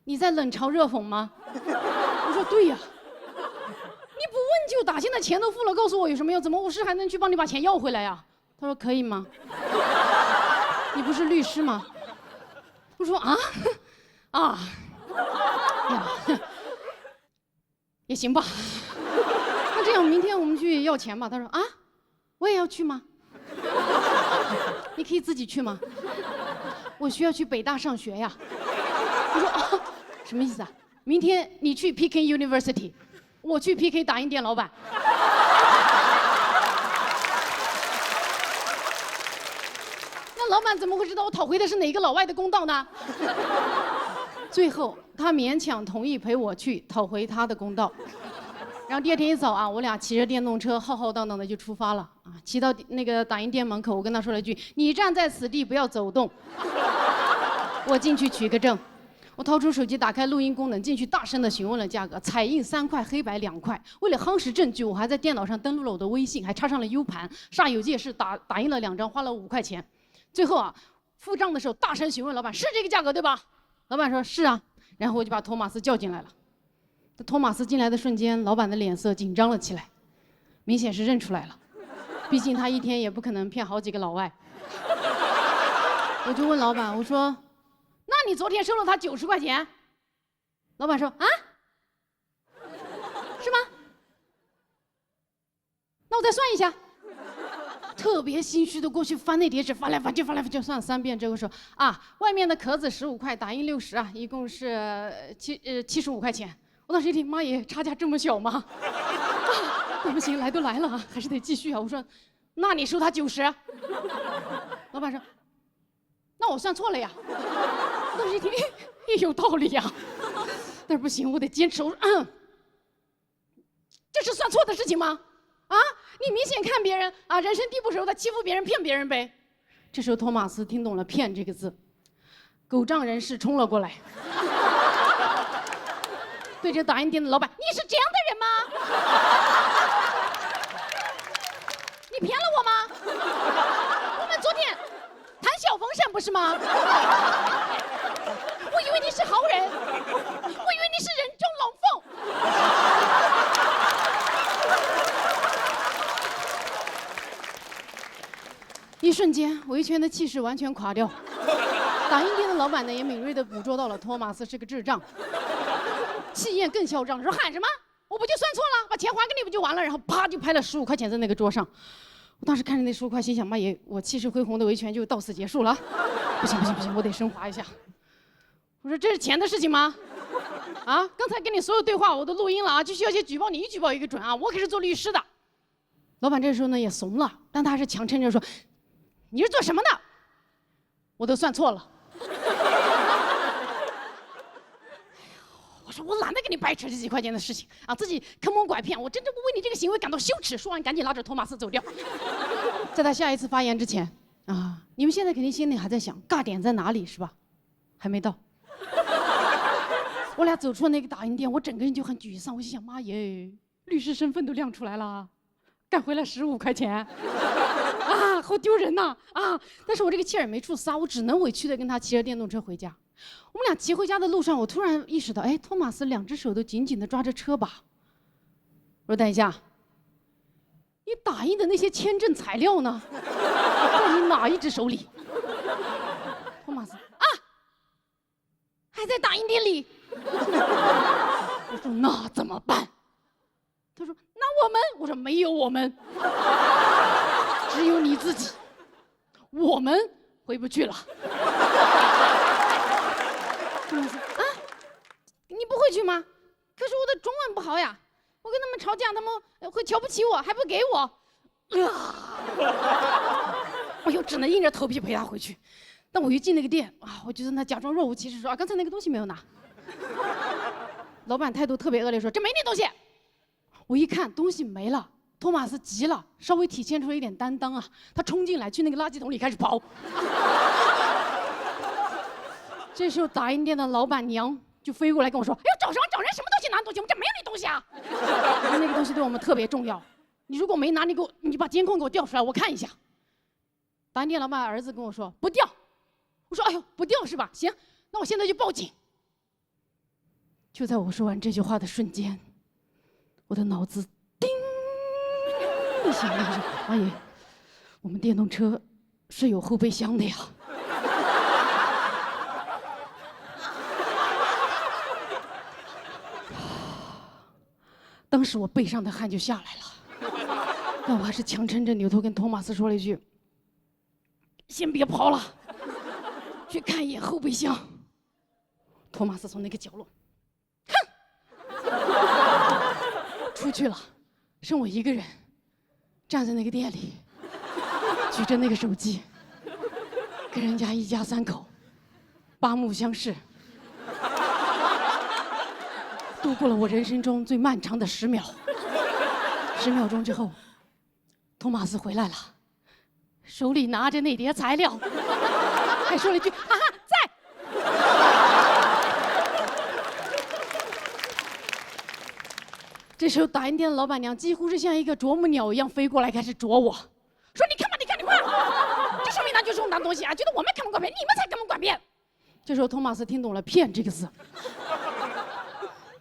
你在冷嘲热讽吗？”我说：“对呀。”你不问就打，现在钱都付了，告诉我有什么用？怎么我是还能去帮你把钱要回来呀？他说：“可以吗？你不是律师吗？”我说：“啊，呀，也行吧。那这样明天我们去要钱吧。”他说：“啊，我也要去吗？你可以自己去吗？我需要去北大上学呀。”我说：“啊，什么意思啊？明天你去 PK University。”我去 PK 打印店老板，那老板怎么会知道我讨回的是哪个老外的公道呢？最后他勉强同意陪我去讨回他的公道。然后第二天一早啊，我俩骑着电动车浩浩荡荡的就出发了啊，骑到那个打印店门口，我跟他说了一句：“你站在此地，不要走动。”我进去取个证。我掏出手机，打开录音功能，进去大声地询问了价格，彩印3块，黑白2块。为了夯实证据，我还在电脑上登录了我的微信，还插上了 U 盘，煞有介事打印了2张，花了5块钱。最后啊，付账的时候大声询问老板：“是这个价格对吧？”老板说：“是啊。”然后我就把托马斯叫进来了。托马斯进来的瞬间，老板的脸色紧张了起来，明显是认出来了，毕竟他一天也不可能骗好几个老外。我就问老板，我说：“那你昨天收了他90块钱？”老板说：“啊，是吗？那我再算一下。”特别心虚的过去翻那叠纸，翻来翻去，算了3遍。之后说：“啊，外面的壳子15块，打印60啊，一共是75块钱。”我当时一听，妈耶，差价这么小吗？那不行，来都来了啊，还是得继续啊。我说：“那你收他90。”老板说：“那我算错了呀。”当时一听，也有道理呀。但是不行，我得坚持。我说：“这是算错的事情吗？啊，你明显看别人啊，人生地不熟的欺负别人、骗别人呗。”这时候托马斯听懂了“骗”这个字，狗仗人势冲了过来，对着打印店的老板：“你是这样的人吗？你骗了我吗？我们昨天谈小风扇不是吗？我以为你是好人，我以为你是人中龙凤。”一瞬间，维权的气势完全垮掉。打印店的老板呢，也敏锐地捕捉到了托马斯是个智障，气焰更嚣张，说喊什么？我不就算错了，把钱还给你不就完了？然后啪就拍了15块钱在那个桌上。我当时看着那15块，心想妈耶，我气势恢宏的维权就到此结束了。不行，我得升华一下。我说这是钱的事情吗？啊，刚才跟你所有对话我都录音了啊，就需要些举报你一举报一个准啊，我可是做律师的。老板这时候呢也怂了，但他还是强撑着说。你是做什么的？我都算错了。我说我懒得跟你掰扯这几块钱的事情啊，自己坑蒙拐骗，我真正为你这个行为感到羞耻。说完，赶紧拉着托马斯走掉。在他下一次发言之前啊，你们现在肯定心里还在想尬点在哪里是吧？还没到。我俩走出了那个打印店，我整个人就很沮丧。我心想妈耶，律师身份都亮出来了，干回来15块钱。啊，好丢人呐！啊，但是我这个气儿也没处撒，我只能委屈的跟他骑着电动车回家。我们俩骑回家的路上，我突然意识到，哎，托马斯2只手都紧紧的抓着车把。我说等一下，你打印的那些签证材料呢？在你哪一只手里？托马斯啊，还在打印店里。我说那怎么办？他说那我们，我说没有我们。只有你自己，我们回不去了。啊，你不回去吗？可是我的中文不好呀，我跟他们吵架，他们会瞧不起我，还不给我。我又只能硬着头皮陪他回去。但我一进那个店啊，我就跟他假装若无其事说啊，刚才那个东西没有拿。老板态度特别恶劣，说这没你东西。我一看东西没了。托马斯急了，稍微体现出了一点担当啊！他冲进来，去那个垃圾桶里开始刨。这时候打印店的老板娘就飞过来跟我说：“哎呦，找什么？找人？什么东西？拿东西？我们这没有你东西啊！”那个东西对我们特别重要，你如果没拿，你把监控给我调出来，我看一下。打印店老板儿子跟我说：“不调。”我说：“哎呦，不调是吧？行，那我现在就报警。”就在我说完这句话的瞬间，我的脑子。想了一下，阿姨，我们电动车是有后备箱的呀。当时我背上的汗就下来了，但我还是强撑着扭头跟托马斯说了一句：“先别跑了，去看一眼后备箱。”托马斯从那个角落，哼，出去了，剩我一个人。站在那个店里，举着那个手机，跟人家一家3口八目相视，度过了我人生中最漫长的10秒。10秒钟之后，托马斯回来了，手里拿着那叠材料，还说了一句：“哈哈，在。”这时候，打印店的老板娘几乎是像一个啄木鸟一样飞过来，开始啄我，说：“你看吧，你看，这说明他就是拿东西啊，觉得我们坑蒙拐骗，你们才坑蒙拐骗。”这时候，托马斯听懂了“骗”这个字，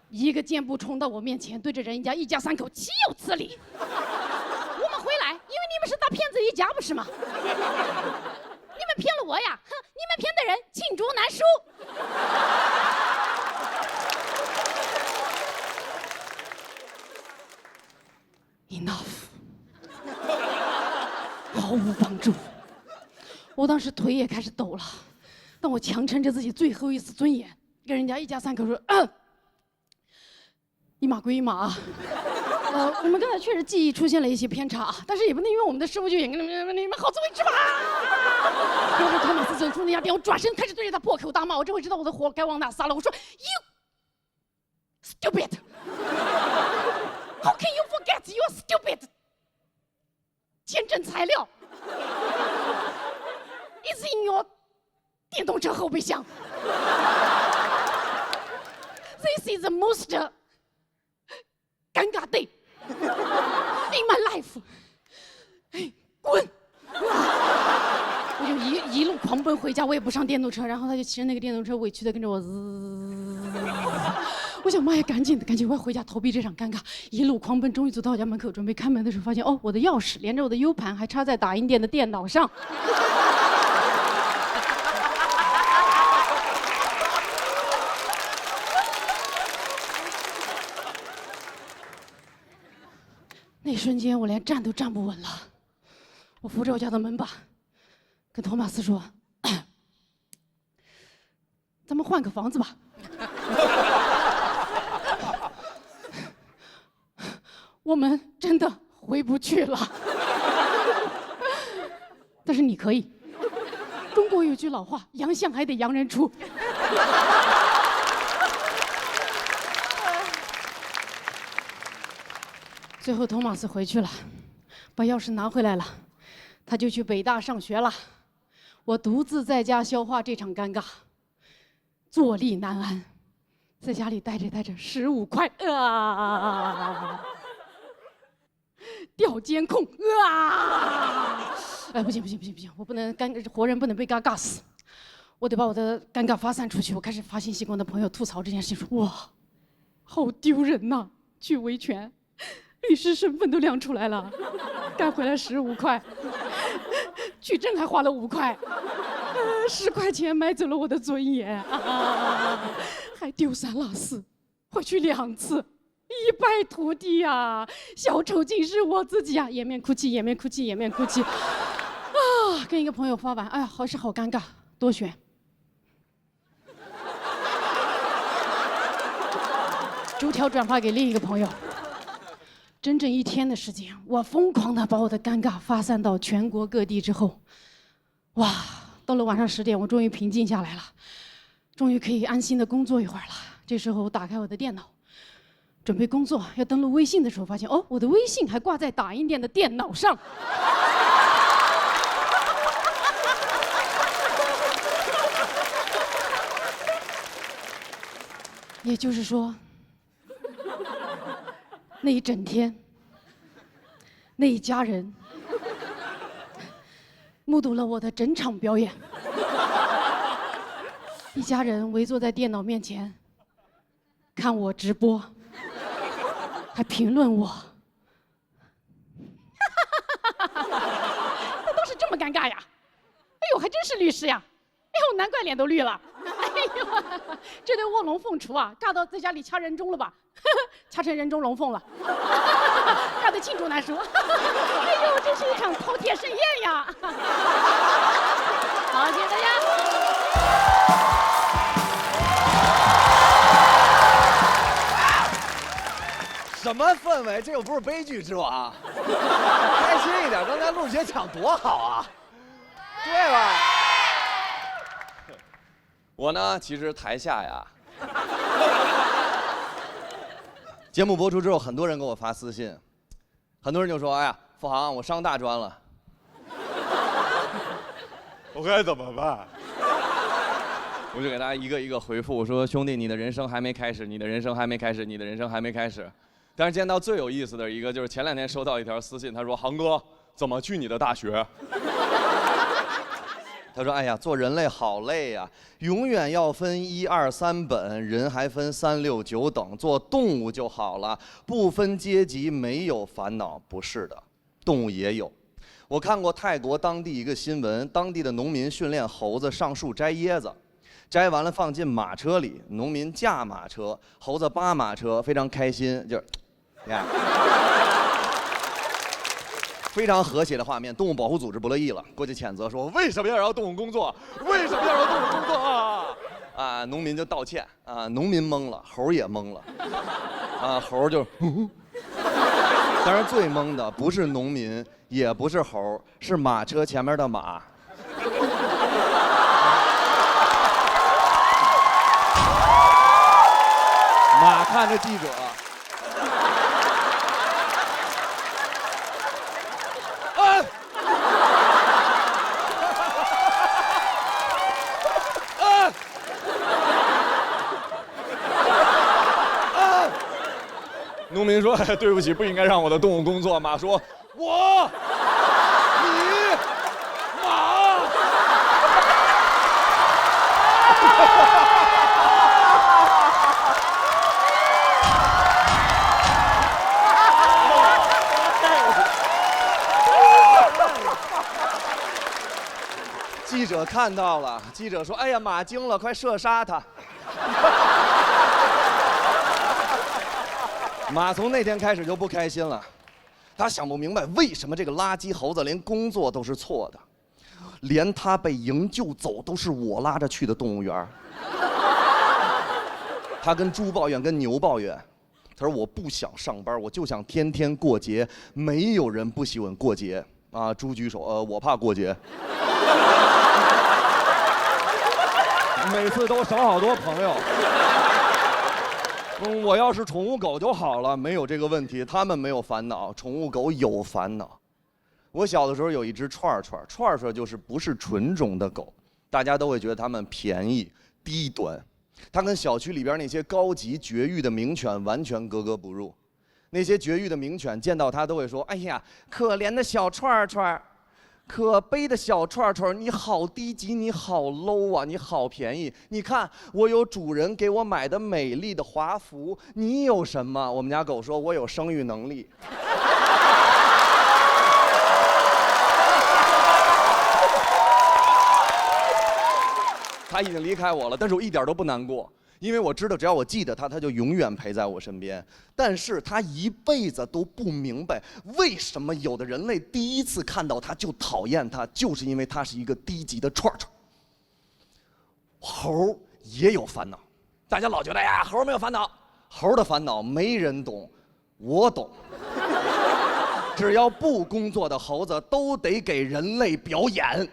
一个箭步冲到我面前，对着人家一家3口岂有此理！我们回来，因为你们是大骗子一家，不是吗？你们骗了我呀！哼，你们骗的人罄竹难书。Enough， 毫无帮助。我当时腿也开始抖了，但我强撑着自己最后一丝尊严，跟人家一家3口说：“一码归一码啊。”我们刚才确实记忆出现了一些偏差啊，但是也不能因为我们的师傅就演给你们好自为之吧。当时托马斯走出那家店，我转身开始对着他破口大骂，我这回知道我的火该往哪撒了。我说 ：“You stupid！” How can you forget? You're stupid. 签证材料 is in your 电动车后备箱。This is the most 尴尬 day in my life。哎，滚！我就一路狂奔回家，我也不上电动车，然后他就骑着那个电动车委屈的跟着我我想妈呀，赶紧我要回家逃避这场尴尬，一路狂奔，终于走到我家门口，准备开门的时候，发现哦，我的钥匙连着我的 U 盘还插在打印店的电脑上。那一瞬间，我连站都站不稳了。我扶着我家的门把，跟托马斯说：“咱们换个房子吧。”我们真的回不去了。但是你可以。中国有句老话：“洋相还得洋人出。”最后，托马斯回去了，把钥匙拿回来了，他就去北大上学了。我独自在家消化这场尴尬，坐立难安，在家里待着，15块调监控哎，不行，我不能活人不能被尬死，我得把我的尴尬发散出去。我开始发信息跟我的朋友吐槽这件事情，说哇，好丢人呐！去维权。律师身份都亮出来了，干回来15块，取证还花了5块，10块钱买走了我的尊严，还丢三落四，回去2次，一败涂地呀！小丑竟是我自己呀！掩面哭泣，跟一个朋友发完，哎呀，好尴尬，多选。逐条转发给另一个朋友。整整1天的时间，我疯狂地把我的尴尬发散到全国各地之后，哇，到了晚上10点，我终于平静下来了，终于可以安心地工作一会儿了。这时候我打开我的电脑，准备工作，要登录微信的时候，发现哦，我的微信还挂在打印店的电脑上。也就是说，那一整天，那一家人目睹了我的整场表演。一家人围坐在电脑面前，看我直播，还评论我。那都是这么尴尬呀！哎呦，还真是律师呀！哎呦，难怪脸都绿了。哎呦，这对卧龙凤雏啊，尬到在家里掐人中了吧？掐成人中龙凤了，尬得罄竹难书。哎呦，这是一场饕餮盛宴呀！好，谢谢大家。什么氛围？这又不是悲剧之王，开心一点。刚才陆学讲多好啊，对吧？我呢，其实台下呀，节目播出之后，很多人给我发私信，很多人就说：“哎呀，付航，我上大专了，我该怎么办？”我就给大家一个一个回复，我说：“兄弟，你的人生还没开始，你的人生还没开始，你的人生还没开始。”但是见到最有意思的一个，就是前2天收到一条私信，他说：“航哥，怎么去你的大学？”他说：“哎呀，做人类好累呀，永远要分1、2、3本，人还分3、6、9等，做动物就好了，不分阶级，没有烦恼。”不是的，动物也有。我看过泰国当地一个新闻，当地的农民训练猴子上树摘椰子，摘完了放进马车里，农民驾马车，猴子扒马车，非常开心，就是，你看。非常和谐的画面，动物保护组织不乐意了，过去谴责说：“为什么要让动物工作？为什么要让动物工作啊？”啊，农民就道歉啊，农民懵了，猴也懵了，啊，猴就，当然最懵的不是农民，也不是猴，是马车前面的马。马看着记者。民说对不起，不应该让我的动物工作。马说我，你，马。记者看到了，记者说：“哎呀，马惊了，快射杀他！”马从那天开始就不开心了，他想不明白为什么这个垃圾猴子连工作都是错的，连他被营救走都是我拉着去的动物园。他跟猪抱怨，跟牛抱怨，他说：“我不想上班，我就想天天过节，没有人不喜欢过节啊。”猪举手，我怕过节。每次都少好多朋友。我要是宠物狗就好了，没有这个问题。他们没有烦恼，宠物狗有烦恼。我小的时候有一只串串，串串就是不是纯种的狗，大家都会觉得它们便宜低端，它跟小区里边那些高级绝育的名犬完全格格不入。那些绝育的名犬见到它都会说：“哎呀，可怜的小串串。”可悲的小串串，你好低级，你好 low 啊，你好便宜。你看，我有主人给我买的美丽的华服，你有什么？我们家狗说，我有生育能力。它已经离开我了，但是我一点都不难过。因为我知道，只要我记得他，他就永远陪在我身边。但是他一辈子都不明白，为什么有的人类第一次看到他就讨厌他，就是因为他是一个低级的串串。猴也有烦恼，大家老觉得呀，猴没有烦恼，猴的烦恼没人懂，我懂。只要不工作的猴子都得给人类表演。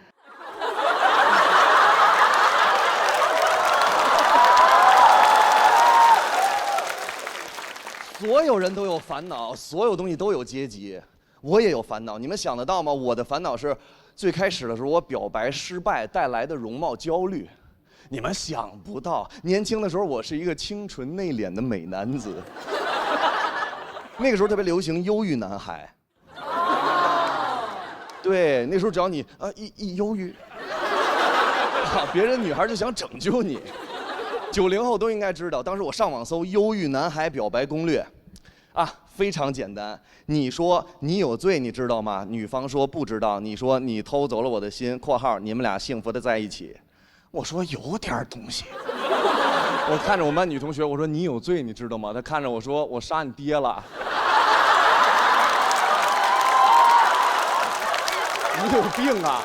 所有人都有烦恼，所有东西都有阶级，我也有烦恼。你们想得到吗？我的烦恼是，最开始的时候我表白失败带来的容貌焦虑。你们想不到，年轻的时候我是一个清纯内敛的美男子。那个时候特别流行忧郁男孩。对，那时候只要你一忧郁，别人女孩就想拯救你。90后都应该知道，当时我上网搜忧郁男孩表白攻略，非常简单。你说你有罪，你知道吗？女方说不知道。你说你偷走了我的心（括号你们俩幸福的在一起）。我说有点东西。我看着我们班女同学，我说你有罪，你知道吗？她看着我说我杀你爹了。你有病啊！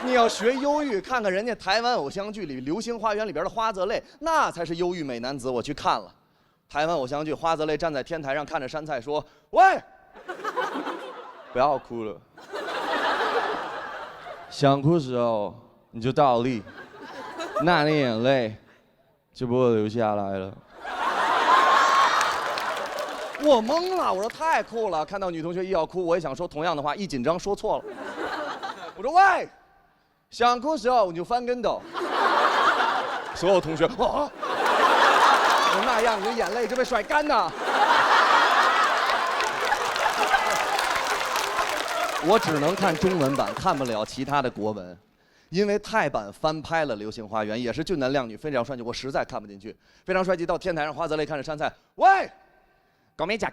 你要学忧郁，看看人家台湾偶像剧里《流星花园》里边的花泽类，那才是忧郁美男子。我去看了台湾偶像剧，花泽类站在天台上看着杉菜说：“喂，不要哭了，想哭的时候你就倒立，那你眼泪就不会流下来了。”我懵了，我说太酷了。看到女同学一要哭，我也想说同样的话，一紧张说错了。我说喂。想哭时候你就翻跟斗，所有同学我那样你的眼泪就被甩干呐。我只能看中文版，看不了其他的国文，因为泰版翻拍了《流星花园》，也是俊男靓女，非常帅气，我实在看不进去。非常帅气到天台上，花泽类看着杉菜，喂，搞咩食街？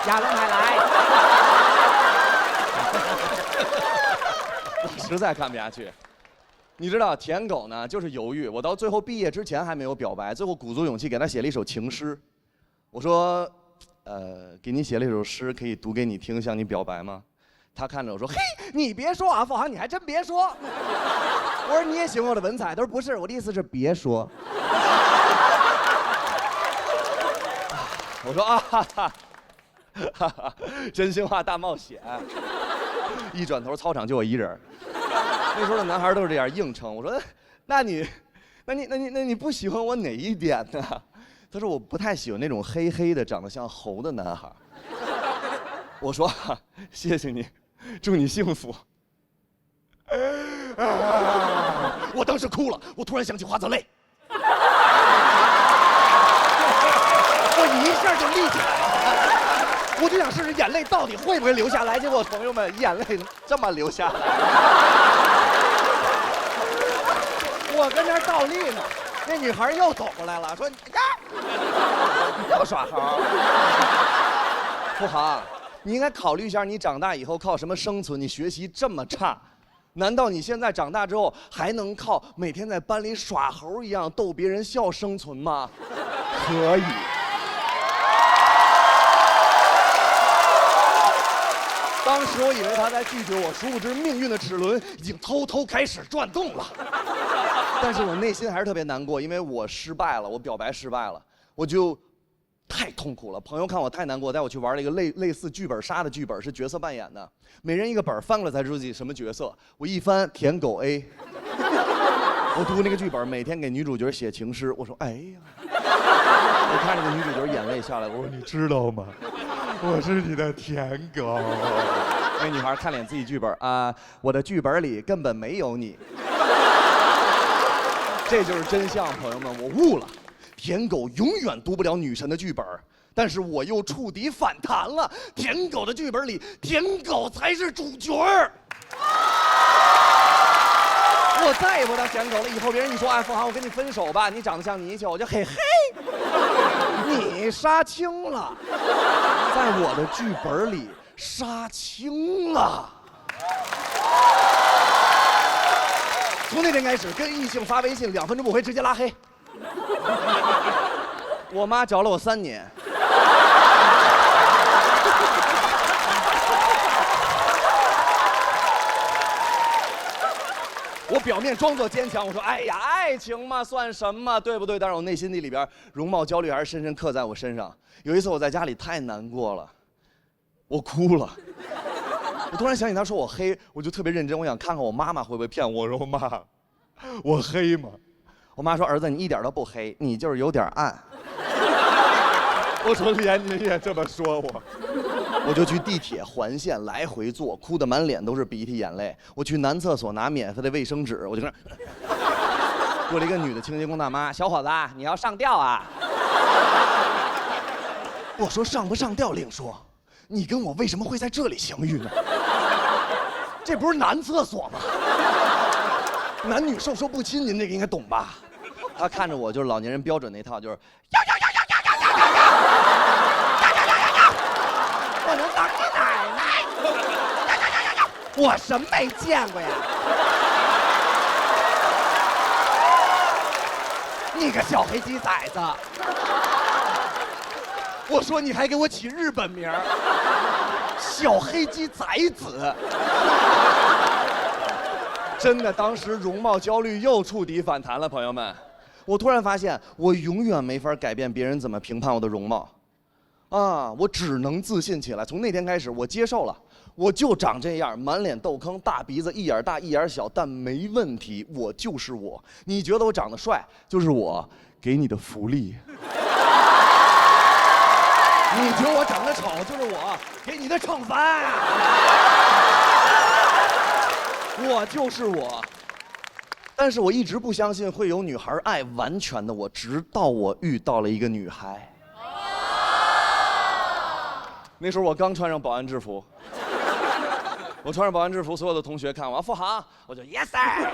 廿兩係嚟。我实在看不下去。你知道舔狗呢，就是犹豫。我到最后毕业之前还没有表白，最后鼓足勇气给他写了一首情诗。我说，给你写了一首诗，可以读给你听，向你表白吗？他看着我说，嘿，你别说啊，富航，你还真别说。我说你也喜欢我的文采？他说不是，我的意思是别说。我说哈哈，真心话大冒险。一转头，操场就我一人。那时候的男孩都是这样硬撑。我说，那你不喜欢我哪一点呢？他说我不太喜欢那种黑黑的、长得像猴的男孩。我说谢谢你，祝你幸福。我当时哭了，我突然想起花泽类。下就立起来了。我就想试试眼泪到底会不会流下来，结果朋友们，眼泪这么流下来。我跟那儿倒立呢，那女孩又走过来了，说：“呀，又耍猴。”富航，你应该考虑一下，你长大以后靠什么生存？你学习这么差，难道你现在长大之后还能靠每天在班里耍猴一样逗别人笑生存吗？可以。当时我以为他在拒绝我，殊不知命运的齿轮已经偷偷开始转动了。但是我内心还是特别难过，因为我失败了，我表白失败了，我就太痛苦了。朋友看我太难过，带我去玩了一个类似剧本杀的剧本，是角色扮演的，每人一个本，翻过来才知道自己什么角色。我一翻，舔狗 A。我读那个剧本，每天给女主角写情诗。我说，哎呀，我看这个女主角眼泪下来，我说你知道吗？我是你的舔狗。那女孩看脸自己剧本啊，我的剧本里根本没有你。这就是真相，朋友们，我悟了。舔狗永远读不了女神的剧本，但是我又触底反弹了。舔狗的剧本里，舔狗才是主角。我再也不当舔狗了。以后别人一说，哎，凤航，我跟你分手吧，你长得像泥鳅，我就嘿嘿。你杀青了，在我的剧本里杀青了。从那天开始，跟异性发微信2分钟不回直接拉黑。我妈找了我3年。我表面装作坚强，我说：“哎呀，爱情嘛，算什么，对不对？”但是我内心里边容貌焦虑还是深深刻在我身上。有一次我在家里太难过了，我哭了。我突然想起他说我黑，我就特别认真，我想看看我妈妈会不会骗我。我说：“妈，我黑吗？”我妈说：“儿子，你一点都不黑，你就是有点暗。”我说：“连你也这么说我。”我就去地铁环线来回坐，哭得满脸都是鼻涕眼泪。我去男厕所拿免费的卫生纸，我就跟那过来一个女的清洁工大妈：“小伙子，你要上吊啊？”我说：“上不上吊另说，你跟我为什么会在这里相遇呢？这不是男厕所吗？男女授受不亲，您这个应该懂吧？”他看着我就是老年人标准那套，就是我能当你奶奶？我什么没见过呀？你个小黑鸡崽子！我说你还给我起日本名儿，小黑鸡崽子！真的，当时容貌焦虑又触底反弹了，朋友们。我突然发现，我永远没法改变别人怎么评判我的容貌，啊，我只能自信起来。从那天开始，我接受了，我就长这样，满脸痘坑，大鼻子，一眼大一眼小，但没问题，我就是我。你觉得我长得帅，就是我给你的福利；你觉得我长得丑，就是我给你的惩罚。我就是我。但是我一直不相信会有女孩爱完全的我，直到我遇到了一个女孩。那时候我刚穿上保安制服，我穿上保安制服，所有的同学看我，付航，我就 yes sir，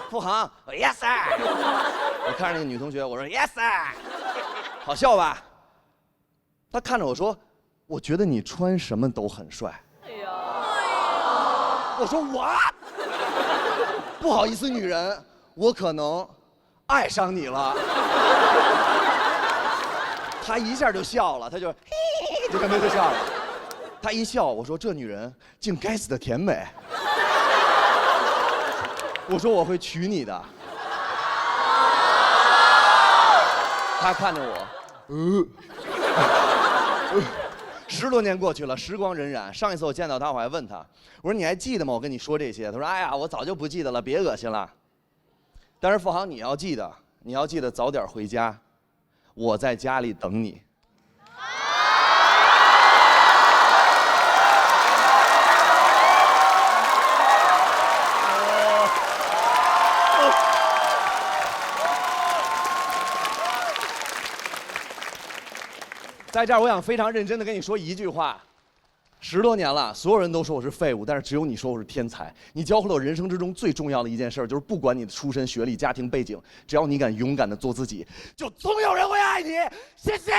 付航 yes sir， 我看着那个女同学，我说 yes sir， 好笑吧？她看着我说，我觉得你穿什么都很帅。我说 what？ 不好意思，女人，我可能爱上你了。她一下就笑了，她就嘿，就跟就笑了。她一笑，我说这女人竟该死的甜美。我说我会娶你的。她看着我，10多年过去了，时光荏苒。上一次我见到他，我还问他，我说你还记得吗？我跟你说这些。他说：“哎呀，我早就不记得了，别恶心了。”但是付航，你要记得早点回家，我在家里等你。在在这儿我想非常认真的跟你说一句话：10多年了，所有人都说我是废物，但是只有你说我是天才。你教会了我人生之中最重要的一件事，就是不管你的出身、学历、家庭背景，只要你敢勇敢的做自己，就总有人会爱你。谢谢。